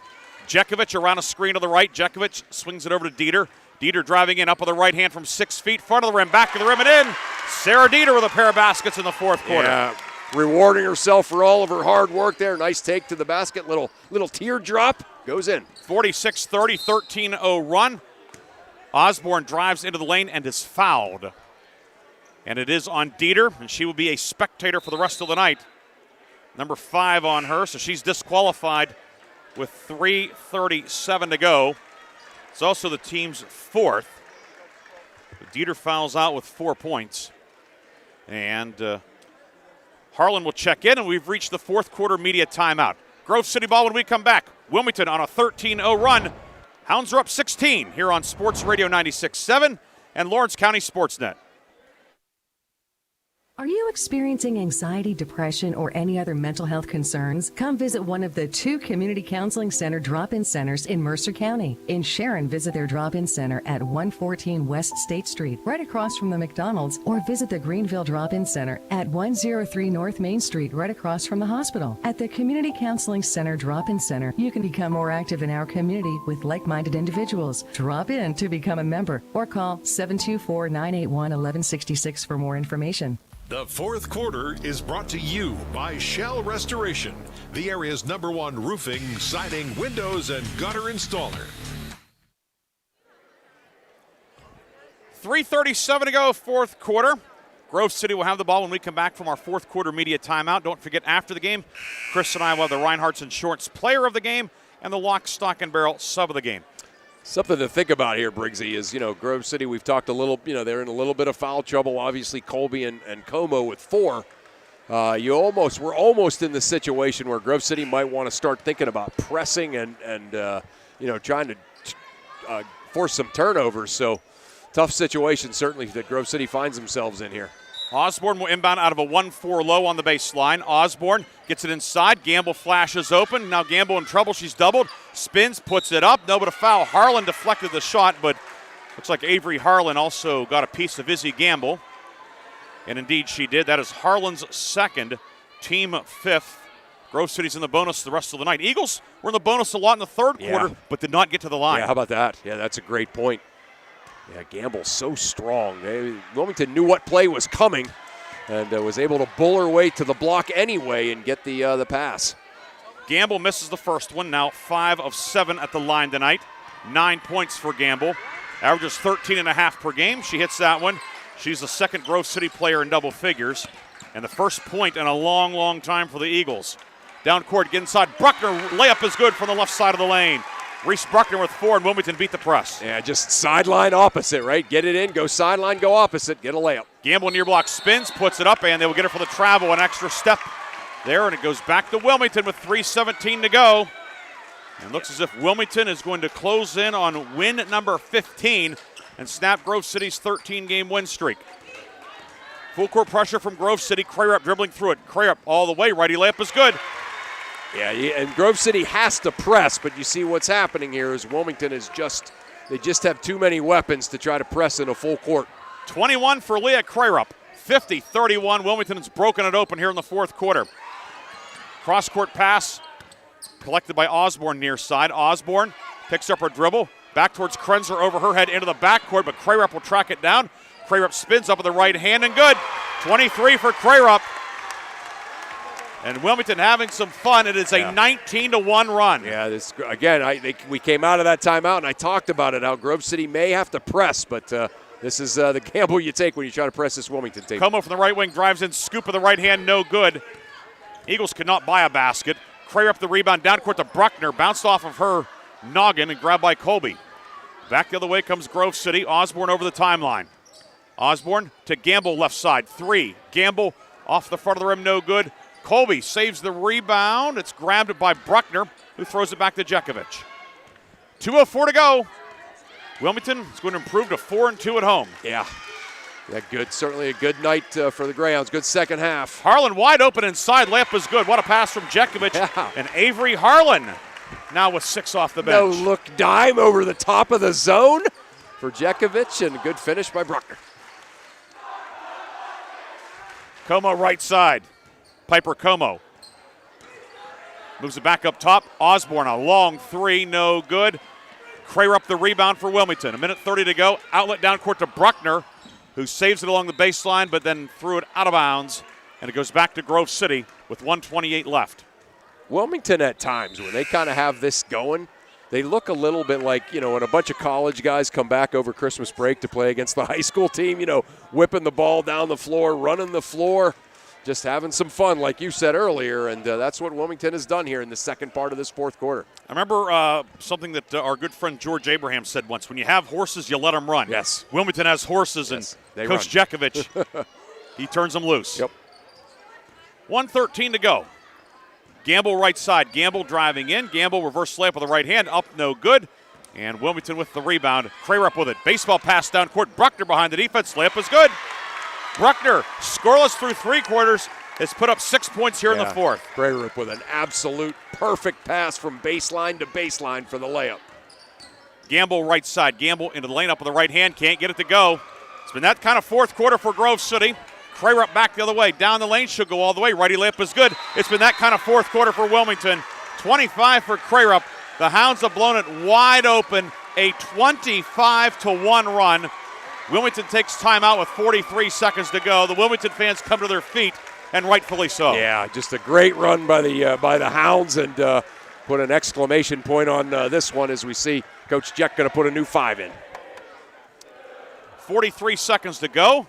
Jackovich around a screen to the right. Jackovich swings it over to Dieter. Dieter driving in up with the right hand from 6 feet. Front of the rim, back of the rim and in. Sarah Dieter with a pair of baskets in the fourth quarter.
Yeah, rewarding herself for all of her hard work there. Nice take to the basket. Little teardrop. Goes in.
46-30, 13-0 run. Osborne drives into the lane and is fouled. And it is on Dieter, and she will be a spectator for the rest of the night. Number 5 on her, so she's disqualified with 3:37 to go. It's also the team's fourth. Dieter fouls out with 4 points. And Harlan will check in, and we've reached the fourth quarter media timeout. Grove City ball when we come back. Wilmington on a 13-0 run. Hounds are up 16 here on Sports Radio 96.7 and Lawrence County SportsNet.
Are you experiencing anxiety, depression, or any other mental health concerns? Come visit one of the 2 Community Counseling Center drop-in centers in Mercer County. In Sharon, visit their drop-in center at 114 West State Street, right across from the McDonald's, or visit the Greenville Drop-in Center at 103 North Main Street, right across from the hospital. At the Community Counseling Center drop-in center, you can become more active in our community with like-minded individuals. Drop in to become a member or call 724-981-1166 for more information.
The fourth quarter is brought to you by Shell Restoration, the area's #1 roofing, siding, windows, and gutter installer.
3:37 to go, fourth quarter. Grove City will have the ball when we come back from our fourth quarter media timeout. Don't forget, after the game, Chris and I will have the Reinhardt's Insurance Player of the Game and the Lock, Stock, and Barrel Sub of the Game.
Something to think about here, Briggsy, is, Grove City, we've talked a little, they're in a little bit of foul trouble. Obviously, Colby and Como with 4. We're almost in the situation where Grove City might want to start thinking about pressing and trying to force some turnovers. So tough situation, certainly, that Grove City finds themselves in here.
Osborne will inbound out of a 1-4 low on the baseline. Osborne gets it inside. Gamble flashes open. Now Gamble in trouble. She's doubled. Spins, puts it up. No, but a foul. Harlan deflected the shot, but looks like Avery Harlan also got a piece of Izzy Gamble. And indeed she did. That is Harlan's second, team 5th. Grove City's in the bonus the rest of the night. Eagles were in the bonus a lot in the third quarter, but did not get to the line.
Yeah, how about that? Yeah, that's a great point. Yeah, Gamble's so strong. Wilmington knew what play was coming and was able to bull her way to the block anyway and get the pass.
Gamble misses the first one. Now 5 of 7 at the line tonight. 9 points for Gamble. Averages 13.5 per game. She hits that one. She's the second Grove City player in double figures. And the first point in a long, long time for the Eagles. Down court, get inside. Bruckner, layup is good from the left side of the lane. Reese Bruckner with 4, and Wilmington beat the press.
Yeah, just sideline opposite, right? Get it in, go sideline, go opposite, get a layup.
Gamble near block spins, puts it up, and they will get it for the travel. An extra step there, and it goes back to Wilmington with 3:17 to go. And looks as if Wilmington is going to close in on win number 15 and snap Grove City's 13-game win streak. Full court pressure from Grove City. Crarup dribbling through it. Crarup all the way. Righty layup is good.
Yeah, and Grove City has to press, but you see what's happening here is Wilmington is they just have too many weapons to try to press in a full court.
21 for Leah Crarup. 50-31. Wilmington has broken it open here in the fourth quarter. Cross-court pass collected by Osborne near side. Osborne picks up her dribble. Back towards Krenzer over her head into the backcourt, but Crarup will track it down. Crarup spins up with the right hand and good. 23 for Crarup. And Wilmington having some fun. It is a 19-1 run.
Yeah, we came out of that timeout, and I talked about it, how Grove City may have to press, but this is the gamble you take when you try to press this Wilmington team.
Como from the right wing drives in, scoop of the right hand, no good. Eagles could not buy a basket. Crarup the rebound, down court to Bruckner, bounced off of her noggin and grabbed by Colby. Back the other way comes Grove City. Osborne over the timeline. Osborne to Gamble left side. 3. Gamble off the front of the rim, no good. Colby saves the rebound. It's grabbed by Bruckner, who throws it back to Jackovich. 2:04 to go. Wilmington is going to improve to 4-2 at home.
Yeah, good. Certainly a good night for the Greyhounds. Good second half.
Harlan wide open inside. Layup is good. What a pass from Jackovich.
Yeah.
And Avery Harlan now with 6 off the bench.
No look dime over the top of the zone for Jackovich, and a good finish by Bruckner.
Como right side. Piper Como moves it back up top. Osborne, a long 3, no good. Crarup the rebound for Wilmington. 1:30 to go. Outlet down court to Bruckner, who saves it along the baseline, but then threw it out of bounds, and it goes back to Grove City with 1:28 left.
Wilmington at times, when they kind of have this going, they look a little bit like, when a bunch of college guys come back over Christmas break to play against the high school team, whipping the ball down the floor, running the floor. Just having some fun, like you said earlier, and that's what Wilmington has done here in the second part of this fourth quarter.
I remember something that our good friend George Abraham said once. When you have horses, you let them run.
Yes.
Wilmington has horses, and Coach Jackovich, he turns them loose.
Yep.
1:13 to go. Gamble right side. Gamble driving in. Gamble reverse layup with the right hand. Up, no good. And Wilmington with the rebound. Crarup with it. Baseball pass down court. Bruckner behind the defense. Layup is good. Bruckner, scoreless through 3 quarters, has put up 6 points here in the fourth.
Crarup with an absolute perfect pass from baseline to baseline for the layup.
Gamble right side. Gamble into the lane up with the right hand. Can't get it to go. It's been that kind of fourth quarter for Grove City. Crarup back the other way. Down the lane. She'll go all the way. Righty layup is good. It's been that kind of fourth quarter for Wilmington. 25 for Crarup. The Hounds have blown it wide open. A 25-1 run. Wilmington takes timeout with 43 seconds to go. The Wilmington fans come to their feet, and rightfully so.
Yeah, just a great run by the Hounds, and put an exclamation point on this one as we see Coach Jack going to put a new 5 in.
43 seconds to go.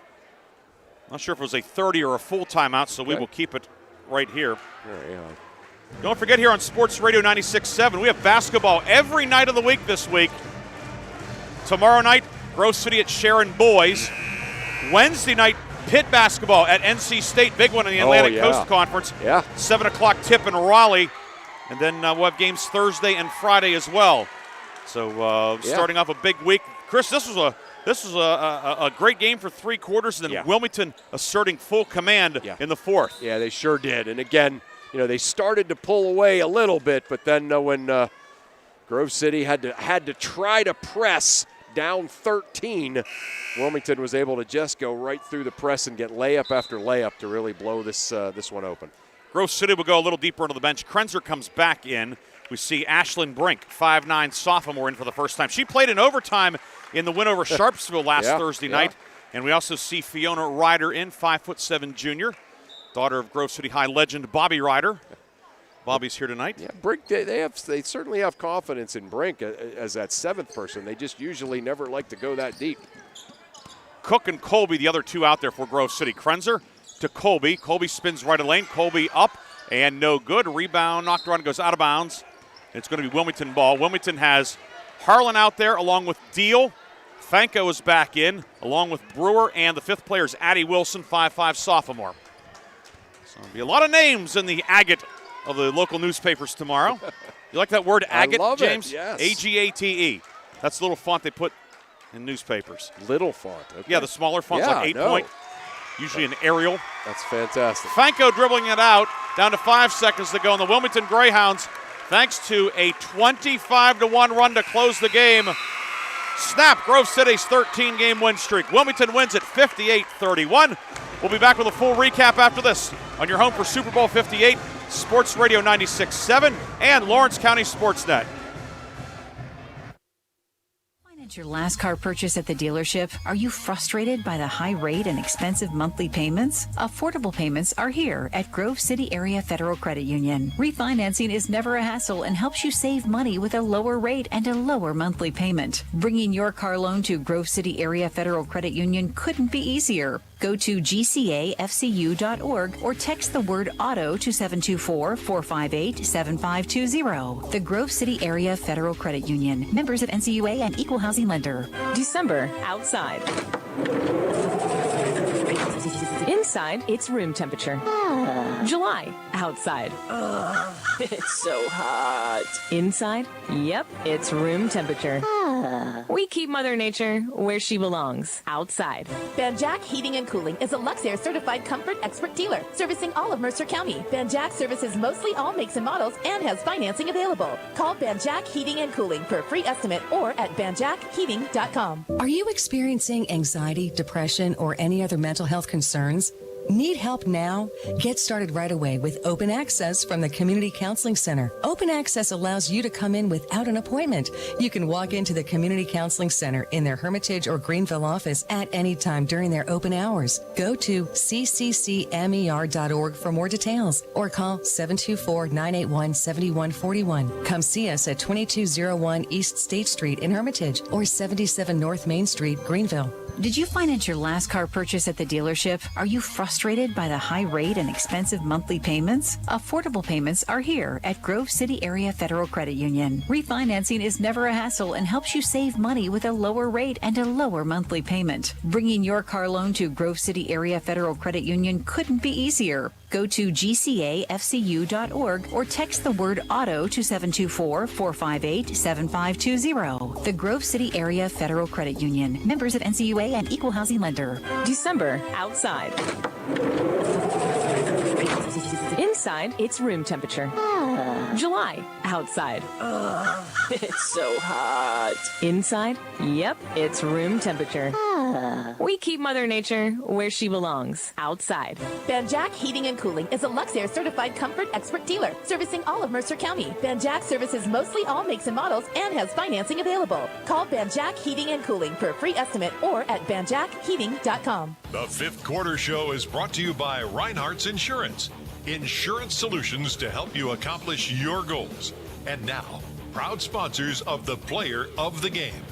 Not sure if it was a 30 or a full timeout, so we will keep it right here. Don't forget, here on Sports Radio 96.7, we have basketball every night of the week this week. Tomorrow night, Grove City at Sharon Boys. Wednesday night, Pitt basketball at NC State. Big one in the Atlantic Coast Conference.
Yeah.
7 o'clock tip in Raleigh. And then we'll have games Thursday and Friday as well. So starting off a big week. Chris, this was a great game for 3 quarters, and then Wilmington asserting full command in the fourth.
Yeah, they sure did. And again, they started to pull away a little bit, but then when Grove City had to try to press down 13, Wilmington was able to just go right through the press and get layup after layup to really blow this one open.
Grove City will go a little deeper into the bench. Krenzer comes back in. We see Ashlyn Brink, 5'9", sophomore, in for the first time. She played in overtime in the win over Sharpsville last Thursday night. And we also see Fiona Ryder in, 5'7" junior, daughter of Grove City High legend Bobby Ryder. Bobby's here tonight.
Yeah, Brink, they certainly have confidence in Brink as that 7th person. They just usually never like to go that deep.
Cook and Colby, the other 2 out there for Grove City. Krenzer to Colby. Colby spins right of lane. Colby up and no good. Rebound knocked around, goes out of bounds. It's going to be Wilmington ball. Wilmington has Harlan out there along with Deal. Fanko is back in along with Brewer, and the 5th player is Addie Wilson, 5'5", sophomore. So there'll be a lot of names in the agate of the local newspapers tomorrow. You like that word, agate,
I love
James?
It, yes.
A-G-A-T-E. That's the little font they put in newspapers.
Little font. Okay.
Yeah, the smaller font's like 8 point. Usually an Arial.
That's fantastic.
Fanko dribbling it out. Down to 5 seconds to go. And the Wilmington Greyhounds, thanks to a 25-1 run to close the game, snap Grove City's 13-game win streak. Wilmington wins at 58-31. We'll be back with a full recap after this on your home for Super Bowl 58, Sports Radio 96.7, and Lawrence County SportsNet.
Your last car purchase at the dealership? Are you frustrated by the high rate and expensive monthly payments? Affordable payments are here at Grove City Area Federal Credit Union. Refinancing is never a hassle and helps you save money with a lower rate and a lower monthly payment. Bringing your car loan to Grove City Area Federal Credit Union couldn't be easier. Go to gcafcu.org or text the word AUTO to 724-458-7520. The Grove City Area Federal Credit Union. Members of NCUA and Equal Housing Lender.
December, outside. Inside, it's room temperature. July, outside. It's so hot. Inside, yep, it's room temperature. We keep Mother Nature where she belongs, outside.
Banjack Heating and Cooling is a Luxair certified comfort expert dealer servicing all of Mercer County. Banjack services mostly all makes and models and has financing available. Call Banjack Heating and Cooling for a free estimate or at banjackheating.com.
Are you experiencing anxiety, depression, or any other mental health concerns? Need help now? Get started right away with Open Access from the Community Counseling Center. Open Access allows you to come in without an appointment. You can walk into the Community Counseling Center in their Hermitage or Greenville office at any time during their open hours. Go to cccmer.org for more details or call 724-981-7141. Come see us at 2201 East State Street in Hermitage or 77 North Main Street, Greenville.
Did you finance your last car purchase at the dealership? Are you frustrated by the high rate and expensive monthly payments? Affordable payments are here at Grove City Area Federal Credit Union. Refinancing is never a hassle and helps you save money with a lower rate and a lower monthly payment. Bringing your car loan to Grove City Area Federal Credit Union couldn't be easier. Go to gcafcu.org or text the word AUTO to 724-458-7520. The Grove City Area Federal Credit Union. Members of NCUA and Equal Housing Lender.
December, outside. Inside, it's room temperature. July, outside. It's so hot. Inside, yep, it's room temperature. We keep Mother Nature where she belongs, outside.
Banjack Heating and Cooling is a Luxair certified comfort expert dealer servicing all of Mercer County. Banjack services mostly all makes and models and has financing available. Call Banjack Heating and Cooling for a free estimate or at banjackheating.com.
The Fifth Quarter Show is brought to you by Reinhardt's Insurance. Insurance solutions to help you accomplish your goals. And now, proud sponsors of the Player of the Game.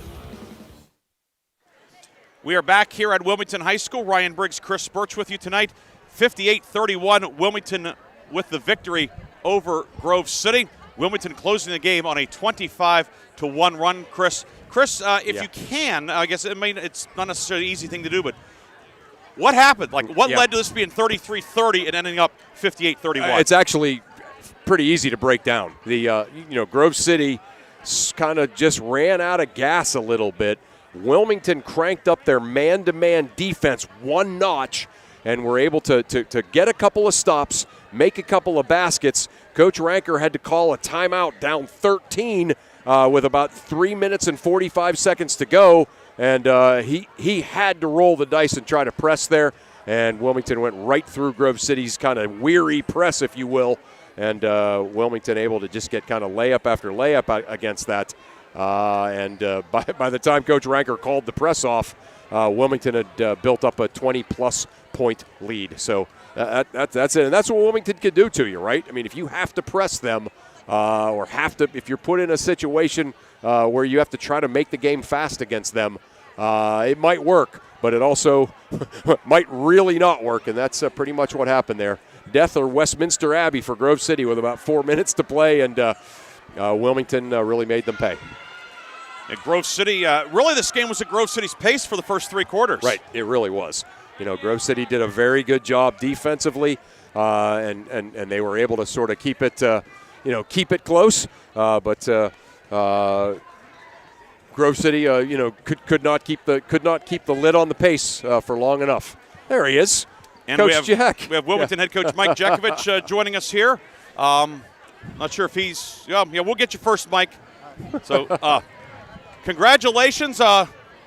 We are back here at Wilmington High School. Ryan Briggs, Chris Birch with you tonight. 58-31, Wilmington with the victory over Grove City. Wilmington closing the game on a 25-1 run. Chris, if you can, I guess it's not necessarily an easy thing to do, but what happened? What led to this being 33-30 and ending up 58-31?
It's actually pretty easy to break down. The Grove City kind of just ran out of gas a little bit. Wilmington cranked up their man-to-man defense one notch and were able to get a couple of stops, make a couple of baskets. Coach Ranker had to call a timeout down 13 with about 3 minutes and 45 seconds to go, and he had to roll the dice and try to press there, and Wilmington went right through Grove City's kind of weary press, if you will, and Wilmington able to just get kind of layup after layup against that. And by the time Coach Ranker called the press off, Wilmington had built up a 20-plus point lead. So that's it. And that's what Wilmington can do to you, right? I mean, if you have to press them if you're put in a situation where you have to try to make the game fast against them, it might work, but it also might really not work, and that's pretty much what happened there. Death or Westminster Abbey for Grove City with about 4 minutes to play, and Wilmington really made them pay.
And Grove City, really this game was at Grove City's pace for the first three quarters.
Right, it really was. Grove City did a very good job defensively, and they were able to sort of keep it close. But Grove City, could not keep the lid on the pace for long enough. There he is,
and
Coach Jack.
We have Wilmington head coach Mike Jackovich joining us here. Not sure if he's. Yeah, we'll get you first, Mike. So, congratulations.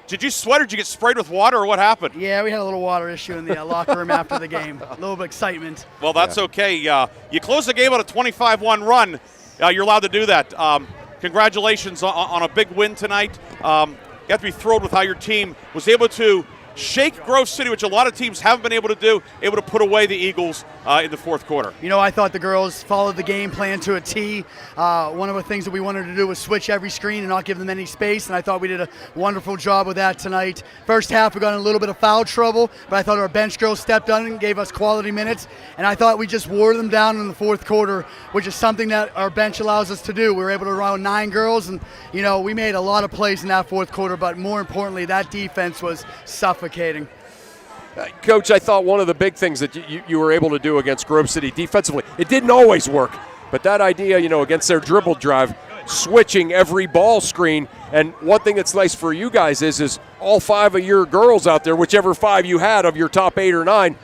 Did you sweat or did you get sprayed with water or what happened?
Yeah, we had a little water issue in the locker room after the game. A little bit of excitement.
Well, that's okay. You closed the game on a 25-1 run. You're allowed to do that. Congratulations on a big win tonight. You have to be thrilled with how your team was able to shake Grove City, which a lot of teams haven't been able to do, able to put away the Eagles in the fourth quarter.
I thought the girls followed the game plan to a T. One of the things that we wanted to do was switch every screen and not give them any space, and I thought we did a wonderful job with that tonight. First half, we got in a little bit of foul trouble, but I thought our bench girls stepped on it and gave us quality minutes, and I thought we just wore them down in the fourth quarter, which is something that our bench allows us to do. We were able to run 9 girls, and, we made a lot of plays in that fourth quarter, but more importantly, that defense was suffocating.
Coach, I thought one of the big things that you were able to do against Grove City defensively, it didn't always work, but that idea, against their dribble drive, switching every ball screen, and one thing that's nice for you guys is all 5 of your girls out there, whichever 5 you had of your top 8 or 9,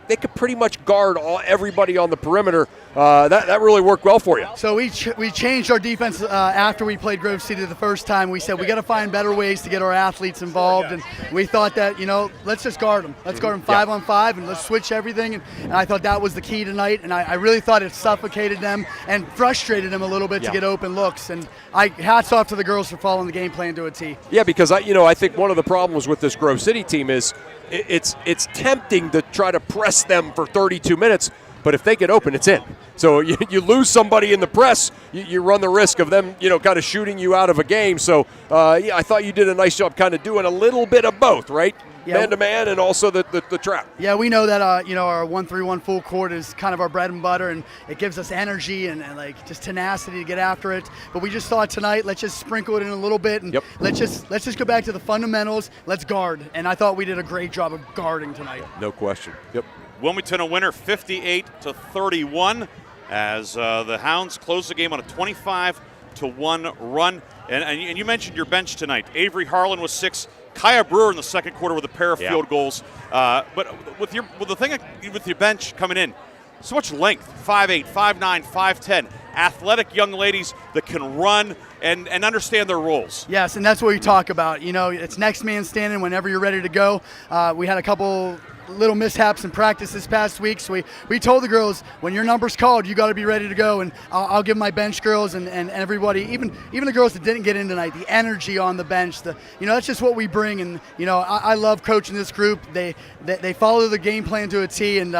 they could pretty much guard everybody on the perimeter. That really worked well for you.
So we changed our defense after we played Grove City the first time. We said we got to find better ways to get our athletes involved, and we thought that let's just guard them. Let's guard them 5 on 5, and let's switch everything. And I thought that was the key tonight. And I really thought it suffocated them and frustrated them a little bit to get open looks. And hats off to the girls for following the game plan to a T.
Yeah, because I think one of the problems with this Grove City team is it's tempting to try to press them for 32 minutes, but if they get open, it's in. So you lose somebody in the press, you run the risk of them, kind of shooting you out of a game. So, I thought you did a nice job kind of doing a little bit of both, right? Man-to-man and also the trap.
Yeah, we know that, our 1-3-1 full court is kind of our bread and butter, and it gives us energy and just tenacity to get after it. But we just thought tonight, let's just sprinkle it in a little bit, and let's just go back to the fundamentals. Let's guard. And I thought we did a great job of guarding tonight.
No question. Yep.
Wilmington a winner 58-31 as the Hounds close the game on a 25-1 run. And you mentioned your bench tonight. Avery Harlan was 6. Kaya Brewer in the second quarter with a pair of field goals. But with your bench coming in, so much length, 5'8", 5'9", 5'10", athletic young ladies that can run and understand their roles.
Yes, and that's what we talk about. It's next man standing whenever you're ready to go. We had a couple little mishaps in practice this past week, so we told the girls, when your number's called, you got to be ready to go. And I'll give my bench girls and everybody, even the girls that didn't get in tonight, the energy on the bench. That's just what we bring. And I love coaching this group. They follow the game plan to a T, and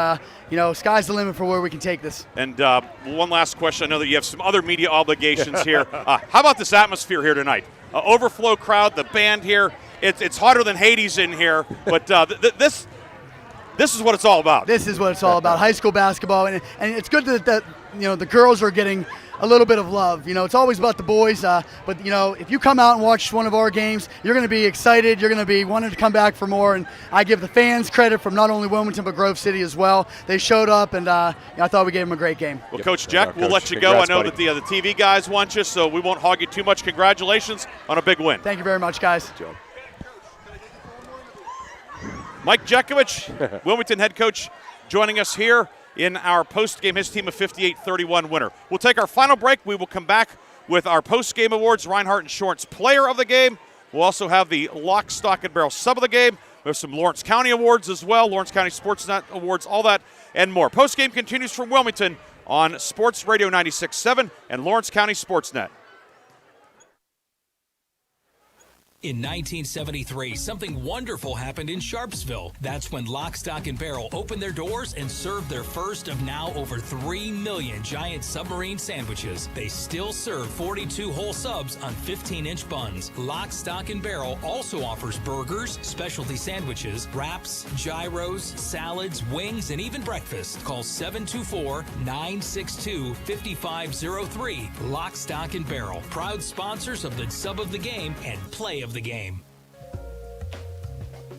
sky's the limit for where we can take this. And
one last question. I know that you have some other media obligations here. How about this atmosphere here tonight? Overflow crowd, the band here. It's hotter than Hades in here, but this is what it's all about.
This is what it's all about, high school basketball. And it's good that the girls are getting a little bit of love. It's always about the boys, but if you come out and watch one of our games, you're going to be excited. You're going to be wanting to come back for more. And I give the fans credit from not only Wilmington but Grove City as well. They showed up, and I thought we gave them a great game.
Well, Coach Jack, we'll let you go. I know that the TV guys want you, so we won't hog you too much. Congratulations on a big win.
Thank you very much, guys.
Mike Jackovich, Wilmington head coach, joining us here in our post-game, his team of 58-31 winner. We'll take our final break. We will come back with our post-game awards, Reinhardt Insurance Player of the Game. We'll also have the Lock, Stock, and Barrel Sub of the Game. There's some Lawrence County awards as well, Lawrence County SportsNet awards, all that and more. Post-game continues from Wilmington on Sports Radio 96.7 and Lawrence County SportsNet.
In 1973, something wonderful happened in Sharpsville. That's when Lock, Stock, and Barrel opened their doors and served their first of now over 3 million giant submarine sandwiches. They still serve 42 whole subs on 15-inch buns. Lock, Stock, and Barrel also offers burgers, specialty sandwiches, wraps, gyros, salads, wings, and even breakfast. Call 724-962-5503. Lock, Stock, and Barrel, proud sponsors of the Sub of the Game and Play of the Game.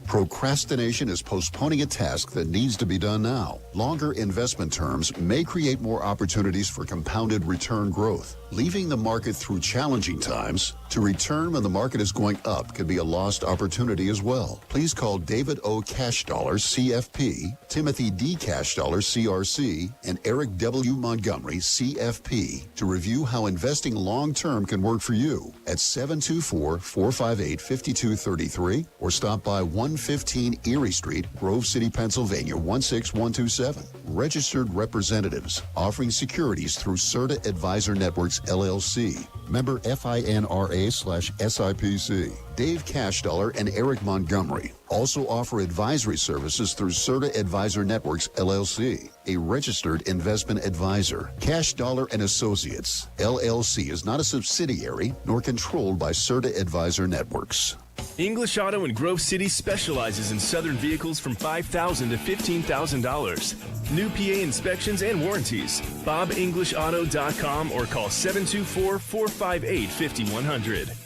Procrastination is postponing a task that needs to be done now. Longer investment terms may create more opportunities for compounded return growth. Leaving the market through challenging times to return when the market is going up could be a lost opportunity as well. Please call David O. Cashdollar, CFP, Timothy D. Cashdollar, CRC, and Eric W. Montgomery, CFP, to review how investing long-term can work for you at 724-458-5233 or stop by 115 Erie Street, Grove City, Pennsylvania, 16127. Registered representatives offering securities through CERTA Advisor Networks, LLC. Member FINRA/SIPC. Dave Cashdollar and Eric Montgomery also offer advisory services through CERTA Advisor Networks, LLC, a registered investment advisor. Cashdollar and Associates, LLC is not a subsidiary nor controlled by CERTA Advisor Networks.
English Auto in Grove City specializes in Southern vehicles from $5,000 to $15,000. New PA inspections and warranties. BobEnglishAuto.com or call 724-458-5100.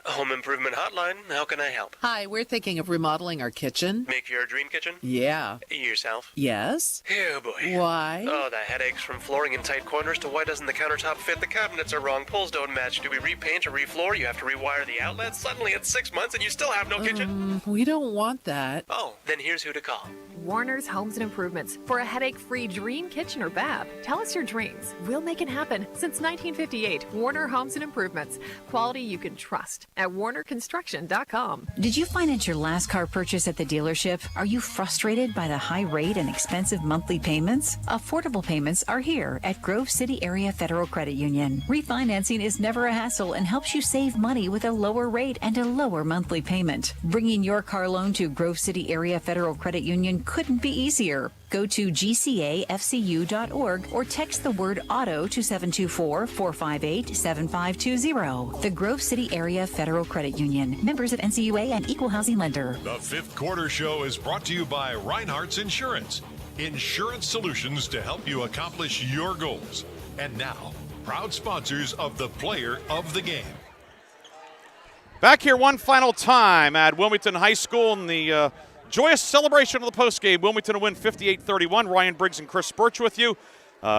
Home Improvement Hotline, how can I help?
Hi, we're thinking of remodeling our kitchen.
Make your dream kitchen?
Yeah.
Yourself?
Yes?
Oh, boy.
Why?
Oh, the headaches from flooring in tight corners to why doesn't the countertop fit? The cabinets are wrong. Pulls don't match. Do we repaint or refloor? You have to rewire the outlets. Suddenly it's 6 months and you still have no kitchen?
We don't want that.
Oh, then here's who to call.
Warner's Homes and Improvements for a headache-free dream kitchen or bath. Tell us your dreams. We'll make it happen. Since 1958, Warner Homes and Improvements. Quality you can trust at WarnerConstruction.com.
Did you finance your last car purchase at the dealership? Are you frustrated by the high rate and expensive monthly payments? Affordable payments are here at Grove City Area Federal Credit Union. Refinancing is never a hassle and helps you save money with a lower rate and a lower monthly payment. Bringing your car loan to Grove City Area Federal Credit Union couldn't be easier. Go to gcafcu.org or text the word auto to 724-458-7520. The Grove City Area Federal Credit Union. Members of NCUA and Equal Housing Lender.
The Fifth Quarter Show is brought to you by Reinhardt's Insurance. Insurance solutions to help you accomplish your goals. And now, proud sponsors of the Player of the Game.
Back here one final time at Wilmington High School in the joyous celebration of the postgame. Wilmington to win 58-31. Ryan Briggs and Chris Birch with you.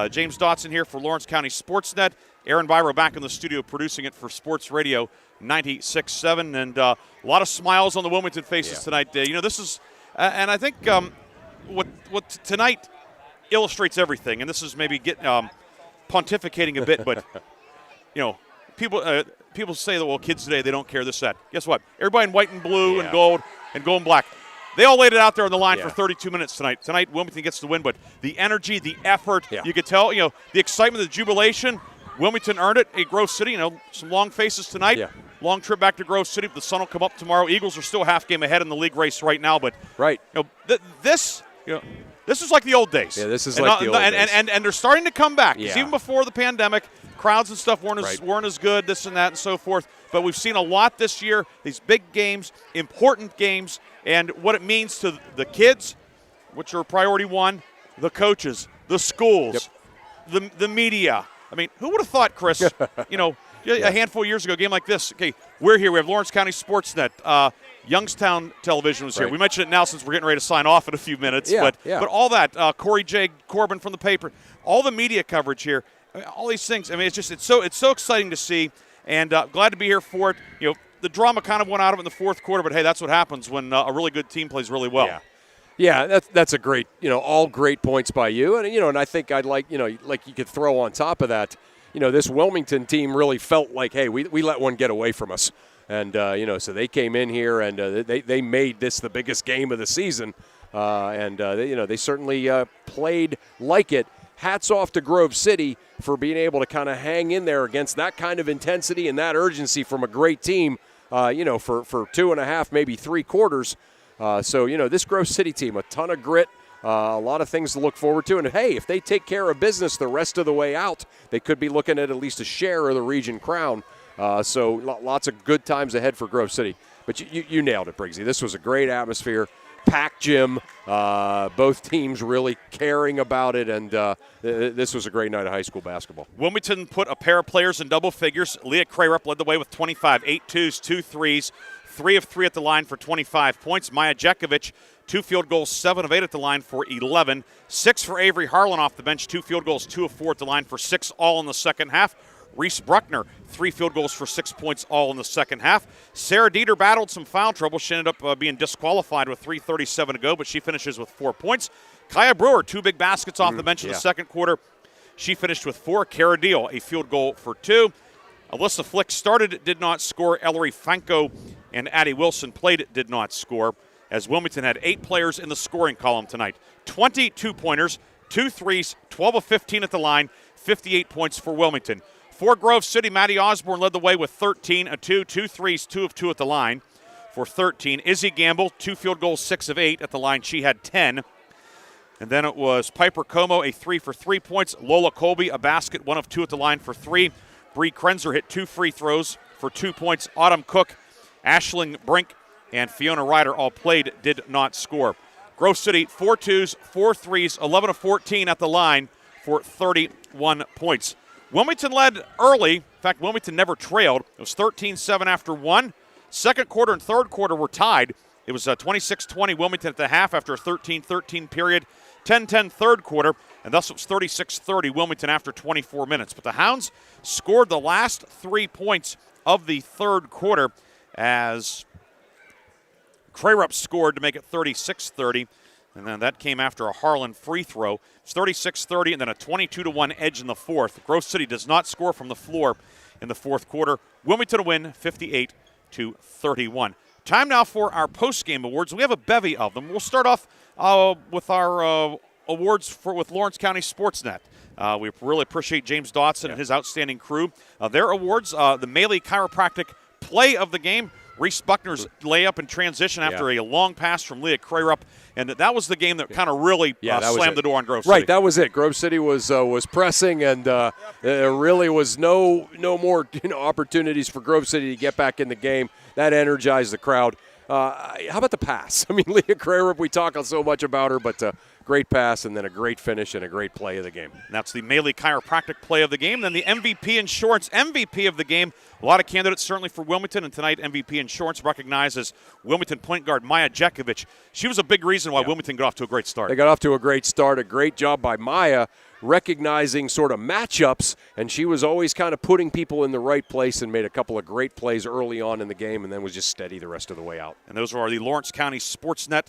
James Dotson here for Lawrence County SportsNet. Aaron Byro back in the studio producing it for Sports Radio 96.7. And a lot of smiles on the Wilmington faces tonight. This is, and I think what tonight illustrates everything. And this is maybe pontificating a bit, but, people say that, well, kids today, they don't care this, that. Guess what? Everybody in white and blue and gold and black. They all laid it out there on the line for 32 minutes tonight. Tonight, Wilmington gets the win, but the energy, the effort, you could tell, the excitement, the jubilation. Wilmington earned it at Grove City. Some long faces tonight. Yeah. Long trip back to Grove City. The sun will come up tomorrow. Eagles are still half game ahead in the league race right now, but this is like the old days.
Yeah, this is like the old days.
And they're starting to come back. Because even before the pandemic, crowds and stuff weren't as good, this and that and so forth. but we've seen a lot this year, these big games, important games, and what it means to the kids, which are priority one, the coaches, the schools, the media. I mean, who would have thought, Chris, a handful of years ago, a game like this, okay, we're here. We have Lawrence County SportsNet. Youngstown Television was here. We mentioned it now since we're getting ready to sign off in a few minutes. But all that, Corey J. Corbin from the paper, all the media coverage here, all these things. I mean, it's so exciting to see, and glad to be here for it. The drama kind of went out of it in the fourth quarter, but hey, that's what happens when a really good team plays really well.
Yeah, that's a great, all great points by you, and I think I'd like you could throw on top of that, this Wilmington team really felt like, hey, we let one get away from us. And, so they came in here and they made this the biggest game of the season. They certainly played like it. Hats off to Grove City for being able to kind of hang in there against that kind of intensity and that urgency from a great team, for 2.5, maybe 3 quarters. This Grove City team, a ton of grit. A lot of things to look forward to. And, hey, if they take care of business the rest of the way out, they could be looking at least a share of the region crown. Lots of good times ahead for Grove City. But you nailed it, Briggsy. This was a great atmosphere, packed gym, both teams really caring about it, and this was a great night of high school basketball.
Wilmington put a pair of players in double figures. Leah Crayrup led the way with 25, 8 twos, 2 threes, 3 of 3 at the line for 25 points. Maya Jackovich, 2 field goals, 7 of 8 at the line for 11. 6 for Avery Harlan off the bench, 2 field goals, 2 of 4 at the line for 6, all in the second half. Reese Bruckner, 3 field goals for 6 points, all in the second half. Sarah Dieter battled some foul trouble. She ended up being disqualified with 3:37 to go, but she finishes with 4 points. Kaya Brewer, 2 big baskets off the bench in the second quarter. She finished with 4. Kara Deal, a field goal for 2. Alyssa Flick started, did not score. Ellery Fanko and Addie Wilson played, did not score, as Wilmington had 8 players in the scoring column tonight. 22 pointers, 2 threes, 12 of 15 at the line, 58 points for Wilmington. For Grove City, Maddie Osborne led the way with 13, a 2 threes, 2 of 2 at the line for 13. Izzy Gamble, 2 field goals, 6 of 8 at the line. She had 10. And then it was Piper Como, a 3 for 3 points. Lola Colby, a basket, 1 of 2 at the line for 3. Bree Krenzer hit 2 free throws for 2 points. Autumn Cook, Ashling Brink, and Fiona Ryder all played, did not score. Grove City, 4 twos, 4 threes, 11 of 14 at the line for 31 points. Wilmington led early. In fact, Wilmington never trailed. It was 13-7 after 1. Second quarter and third quarter were tied. It was 26-20 Wilmington at the half after a 13-13 period. 10-10 third quarter, and thus it was 36-30 Wilmington after 24 minutes. But the Hounds scored the last 3 points of the third quarter as Crayrup scored to make it 36-30. And then that came after a Harlan free throw. It's 36-30 and then a 22-1 edge in the fourth. Grove City does not score from the floor in the fourth quarter. Wilmington to win 58-31. Time now for our post-game awards. We have a bevy of them. We'll start off with our awards with Lawrence County SportsNet. We really appreciate James Dotson and his outstanding crew. Their awards, the Melee Chiropractic Play of the Game, Reese Buckner's layup and transition after a long pass from Leah Crayrup, and that was the game that kind of really slammed the door on Grove City.
Right, that was it. Grove City was pressing, and there really was no more opportunities for Grove City to get back in the game. That energized the crowd. How about the pass? I mean, Leah Crayrup, we talk so much about her, but great pass and then a great finish and a great play of the game.
And that's the Melee Chiropractic Play of the game. Then the MVP Insurance MVP of the game. A lot of candidates certainly for Wilmington, and tonight MVP Insurance recognizes Wilmington point guard Maya Jackovich. She was a big reason why Wilmington got off to a great start.
They got off to a great start. A great job by Maya recognizing sort of matchups, and she was always kind of putting people in the right place and made a couple of great plays early on in the game and then was just steady the rest of the way out.
And those are the Lawrence County SportsNet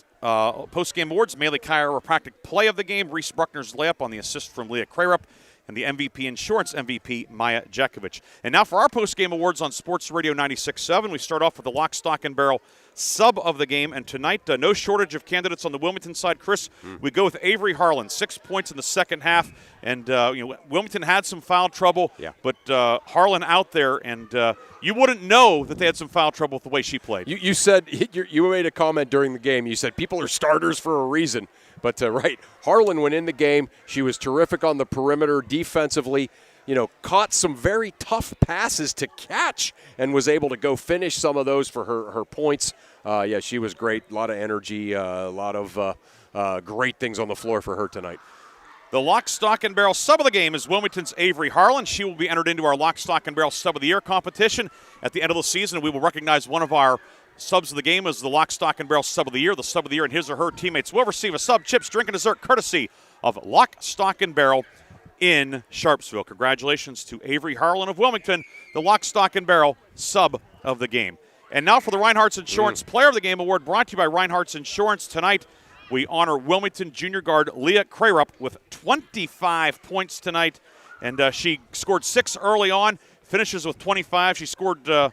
post-game awards. Melee Chiropractic Play of the game, Reese Bruckner's layup on the assist from Leah Crayrup, and the MVP Insurance MVP, Maya Jackovich. And now for our post-game awards on Sports Radio 96.7, we start off with the Lock, Stock, and Barrel sub of the game. And tonight, no shortage of candidates on the Wilmington side. Chris, we go with Avery Harlan, 6 points in the second half. And, Wilmington had some foul trouble, but Harlan out there, and you wouldn't know that they had some foul trouble with the way she played.
You said, you made a comment during the game. You said people are starters for a reason. But right, Harlan went in the game. She was terrific on the perimeter defensively. Caught some very tough passes to catch and was able to go finish some of those for her points. Yeah, she was great. A lot of energy, a lot of great things on the floor for her tonight.
The Lock, Stock, and Barrel sub of the game is Wilmington's Avery Harlan. She will be entered into our Lock, Stock, and Barrel sub of the year competition at the end of the season. We will recognize one of our subs of the game as the Lock, Stock, and Barrel sub of the year. The sub of the year and his or her teammates will receive a sub, chips, drink, and dessert courtesy of Lock, Stock, and Barrel in Sharpsville. Congratulations to Avery Harlan of Wilmington, the Lock, Stock, and Barrel sub of the game. And now for the Reinhardt's Insurance Player of the Game Award, brought to you by Reinhardt's Insurance. Tonight, we honor Wilmington junior guard Leah Crayrup with 25 points tonight. And she scored 6 early on, finishes with 25. She scored her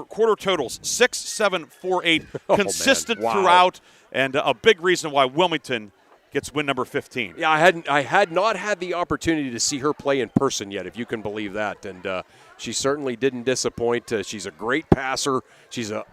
quarter totals 6, 7, 4, 8, consistent throughout, and a big reason why Wilmington gets win number 15.
Yeah, I had not had the opportunity to see her play in person yet, if you can believe that. And she certainly didn't disappoint. She's a great passer. She's a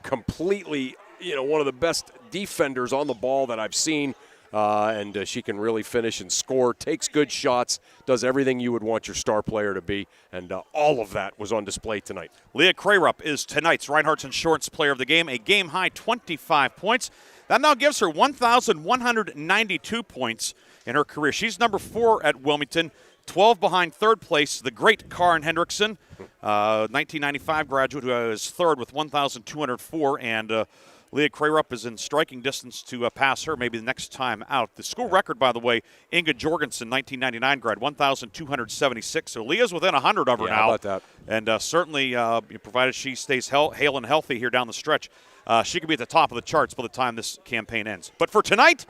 completely one of the best defenders on the ball that I've seen. And she can really finish and score, takes good shots, does everything you would want your star player to be, and all of that was on display tonight.
Leah Crayrup is tonight's Reinhardt's Insurance Player of the Game, a game-high 25 points. That now gives her 1,192 points in her career. She's number 4 at Wilmington, 12 behind third place, the great Karen Hendrickson, 1995 graduate, who is third with 1,204, and Leah Crayrup is in striking distance to pass her maybe the next time out. The school record, by the way, Inga Jorgensen, 1999 grad, 1,276. So Leah's within 100 of her now.
How about that?
And certainly, provided she stays hale and healthy here down the stretch, she could be at the top of the charts by the time this campaign ends. But for tonight,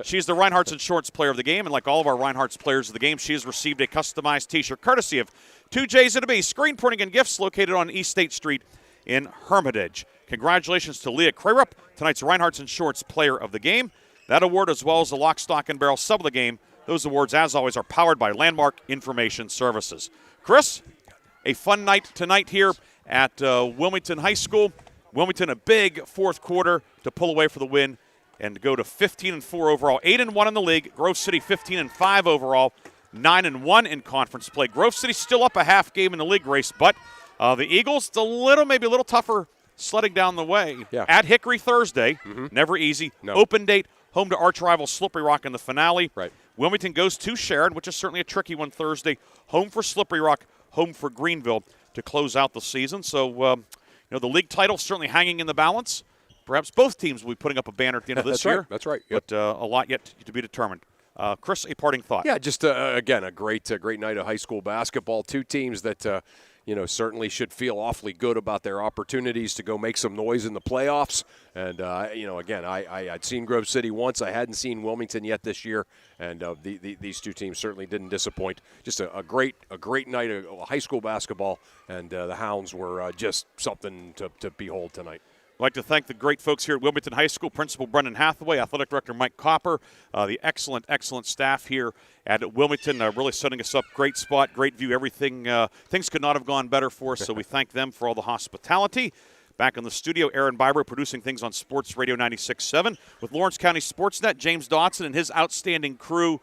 she's the Reinhardt's Insurance Player of the Game. And like all of our Reinhardt's Players of the Game, she has received a customized T-shirt courtesy of 2J's and a B, Screen Printing and Gifts, located on East State Street in Hermitage. Congratulations to Leah Crayrup, tonight's Reinhardt's Insurance Player of the Game. That award, as well as the Lock, Stock, and Barrel sub of the game, those awards, as always, are powered by Landmark Information Services. Chris, a fun night tonight here at Wilmington High School. Wilmington, a big fourth quarter to pull away for the win and to go to 15-4 overall, 8-1 in the league. Grove City 15-5 overall, 9-1 in conference play. Grove City still up a half game in the league race, but the Eagles, maybe a little tougher sledding down the way.
Yeah.
At Hickory Thursday, never easy.
No.
Open date, home to arch rival Slippery Rock in the finale.
Right.
Wilmington goes to Sharon, which is certainly a tricky one Thursday. Home for Slippery Rock, home for Greenville to close out the season. So, the league title certainly hanging in the balance. Perhaps both teams will be putting up a banner at the end of this year.
That's right. Yep.
But a lot yet to be determined. Chris, a parting thought.
Yeah, just, again, a great night of high school basketball. Two teams that certainly should feel awfully good about their opportunities to go make some noise in the playoffs. And, again, I'd seen Grove City once. I hadn't seen Wilmington yet this year. And these two teams certainly didn't disappoint. Just a great night of high school basketball. And the Hounds were just something to behold tonight.
I'd like to thank the great folks here at Wilmington High School, Principal Brendan Hathaway, Athletic Director Mike Copper, the excellent staff here at Wilmington, really setting us up. Great spot, great view, everything. Things could not have gone better for us, so we thank them for all the hospitality. Back in the studio, Aaron Biber producing things on Sports Radio 96.7 with Lawrence County SportsNet, James Dotson and his outstanding crew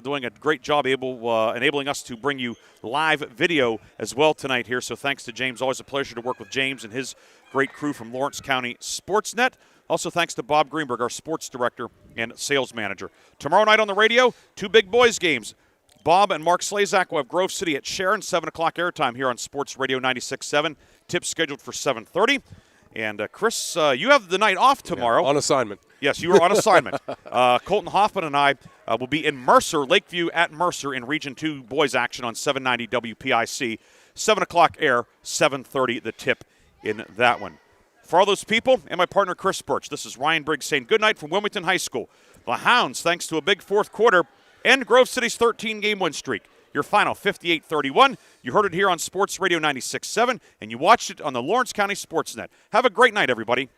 doing a great job enabling us to bring you live video as well tonight here. So thanks to James. Always a pleasure to work with James and his great crew from Lawrence County SportsNet. Also thanks to Bob Greenberg, our sports director and sales manager. Tomorrow night on the radio, 2 big boys games. Bob and Mark Slazak will have Grove City at Sharon, 7 o'clock airtime here on Sports Radio 96.7. Tip scheduled for 7:30. And, Chris, you have the night off tomorrow.
Yeah, on assignment.
Yes, you are on assignment. Colton Hoffman and I will be in Mercer, Lakeview at Mercer in Region 2 boys action on 790 WPIC. 7 o'clock air, 7:30 the tip in that one. For all those people and my partner Chris Birch, this is Ryan Briggs saying good night from Wilmington High School. The Hounds, thanks to a big fourth quarter, end Grove City's 13-game win streak. Your final 58-31. You heard it here on Sports Radio 96.7, and you watched it on the Lawrence County SportsNet. Have a great night, everybody.